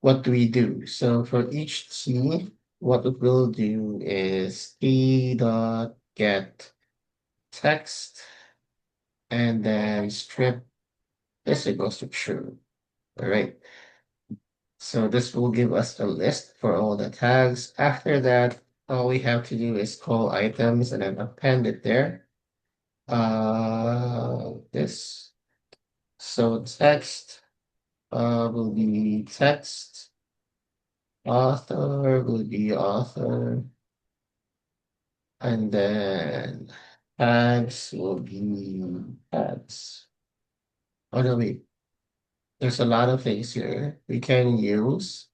what do we do? So for each key, what it will do is key dot get text and then strip this equals to true. All right. So this will give us a list for all the tags. After that, all we have to do is call items and then append it there. This. So text will be text. Author will be author. And then tags will be tags. Oh no, wait. There's a lot of things here. We can use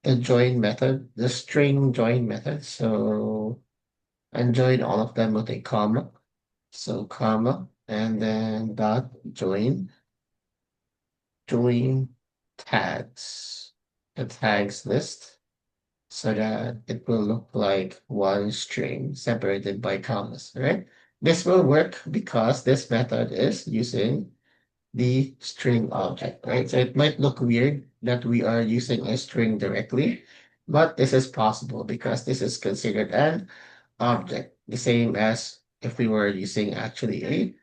the join method, the string join method. So and join all of them with a comma. So comma and then dot join tags, the tags list, so that it will look like one string separated by commas, right? This will work because this method is using the string object, right? So it might look weird that we are using a string directly, but this is possible because this is considered an object, the same as if we were using actually a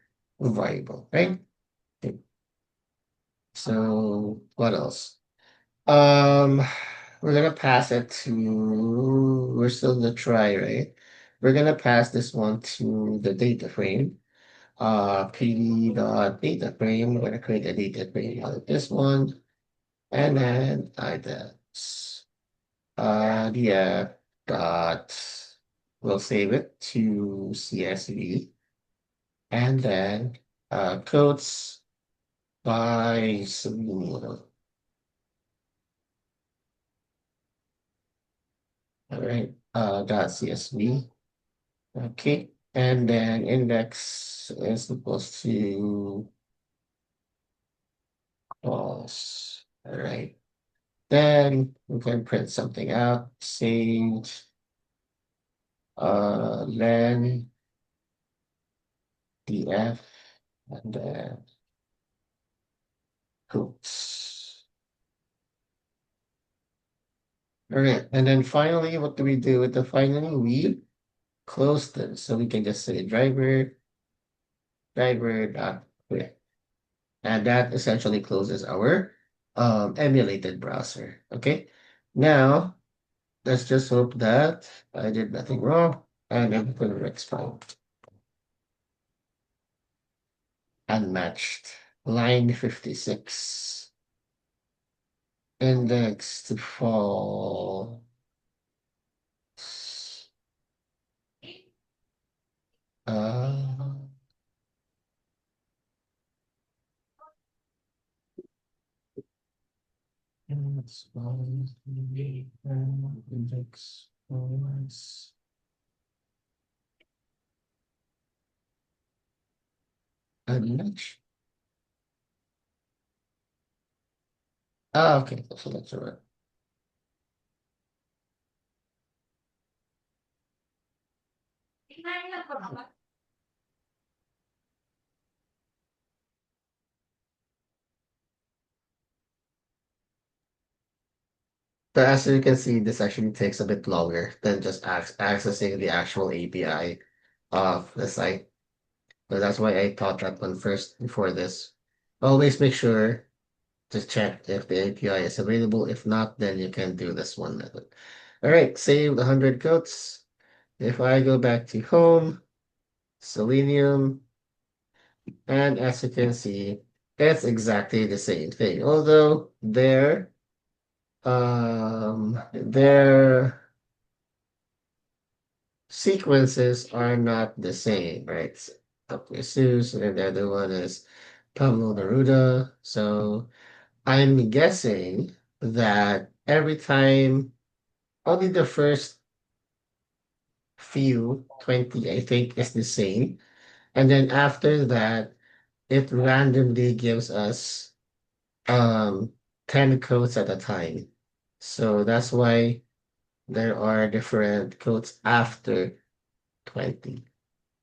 variable, right? Okay. So what else? Um, we're gonna pass it to, we're still gonna try, right? We're gonna pass this one to the data frame. PD dot data frame. We're gonna create a data frame out of this one, and then items. Yeah, dot. We'll save it to CSV, and then quotes by Sabino. All right, dot CSV. Okay, and then index is supposed to false. All right. Then we can print something out, sage, len, df, and then hoops. All right, and then finally, what do we do with the finally? We close them, so we can just say driver dot quit, and that essentially closes our emulated browser. Okay, now let's just hope that I did nothing wrong and everything works fine. Unmatched. Line 56. Index to fall. Uh, index falls. Index falls. Unmatched. Ah, okay. So that's all right. Tingnan niyo po. So as you can see, this actually takes a bit longer than just accessing the actual API of the site. So that's why I taught that one first before this. Always make sure to check if the API is available. If not, then you can do this one method. All right, save 100 coats. If I go back to home, Selenium, and as you can see, it's exactly the same thing. Although their sequences are not the same, right? Dr. Seuss, and then the other one is Pablo Neruda. So I'm guessing that every time, only the first few 20, I think, is the same. And then after that, it randomly gives us um 10 codes at a time. So that's why there are different codes after 20.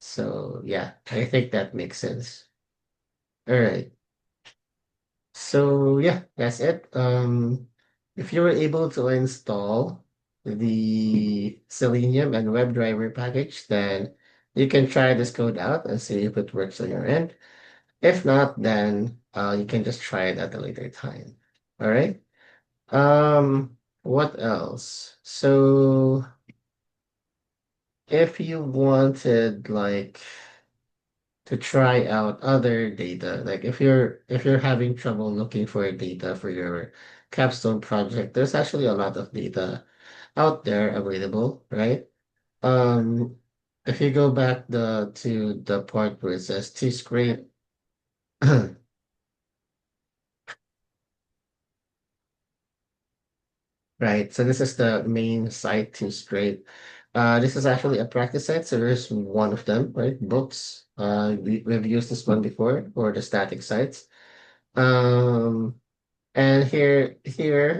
So yeah, I think that makes sense. All right. So yeah, that's it. If you were able to install the Selenium and WebDriver package, then you can try this code out and see if it works on your end. If not, then you can just try it at a later time. All right. What else? So if you wanted like to try out other data. Like if you're having trouble looking for data for your capstone project, there's actually a lot of data out there available, right? Um, if you go back to the part where it says to scrape, right? So this is the main site to scrape. This is actually a practice site, so there's one of them, right? Books. We've used this one before for the static sites. Um, And here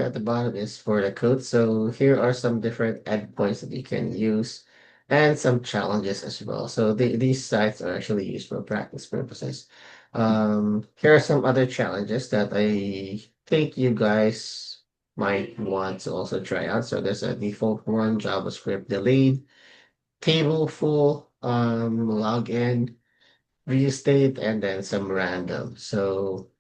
at the bottom is for the code. So here are some different endpoints that you can use and some challenges as well. So these sites are actually used for practice purposes. Here are some other challenges that I think you guys might want to also try out. So there's a default one, JavaScript delayed, table full, login, view state, and then some random. So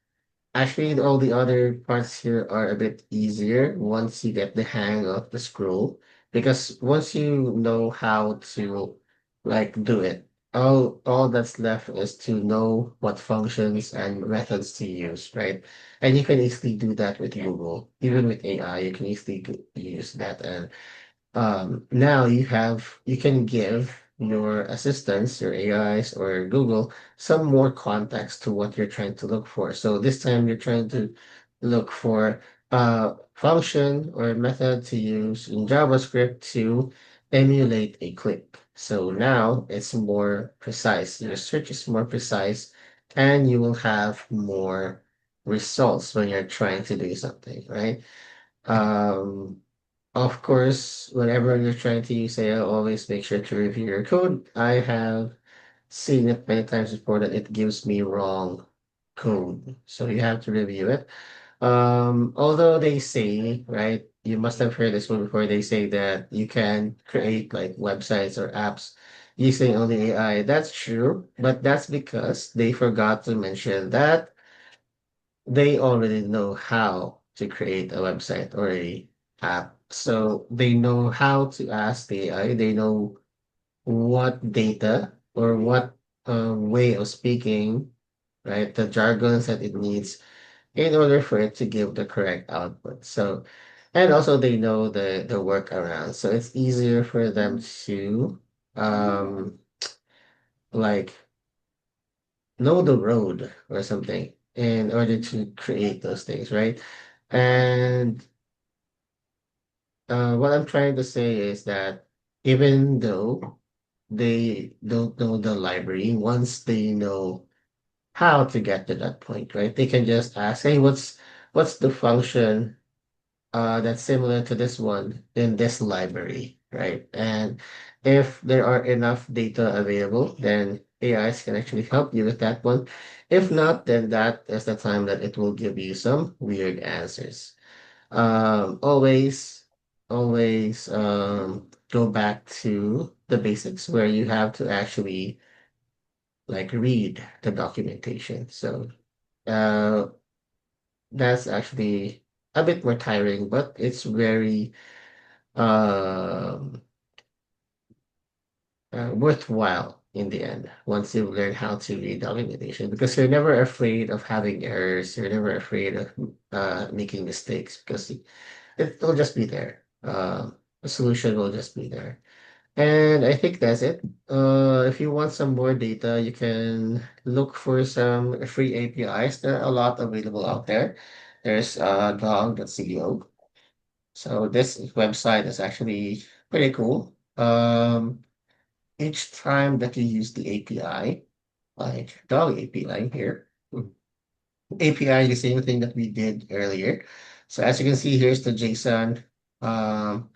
actually, all the other parts here are a bit easier once you get the hang of the scroll, because once you know how to like do it, all that's left is to know what functions and methods to use, right? And you can easily do that with Google, even with AI, you can easily use that. And now you can give your assistants, your AIs or Google some more context to what you're trying to look for. So this time you're trying to look for a function or method to use in JavaScript to emulate a click. So now it's more precise. Your search is more precise and you will have more results when you're trying to do something, right? Um, of course, whenever you're trying to use AI, always make sure to review your code. I have seen it many times before that it gives me wrong code. So you have to review it. Although they say, right, you must have heard this one before, they say that you can create like websites or apps using only AI. That's true, but that's because they forgot to mention that they already know how to create a website or a app. So they know how to ask the AI. They know what data or what way of speaking, right? The jargons that it needs in order for it to give the correct output. So, and also they know the workaround. So it's easier for them to um like know the road or something in order to create those things, right? And what I'm trying to say is that even though they don't know the library, once they know how to get to that point, right? They can just ask, hey, what's the function that's similar to this one in this library, right? And if there are enough data available, then AIs can actually help you with that one. If not, then that is the time that it will give you some weird answers. Always, always go back to the basics where you have to actually like read the documentation. So uh, that's actually a bit more tiring, but it's very um, worthwhile in the end once you learn how to read documentation because you're never afraid of having errors. You're never afraid of making mistakes because it'll just be there. The solution will just be there. And I think that's it. If you want some more data, you can look for some free APIs. There are a lot available out there. There's dog.co. So this website is actually pretty cool. Each time that you use the API, like dog API here, API, the same thing that we did earlier. So as you can see, here's the JSON. Um,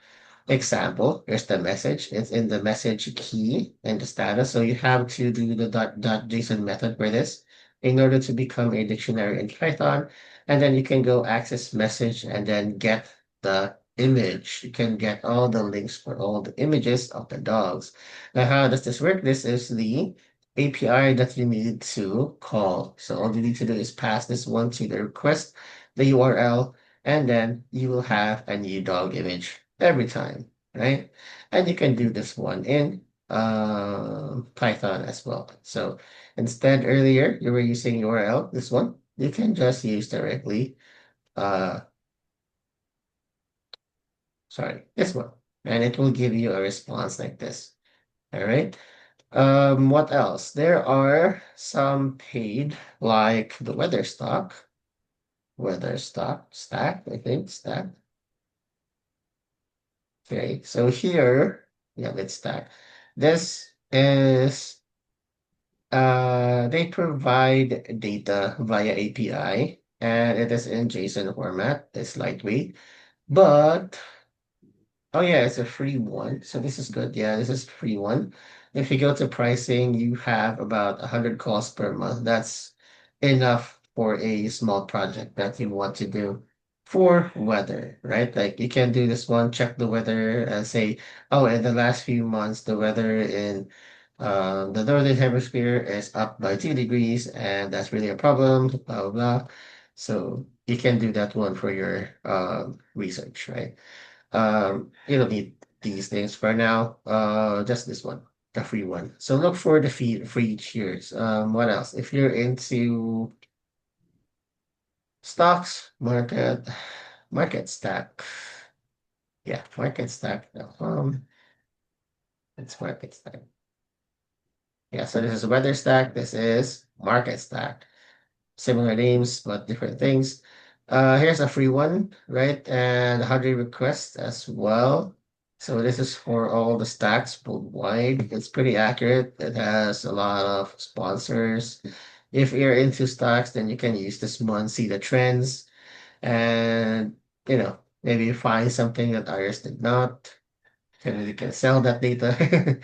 Example, here's the message. It's in the message key and the status. So you have to do the .json method for this in order to become a dictionary in Python. And then you can go access message and then get the image. You can get all the links for all the images of the dogs. Now, how does this work? This is the API that you need to call. So all you need to do is pass this one to the request, the URL, and then you will have a new dog image every time, right? And you can do this one in Python as well. So instead earlier you were using URL, this one, you can just use directly, uh, sorry, this one, and it will give you a response like this. All right. What else? There are some paid, like the weather stock, stack, I think, stack. Okay, so here, yeah, let's stack. This is they provide data via API and it is in JSON format. It's lightweight, but oh yeah, it's a free one. So this is good. Yeah, this is free one. If you go to pricing, you have about 100 calls per month. That's enough for a small project that you want to do for weather, right? Like you can do this one, check the weather and say, oh, in the last few months, the weather in the northern hemisphere is up by 2 degrees, and that's really a problem, blah, blah, blah. So you can do that one for your research, right? You don't need these things for now. Just this one, the free one. So look for the free tiers. What else? If you're into stocks, market stack. Yeah, market stack. It's market stack. Yeah, so this is weather stack. This is market stack. Similar names, but different things. Here's a free one, right? And 100 requests as well. So this is for all the stacks worldwide. It's pretty accurate. It has a lot of sponsors. If you're into stocks, then you can use this one, see the trends, and maybe find something that others did not. And you can sell that data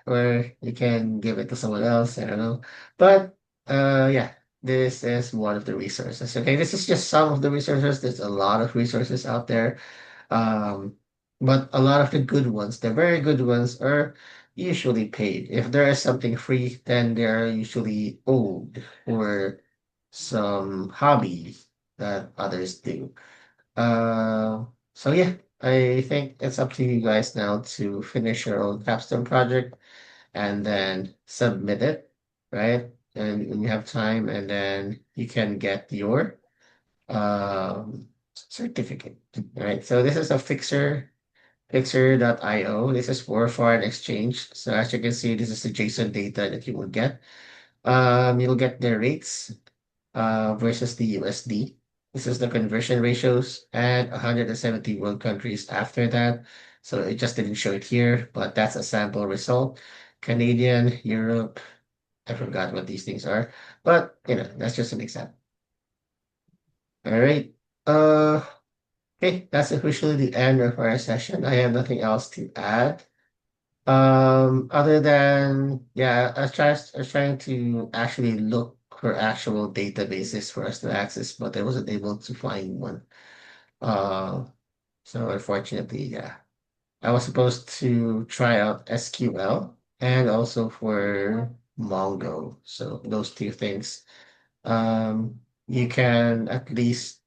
or you can give it to someone else. I don't know. But yeah, this is one of the resources. Okay, this is just some of the resources. There's a lot of resources out there. Um, but a lot of the good ones, the very good ones, are usually paid. If there is something free, then they're usually old or some hobby that others do. So yeah, I think it's up to you guys now to finish your own capstone project and then submit it, right? And when you have time, and then you can get your certificate, right? So this is a fixer.io. This is for foreign exchange. So as you can see, this is the JSON data that you will get. You'll get the rates versus the USD. This is the conversion ratios and 170 world countries after that. So it just didn't show it here, but that's a sample result. Canadian, Europe, I forgot what these things are, but that's just an example. All right. Uh, okay, that's officially the end of our session. I have nothing else to add. Other than, yeah, I was trying to actually look for actual databases for us to access, but I wasn't able to find one. Uh, so unfortunately, yeah, I was supposed to try out SQL and also for Mongo. So those two things. You can at least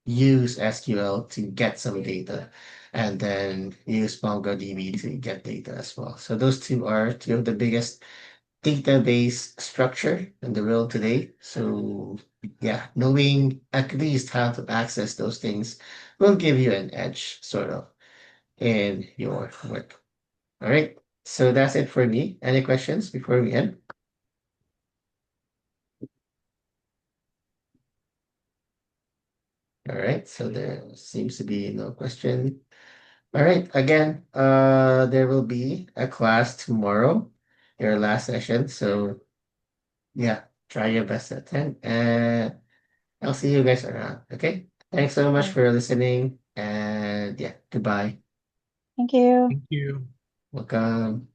use SQL to get some data and then use MongoDB to get data as well. So those two are two of the biggest database structure in the world today. So yeah, knowing at least how to access those things will give you an edge sort of in your work. All right. So that's it for me. Any questions before we end? All right. So there seems to be no question. All right. Again, there will be a class tomorrow, your last session. So yeah, try your best to attend, and I'll see you guys around. Okay. Thanks so much Okay. for listening, and yeah, goodbye. Thank you. Thank you. Welcome.